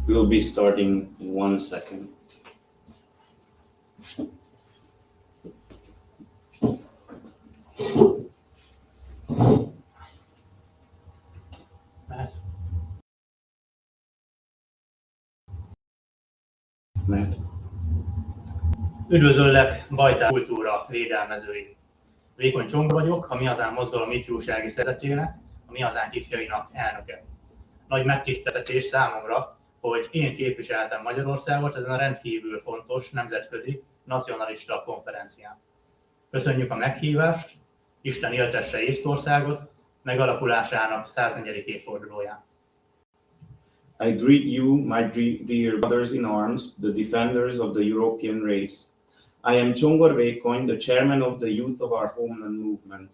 We'll be starting in 1 second. Üdvözöllek, Bajtár kultúra védelmezői! Vékony Csongor vagyok, a Mi Hazánk mozgalom ifjúsági szervezetének, a Mi Hazánk ifjainak elnöke. Nagy megtiszteltetés számomra, hogy én képviseltem Magyarországot ezen a rendkívül fontos nemzetközi nacionalista konferencián. Köszönjük a meghívást, Isten éltesse Észtországot megalakulásának 104. évfordulóján. I greet you, my dear brothers in arms, the defenders of the European race. I am Csongor Vékony, the chairman of the youth of our homeland movement.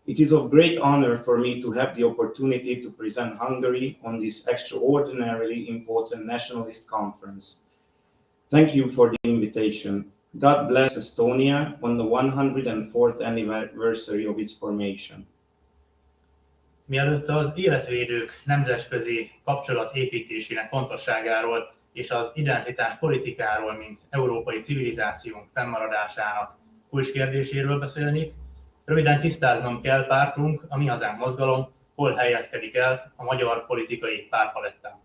It is of great honor for me to have the opportunity to present Hungary on this extraordinarily important nationalist conference. Thank you for the invitation. God bless Estonia on the 104th anniversary of its formation. Mielőtt az életvédők nemzetközi kapcsolat építésének fontosságáról és az identitás politikáról, mint európai civilizációnk fennmaradásának kulcskérdéséről beszélnék, Röviden tisztáznom kell, pártunk, a Mi Hazánk mozgalom hol helyezkedik el a magyar politikai pártpalettán.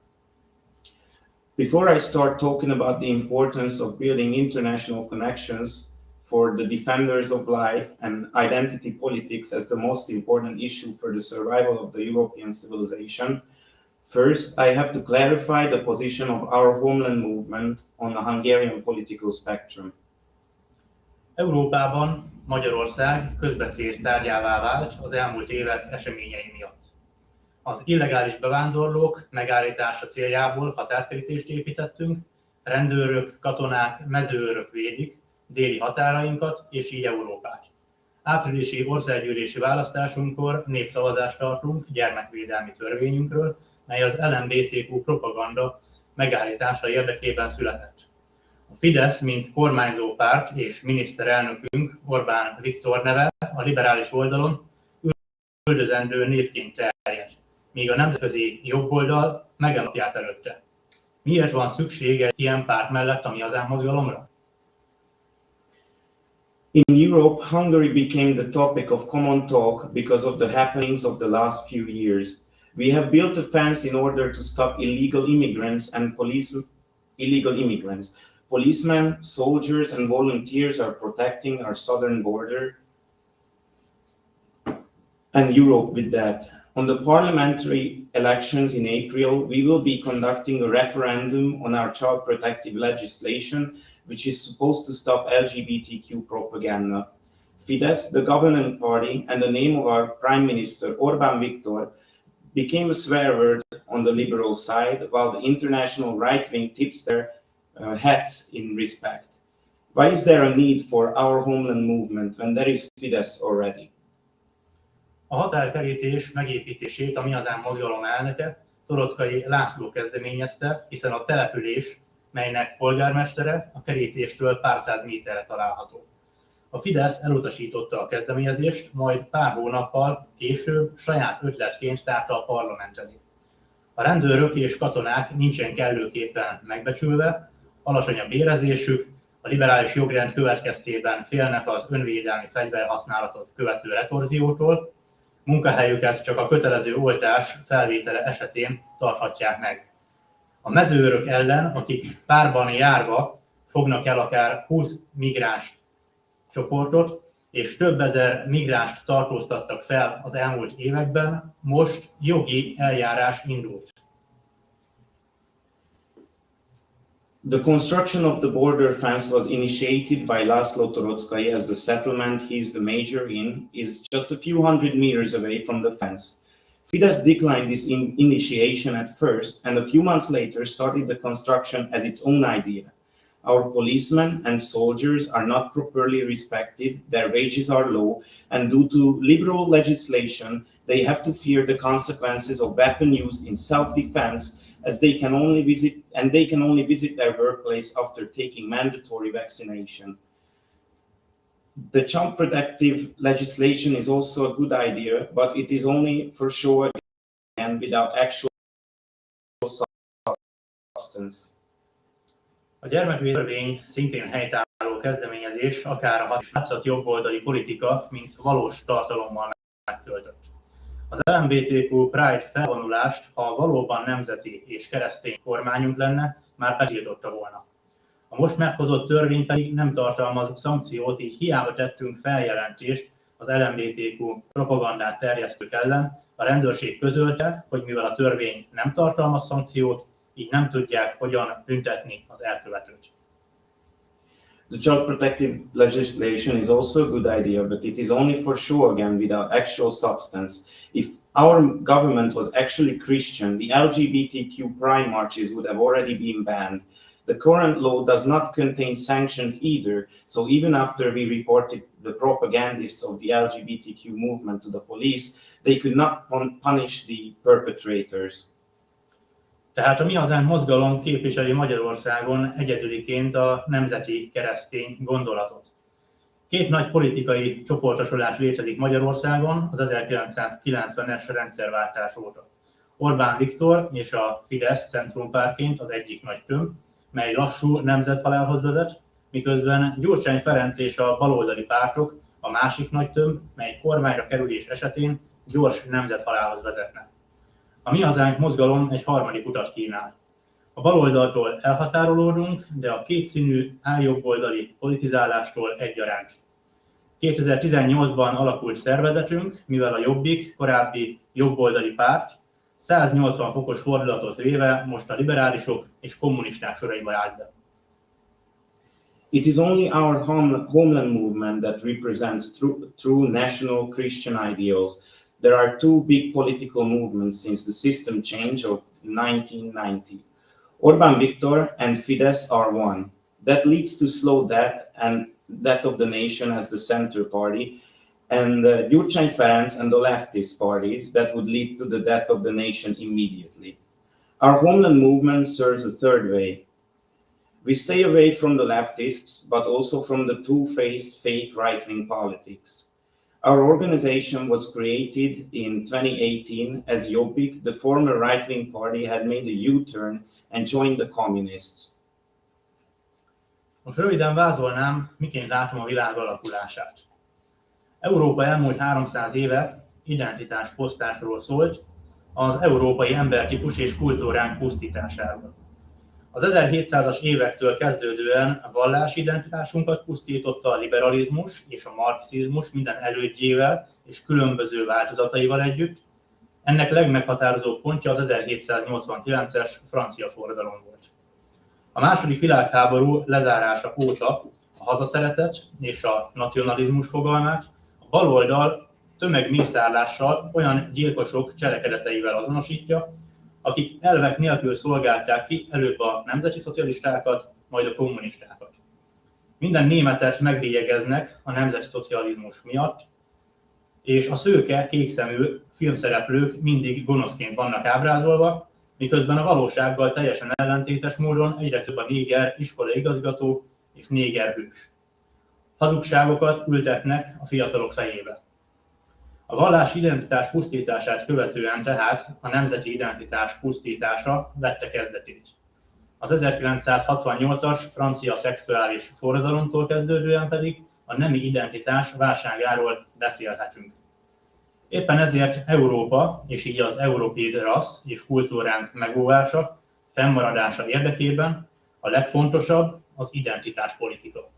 Before I start talking about the importance of building international connections for the defenders of life and identity politics as the most important issue for the survival of the European civilization, first, I have to clarify the position of our homeland movement on the Hungarian political spectrum. Európában Magyarország közbeszéd tárgyává vált az elmúlt évek eseményei miatt. Az illegális bevándorlók megállítása céljából határkerítést építettünk, rendőrök, katonák, mezőőrök védik déli határainkat és így Európát. Áprilisi országgyűlési választásunkkor népszavazást tartunk gyermekvédelmi törvényünkről, mely az LMBTQ propaganda megállítása érdekében született. A Fidesz, mint kormányzó párt és miniszterelnökünk Orbán Viktor neve a liberális oldalon üldözendő névként terjed, míg a nemzetközi jobboldal megemlapját előtte. Miért van szükség egy ilyen párt mellett a Mi Hazánk mozgalomra? In Europe, Hungary became the topic of common talk because of the happenings of the last few years. We have built a fence in order to stop illegal immigrants and illegal immigrants. Policemen, soldiers, and volunteers are protecting our southern border and Europe with that. On the parliamentary elections in April, we will be conducting a referendum on our child protective legislation, which is supposed to stop LGBTQ propaganda. Fidesz, the governing party, and the name of our Prime Minister, Orbán Viktor, became a swear word on the liberal side, while the international right wing tips their hats in respect. Why is there a need for our homeland movement when there is Fidesz already? A határkerítés megépítését a Mi Hazánk mozgalom elnöke, Torockai László kezdeményezte, hiszen a település, melynek polgármestere a kerítéstől pár száz méterre található. A Fidesz elutasította a kezdeményezést, majd pár hónappal később saját ötletként tárta a parlament elé. A rendőrök és katonák nincsen kellőképpen megbecsülve, alacsony a bérezésük, a liberális jogrend következtében félnek az önvédelmi fegyverhasználatot követő retorziótól, munkahelyüket csak a kötelező oltás felvétele esetén tarthatják meg. A mezőőrök ellen, akik párban járva fognak el akár 20 migráns csoportot, és több ezer migránst tartóztattak fel az elmúlt években, most jogi eljárás indult. The construction of the border fence was initiated by László Torockai, as the settlement he's the major in is just a few hundred meters away from the fence. Fidesz declined this initiation at first, and a few months later started the construction as its own idea. Our policemen and soldiers are not properly respected, their wages are low, and due to liberal legislation, they have to fear the consequences of weapon use in self-defense, as they can only visit their workplace after taking mandatory vaccination. The child protective legislation is also a good idea, but it is only for show and without actual substance. A gyermekvédelmi törvény szintén helytálló kezdeményezés, akár a látszat jobboldali politika, mint valós tartalommal megtöltött. Az LMBTQ Pride felvonulást, ha valóban nemzeti és keresztény kormányunk lenne, már betiltotta volna. A most meghozott törvény pedig nem tartalmaz szankciót, így hiába tettünk feljelentést az LMBTQ propagandát terjesztők ellen, a rendőrség közölte, hogy mivel a törvény nem tartalmaz szankciót, így nem tudják hogyan büntetni az elkövetőt. The child protective legislation is also a good idea, but it is only for show again without actual substance. If our government was actually Christian, the LGBTQ pride marches would have already been banned. The current law does not contain sanctions either, so even after we reported the propagandists of the LGBTQ movement to the police, they could not punish the perpetrators. Tehát a Mi Hazánk mozgalom képviseli Magyarországon egyedüliként a nemzeti keresztény gondolatot. Két nagy politikai csoportosulás létezik Magyarországon az 1990-es rendszerváltás óta. Orbán Viktor és a Fidesz centrumpártként az egyik nagy tömb, mely lassú nemzethalálhoz vezet, miközben Gyurcsány Ferenc és a baloldali pártok a másik nagy tömb, mely kormányra kerülés esetén gyors nemzethalálhoz vezetne. A Mi Hazánk mozgalom egy harmadik utat kínál. A baloldaltól elhatárolódunk, de a kétszínű álljobboldali politizálástól egyaránt. 2018-ban alakult szervezetünk, mivel a Jobbik, korábbi jobboldali párt, 180 fokos fordulatot véve most a liberálisok és kommunisták soraiba állt be. It is only our homeland movement that represents true national Christian ideals. There are two big political movements since the system change of 1990. Orbán Viktor and Fidesz are one. That leads to slow death of the nation as the center party, and Gyurcsány Ferenc and the leftist parties that would lead to the death of the nation immediately. Our homeland movement serves a third way. We stay away from the leftists, but also from the two-faced fake right-wing politics. Our organization was created in 2018 as Jobbik, the former right-wing party, had made a U-turn and joined the communists. Most röviden vázolnám, miként látom a világ alakulását. Európa elmúlt 300 éve identitásfosztásról szólt, az európai embertípus és kultúránk pusztításáról. Az 1700-as évektől kezdődően a vallási identitásunkat pusztította a liberalizmus és a marxizmus minden elődjével és különböző változataival együtt. Ennek legmeghatározóbb pontja az 1789-es francia forradalom volt. A második világháború lezárása óta a hazaszeretet és a nacionalizmus fogalmát a baloldal tömegmészárlással olyan gyilkosok cselekedeteivel azonosítja, akik elvek nélkül szolgálták ki előbb a nemzeti szocialistákat, majd a kommunistákat. Minden németet megbélyegeznek a nemzeti szocializmus miatt, és a szőke, kékszemű filmszereplők mindig gonoszként vannak ábrázolva, miközben a valósággal teljesen ellentétes módon egyre több a néger iskolaigazgató és néger hős. Hazugságokat ültetnek a fiatalok fejébe. A vallási identitás pusztítását követően tehát a nemzeti identitás pusztítása vette kezdetét. Az 1968-as francia szexuális forradalomtól kezdődően pedig a nemi identitás válságáról beszélhetünk. Éppen ezért Európa, és így az európéd rassz és kultúránk megóvása, fennmaradása érdekében a legfontosabb az identitáspolitika.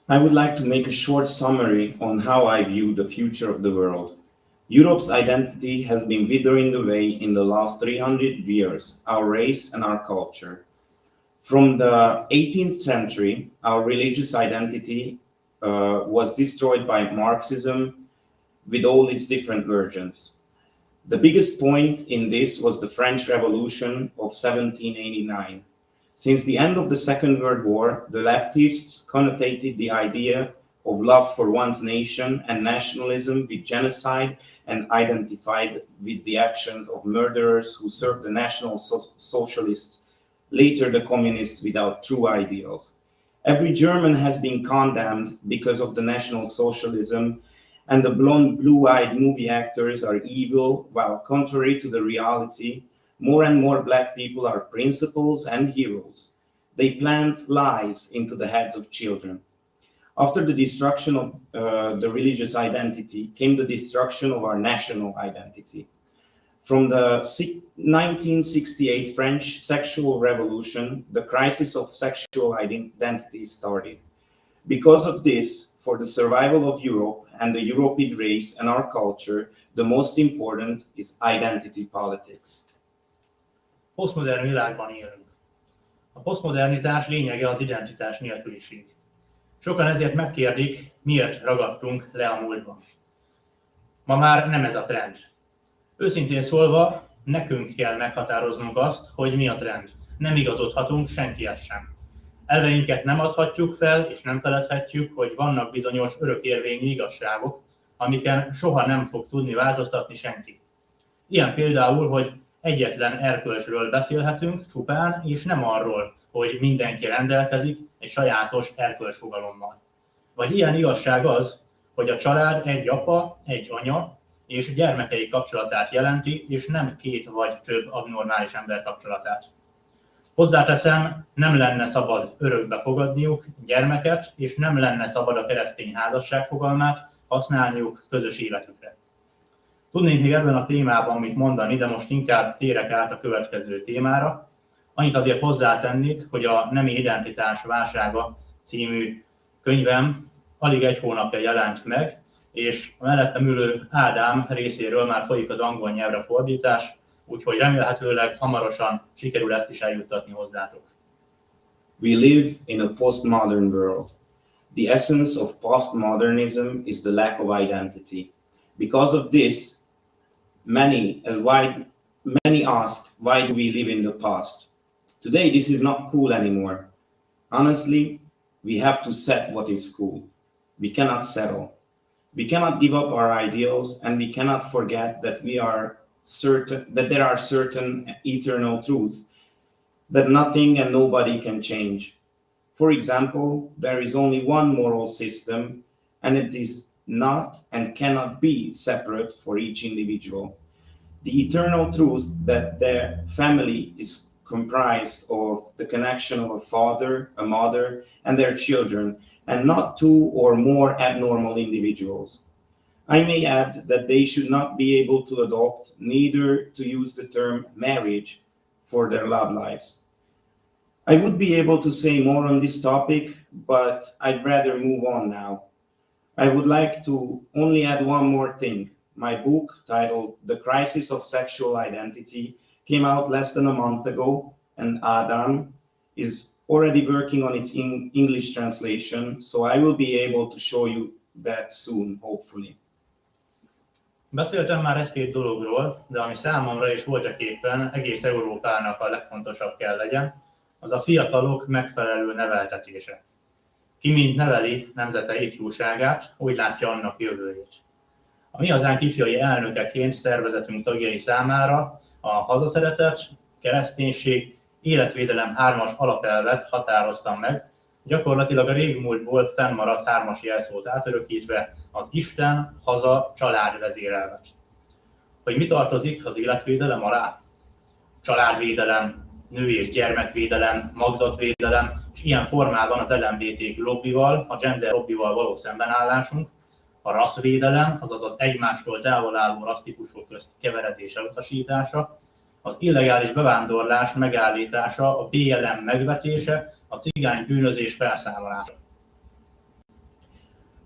I would like to make a short summary on how I view the future of the world. Europe's identity has been withering away in the last 300 years, our race and our culture. From the 18th century, our religious identity was destroyed by Marxism with all its different versions. The biggest point in this was the French Revolution of 1789. Since the end of the Second World War, the leftists connotated the idea of love for one's nation and nationalism with genocide and identified with the actions of murderers who served the National Socialists, later the communists without true ideals. Every German has been condemned because of the National Socialism, and the blonde, blue-eyed movie actors are evil, while contrary to the reality, more and more black people are principals and heroes. They plant lies into the heads of children. After the destruction of the religious identity came the destruction of our national identity. From the 1968 French sexual revolution, the crisis of sexual identity started. Because of this, for the survival of Europe and the European race and our culture, the most important is identity politics. Posztmodern világban élünk. A posztmodernitás lényege az identitás nélküliség. Sokan ezért megkérdik, miért ragadtunk le a múltban. Ma már nem ez a trend. Őszintén szólva, nekünk kell meghatároznunk azt, hogy mi a trend. Nem igazodhatunk senkihez sem. Elveinket nem adhatjuk fel, és nem feledhetjük, hogy vannak bizonyos örökérvényű igazságok, amiken soha nem fog tudni változtatni senki. Ilyen például, hogy egyetlen erkölcsről beszélhetünk csupán, és nem arról, hogy mindenki rendelkezik egy sajátos erkölcsfogalommal. Vagy ilyen igazság az, hogy a család egy apa, egy anya és gyermekei kapcsolatát jelenti, és nem két vagy több abnormális ember kapcsolatát. Hozzáteszem, nem lenne szabad örökbe fogadniuk gyermeket, és nem lenne szabad a keresztény házasság fogalmát használniuk közös életükre. Tudnék még ebben a témában mit mondani, de most inkább térek át a következő témára. Annyit azért hozzátennék, hogy a Nemi identitás válsága című könyvem alig egy hónapja jelent meg, és a mellettem ülő Ádám részéről már folyik az angol nyelvre fordítás, úgyhogy remélhetőleg hamarosan sikerül ezt is eljuttatni hozzátok. We live in a postmodern world. The essence of postmodernism is the lack of identity. Because of this, many ask, why do we live in the past? Today, this is not cool anymore. Honestly, we have to set what is cool. We cannot settle. We cannot give up our ideals, and we cannot forget that there are certain eternal truths that nothing and nobody can change. For example, there is only one moral system, and it is not and cannot be separate for each individual. The eternal truth that their family is comprised of the connection of a father, a mother, and their children, and not two or more abnormal individuals. I may add that they should not be able to adopt, neither to use the term marriage for their love lives. I would be able to say more on this topic, but I'd rather move on now. I would like to only add one more thing. My book, titled The Crisis of Sexual Identity, came out less than a month ago, and Adam is already working on its English translation, so I will be able to show you that soon, hopefully. Beszéltem már egy-két dologról, de ami számomra és voltaképpen egész Európának a legfontosabb kell legyen, az a fiatalok megfelelő neveltetése. Ki mind neveli nemzete ifjúságát, úgy látja annak jövőjét. A Mi Hazánk ifjai elnökeként szervezetünk tagjai számára a hazaszeretet, kereszténység, életvédelem 3-as alapelvet határoztam meg, gyakorlatilag a régmúltból fennmaradt 3-as jelszót átörökítve az Isten, haza, család vezérelvet. Hogy mi tartozik az életvédelem alá? Családvédelem, nő- és gyermekvédelem, magzatvédelem, és ilyen formában az LMBTQ lobbival, a gender lobbival való szembenállásunk, a rasszvédelem, azaz az egymástól távol álló rassztípusok közt keveredés elutasítása, az illegális bevándorlás megállítása, a BLM megvetése, a cigány bűnözés felszámolása.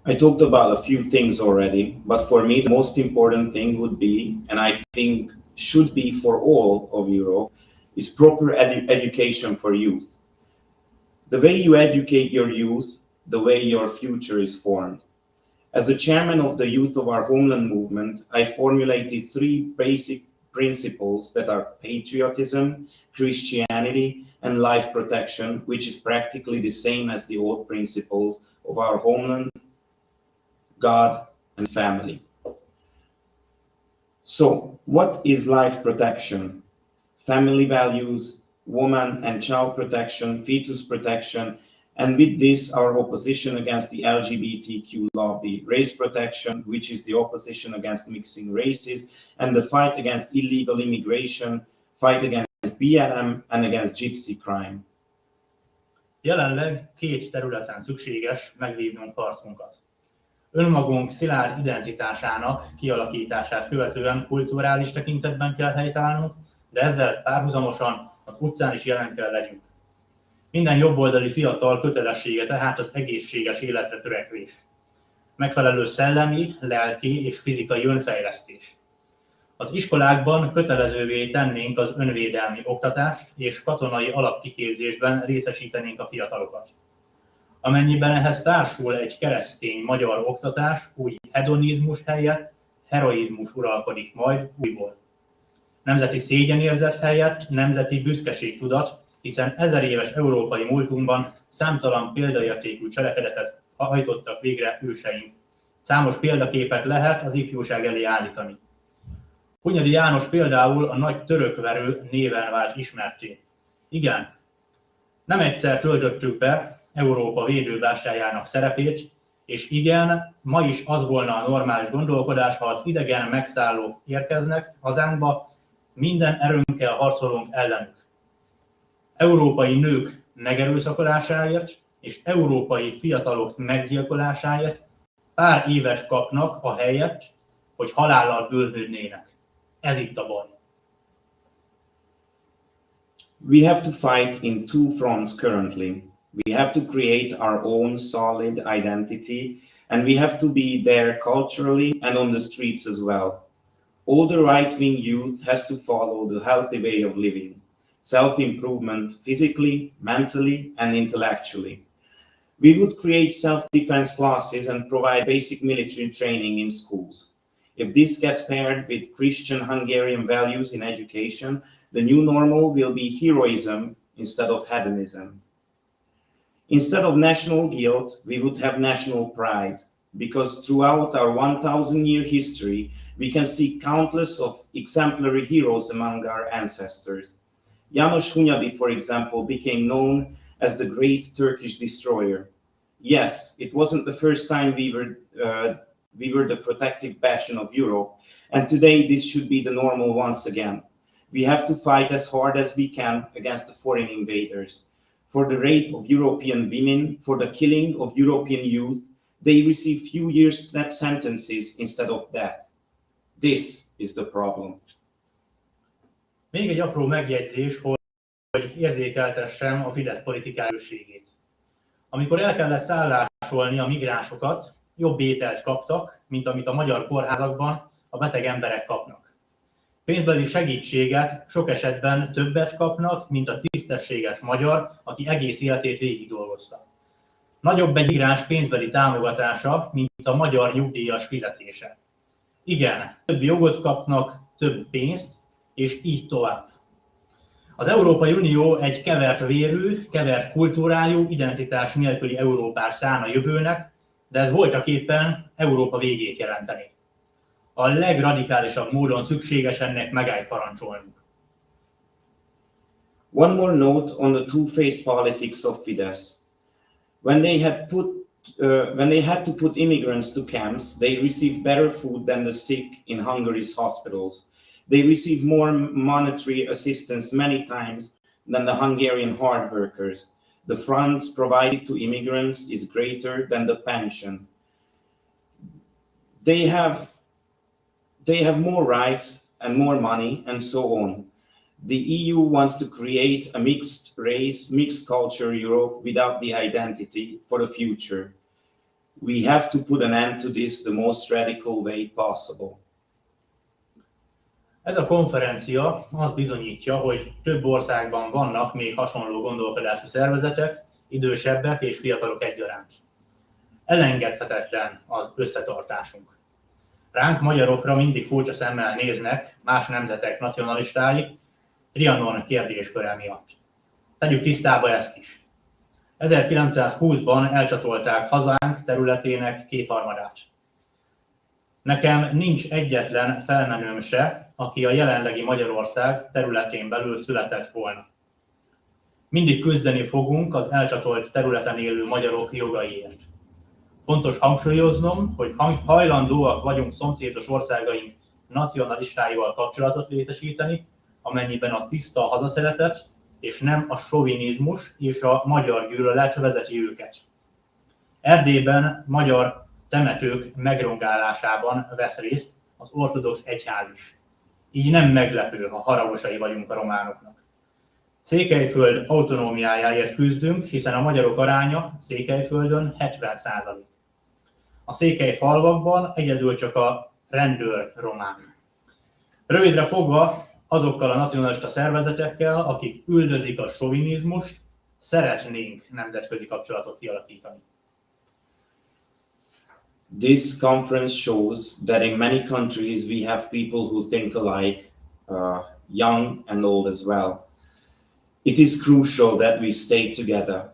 I talked about a few things already, but for me the most important thing would be, and I think should be for all of Europe, is proper education for youth. The way you educate your youth, the way your future is formed. As the chairman of the youth of our homeland movement, I formulated 3 basic principles that are patriotism, Christianity, and life protection, which is practically the same as the old principles of our homeland, God, and family. So, what is life protection? Family values, woman and child protection, fetus protection, and with this, our opposition against the LGBTQ lobby, race protection, which is the opposition against mixing races, and the fight against illegal immigration, fight against BLM, and against gypsy crime. Jelenleg 2 területen szükséges megvívnunk harcunkat. Önmagunk szilárd identitásának kialakítását követően kulturális tekintetben kell helytállnunk, de ezzel párhuzamosan az utcán is jelen kell legyünk. Minden jobboldali fiatal kötelessége tehát az egészséges életre törekvés. Megfelelő szellemi, lelki és fizikai önfejlesztés. Az iskolákban kötelezővé tennénk az önvédelmi oktatást, és katonai alapkiképzésben részesítenénk a fiatalokat. Amennyiben ehhez társul egy keresztény magyar oktatás, úgy hedonizmus helyett heroizmus uralkodik majd újból. Nemzeti szégyenérzet helyett nemzeti büszkeségtudat, hiszen 1000 éves európai múltunkban számtalan példaértékű cselekedetet hajtottak végre őseink. Számos példaképet lehet az ifjúság elé állítani. Hunyadi János például a nagy törökverő néven vált ismertté. Igen, nem egyszer töltöttük be Európa védőbástyájának szerepét, és igen, ma is az volna a normális gondolkodás, ha az idegen megszállók érkeznek hazánkba, minden erőnkkel harcolunk ellenük. európai nők megerőszakolásáért és európai fiatalok meggyilkolásáért pár évet kapnak a helyett, hogy halállal bővődnének. Ez itt a baj. We have to fight in two fronts currently. We have to create our own solid identity, and we have to be there culturally and on the streets as well. All the right-wing youth has to follow the healthy way of living, self-improvement physically, mentally, and intellectually. We would create self-defense classes and provide basic military training in schools. If this gets paired with Christian Hungarian values in education, the new normal will be heroism instead of hedonism. Instead of national guilt, we would have national pride, because throughout our 1,000-year history, we can see countless of exemplary heroes among our ancestors. János Hunyadi, for example, became known as the great Turkish destroyer. Yes, it wasn't the first time we were the protective bastion of Europe, and today this should be the normal once again. We have to fight as hard as we can against the foreign invaders. For the rape of European women, for the killing of European youth, they receive few years sentences instead of death. This is the problem. Még egy apró megjegyzés, hogy érzékeltessem a Fidesz politikai erősségét. Amikor el kellett szállásolni a migránsokat, jobb ételt kaptak, mint amit a magyar kórházakban a beteg emberek kapnak. Pénzbeli segítséget sok esetben többet kapnak, mint a tisztességes magyar, aki egész életét végig dolgozta. Nagyobb egy migráns pénzbeli támogatása, mint a magyar nyugdíjas fizetése. Igen, több jogot kapnak, több pénzt, és így tovább. Az Európai Unió egy kevert vérű, kevert kultúrájú, identitás nélküli Európát szán a jövőnek, de ez voltaképpen Európa végét jelenteni. A legradikálisabb módon szükséges ennek megállt parancsolnunk. One more note on the two-faced politics of Fidesz. When they had to put immigrants to camps, they received better food than the sick in Hungary's hospitals. They received more monetary assistance many times than the Hungarian hard workers. The funds provided to immigrants is greater than the pension. They have more rights and more money and so on. The EU wants to create a mixed race, mixed culture Europe without the identity for the future. We have to put an end to this the most radical way possible. Ez a konferencia azt bizonyítja, hogy több országban vannak még hasonló gondolkodású szervezetek, idősebbek és fiatalok egyaránt. Elengedhetetlen az összetartásunk. Ránk magyarokra mindig furcsa szemmel néznek más nemzetek nacionalistái, Trianon kérdésköre miatt. Tegyük tisztába ezt is. 1920-ban elcsatolták hazánk területének kétharmadát. Nekem nincs egyetlen felmenőm se, aki a jelenlegi Magyarország területén belül született volna. Mindig küzdeni fogunk az elcsatolt területen élő magyarok jogaiért. Fontos hangsúlyoznom, hogy hajlandóak vagyunk szomszédos országaink nacionalistáival kapcsolatot létesíteni, amennyiben a tiszta hazaszeretet és nem a sovinizmus és a magyar gyűlölet vezeti őket. Erdélyben magyar temetők megrongálásában vesz részt az ortodox egyház is. Így nem meglepő, ha haragosai vagyunk a románoknak. Székelyföld autonómiájáért küzdünk, hiszen a magyarok aránya Székelyföldön 70%. A székely falvakban egyedül csak a rendőr román. Rövidre fogva, azokkal a nacionalista szervezetekkel, akik üldözik a sovinizmust, szeretnénk nemzetközi kapcsolatot kialakítani. This conference shows that in many countries we have people who think alike, young and old as well. It is crucial that we stay together.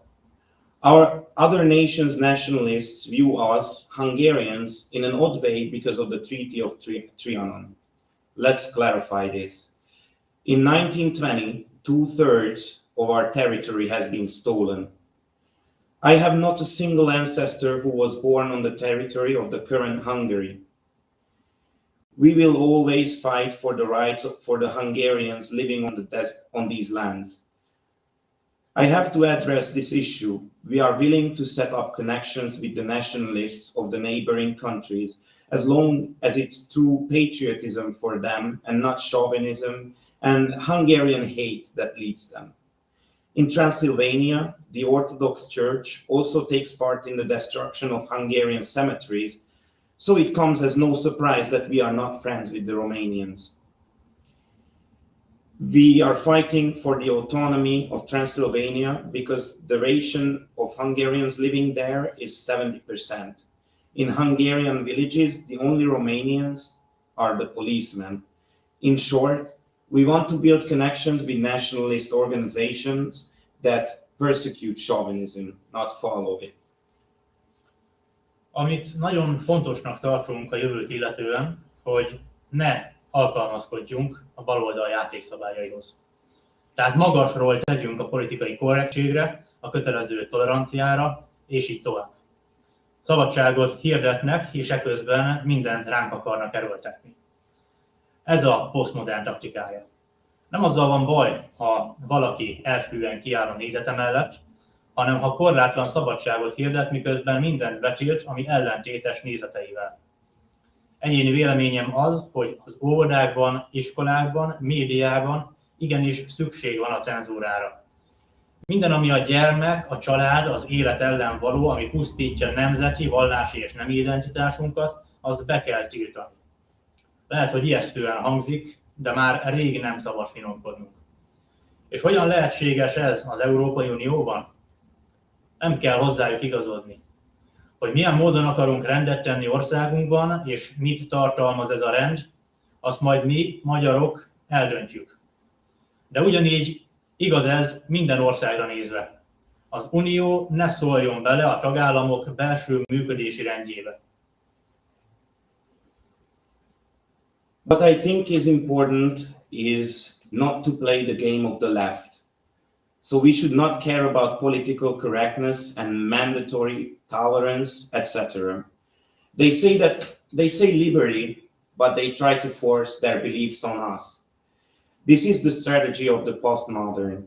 Our other nations' nationalists view us, Hungarians, in an odd way because of the Treaty of Trianon. Let's clarify this. In 1920, 2/3 of our territory has been stolen. I have not a single ancestor who was born on the territory of the current Hungary. We will always fight for the rights for the Hungarians living on these lands. I have to address this issue. We are willing to set up connections with the nationalists of the neighboring countries as long as it's true patriotism for them and not chauvinism and Hungarian hate that leads them. In Transylvania, the Orthodox Church also takes part in the destruction of Hungarian cemeteries, so it comes as no surprise that we are not friends with the Romanians. We are fighting for the autonomy of Transylvania because the ration of Hungarians living there is 70%. In Hungarian villages, the only Romanians are the policemen. In short, we want to build connections with nationalist organizations that persecute chauvinism, not follow it. Amit nagyon fontosnak tartunk a jövőt illetően, hogy ne alkalmazkodjunk a baloldal játékszabályaihoz. Tehát magasról tegyünk a politikai korrektségre, a kötelező toleranciára, és így tovább. Szabadságot hirdetnek, és eközben mindent ránk akarnak erőltetni. Ez a posztmodern taktikája. Nem azzal van baj, ha valaki elfűen kiáll a nézete mellett, hanem ha korlátlan szabadságot hirdet, miközben mindent betilt, ami ellentétes nézeteivel. Egyéni véleményem az, hogy az óvodákban, iskolákban, médiában igenis szükség van a cenzúrára. Minden, ami a gyermek, a család, az élet ellen való, ami pusztítja nemzeti, vallási és nemi identitásunkat, azt be kell tiltani. Lehet, hogy ijesztően hangzik, de már rég nem szabad finomkodnunk. És hogyan lehetséges ez az Európai Unióban? Nem kell hozzájuk igazodni. Hogy milyen módon akarunk rendet tenni országunkban, és mit tartalmaz ez a rend, azt majd mi, magyarok, eldöntjük. De ugyanígy igaz ez minden országra nézve. Az Unió ne szóljon bele a tagállamok belső működési rendjébe. What I think is important is not to play the game of the left. So we should not care about political correctness and mandatory tolerance, etc. They say liberty, but they try to force their beliefs on us. This is the strategy of the postmodern.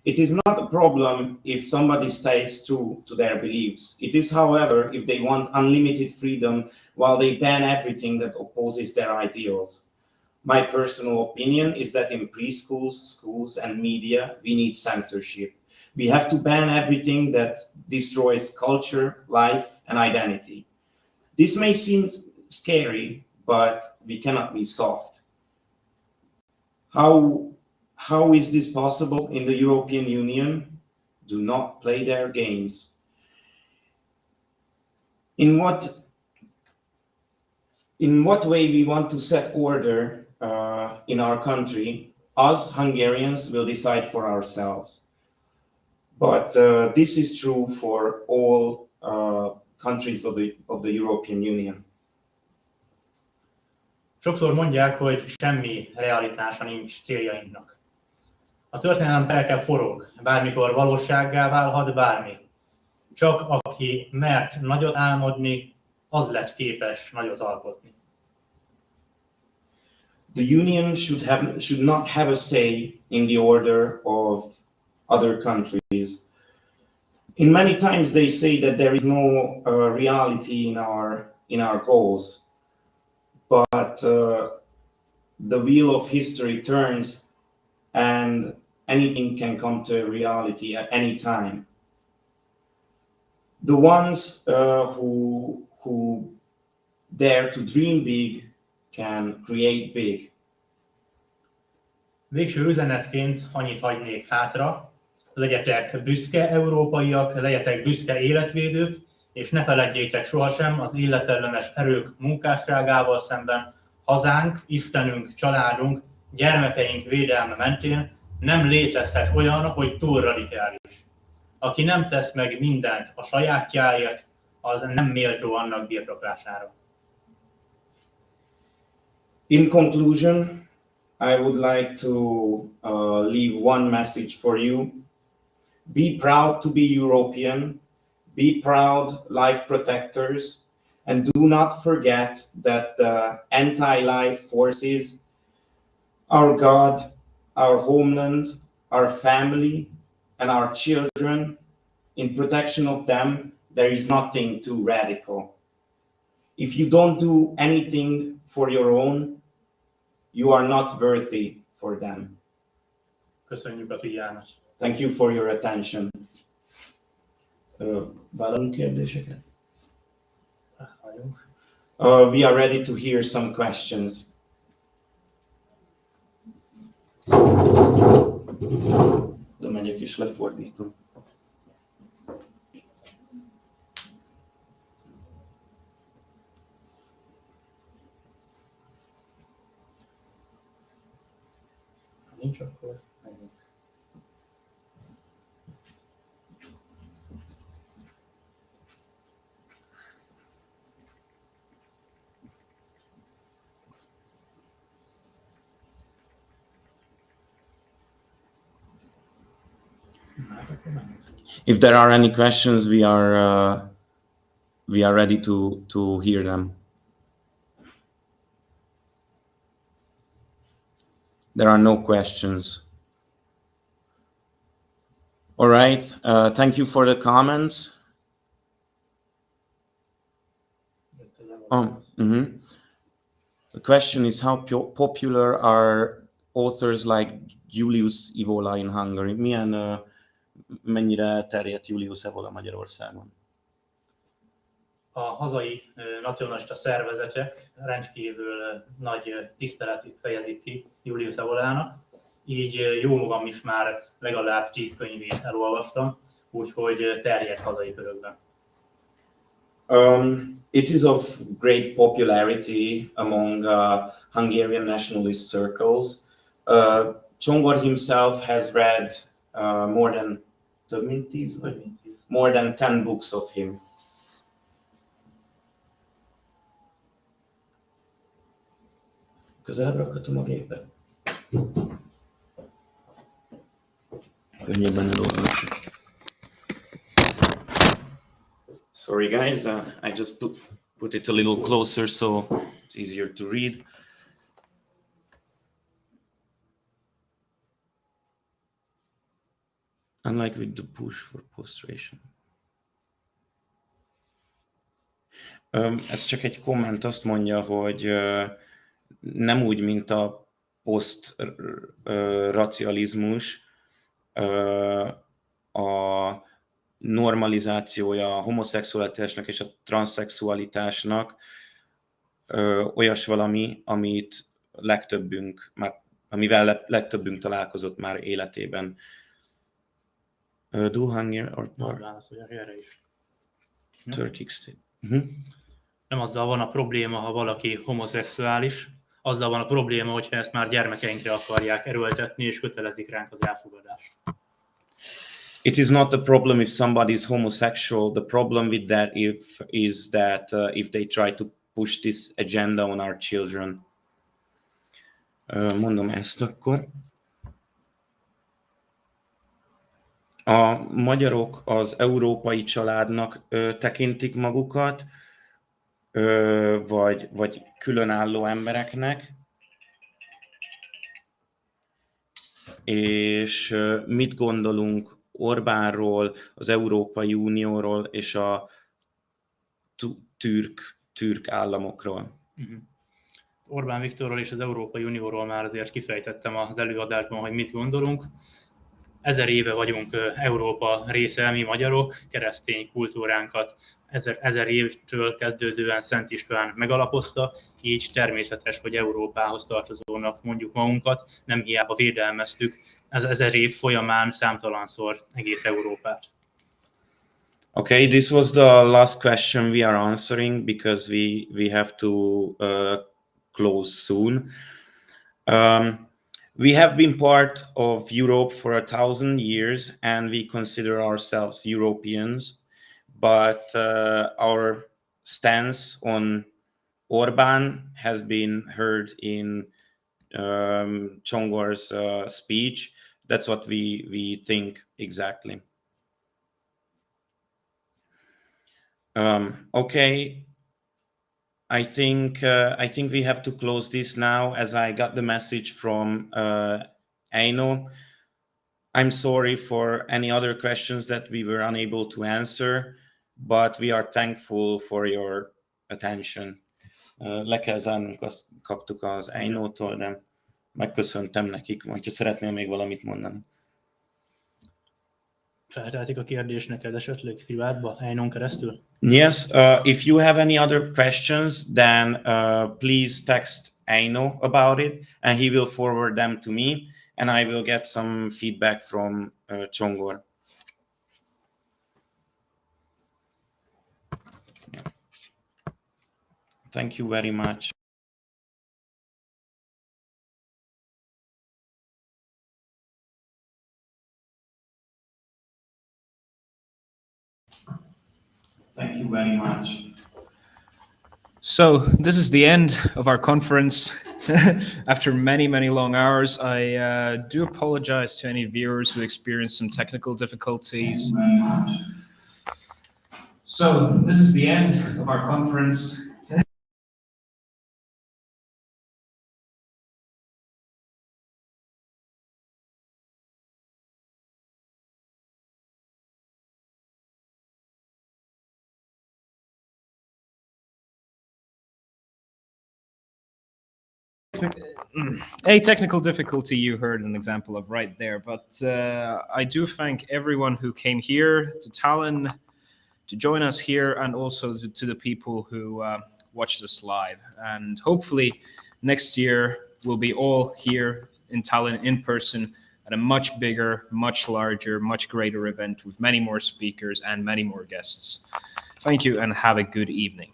It is not a problem if somebody stays true to their beliefs. It is, however, if they want unlimited freedom while they ban everything that opposes their ideals. My personal opinion is that in preschools, schools, and media, we need censorship. We have to ban everything that destroys culture, life, and identity. This may seem scary, but we cannot be soft. How is this possible in the European Union? Do not play their games. In what way we want to set order in our country, us Hungarians will decide for ourselves. But this is true for all countries of the European Union. Sokszor mondják, hogy semmi realitása nincs céljainknak. A történelem pereke forog, bármikor valósággá válhat bármi. Csak aki mert nagyot álmodni, az lett képes nagyot alkotni. The Union should not have a say in the order of other countries. In many times they say that there is no reality in our goals, but the wheel of history turns and anything can come to reality at any time. The ones who dare to dream big can create big. Végső üzenetként annyit hagynék hátra, legyetek büszke európaiak, legyetek büszke életvédők, és ne feledjétek sohasem az illetellenes erők munkásságával szemben hazánk, Istenünk, családunk, gyermekeink védelme mentén nem létezhet olyan, hogy túl radikális. Aki nem tesz meg mindent a sajátjáért, az nem méltó annak birtoklására. In conclusion, I would like to leave one message for you. Be proud to be European, be proud life protectors, and do not forget that the anti-life forces, our God, our homeland, our family, and our children, in protection of them, there is nothing too radical. If you don't do anything for your own, you are not worthy for them. Köszönjük a figyelmet. Thank you for your attention. Vállalunk kérdéseket? We are ready to hear some questions. De megyek és lefordítom. Nincs akkor. If there are any questions, we are ready to hear them. There are no questions. All right. Thank you for the comments. The question is, how popular are authors like Julius Evola in Hungary? Mennyire terjedt Julius Evola Magyarországon? A hazai nacionalista szervezetek rendkívül nagy tiszteletét fejezik ki Julius Evolának, így jó magam is már legalább 10 könyvét elolvastam, úgyhogy terjed hazai körökben. It is of great popularity among Hungarian nationalist circles. Csongor himself has read more than 10 books of him. Közelebb rakhatom a gépet. Könnyebben elolvasom. Sorry guys, I just put it a little closer so it's easier to read. Unlike with the push for postration. Ez csak egy komment, azt mondja, hogy nem úgy, mint a posztracializmus, a normalizációja a homoszexualitásnak és a transzszexualitásnak olyas valami, amivel legtöbbünk találkozott már életében. Do Hungary or Turkic state? Nem azzal van a probléma, ha valaki homoszexuális, azzal van a probléma, hogyha ezt már gyermekeinkre akarják erőltetni, és kötelezik ránk az elfogadást. It is not the problem if somebody is homosexual. The problem with that is that if they try to push this agenda on our children. Mondom ezt akkor. A magyarok az európai családnak tekintik magukat, vagy különálló embereknek, és mit gondolunk Orbánról, az Európai Unióról és a türk államokról. Orbán Viktorról és az Európai Unióról már azért kifejtettem az előadásban, hogy mit gondolunk. 1000 éve vagyunk Európa része, mi magyarok, keresztény kultúránkat 1000 évtől kezdődően Szent István megalapozta, így természetes, hogy Európához tartozónak mondjuk magunkat, nem hiába védelmeztük ez 1000 év folyamán számtalanszor egész Európát. Okay, this was the last question we are answering because we have to close soon. We have been part of Europe for 1000 years and we consider ourselves Europeans, but our stance on Orbán has been heard in Csongor's speech. That's what we think exactly. Okay. I think we have to close this now, as I got the message from Eino I'm sorry for any other questions that we were unable to answer, but we are thankful for your attention. Le kell zárnunk, azt kaptuk az Einótól, de megköszöntem nekik, hogyha szeretnél még valamit mondani. Feltehetik a kérdést neked esetleg privátba, Einón keresztül? Yes, if you have any other questions, then please text Eino about it, and he will forward them to me, and I will get some feedback from Csongor. Yeah. Thank you very much. Thank you very much. So this is the end of our conference. After many, many long hours, I do apologize to any viewers who experienced some technical difficulties. So this is the end of our conference. A technical difficulty you heard an example of right there, but I do thank everyone who came here to Tallinn to join us here, and also to the people who watched us live. And hopefully next year we'll be all here in Tallinn in person at a much bigger, much larger, much greater event with many more speakers and many more guests. Thank you and have a good evening.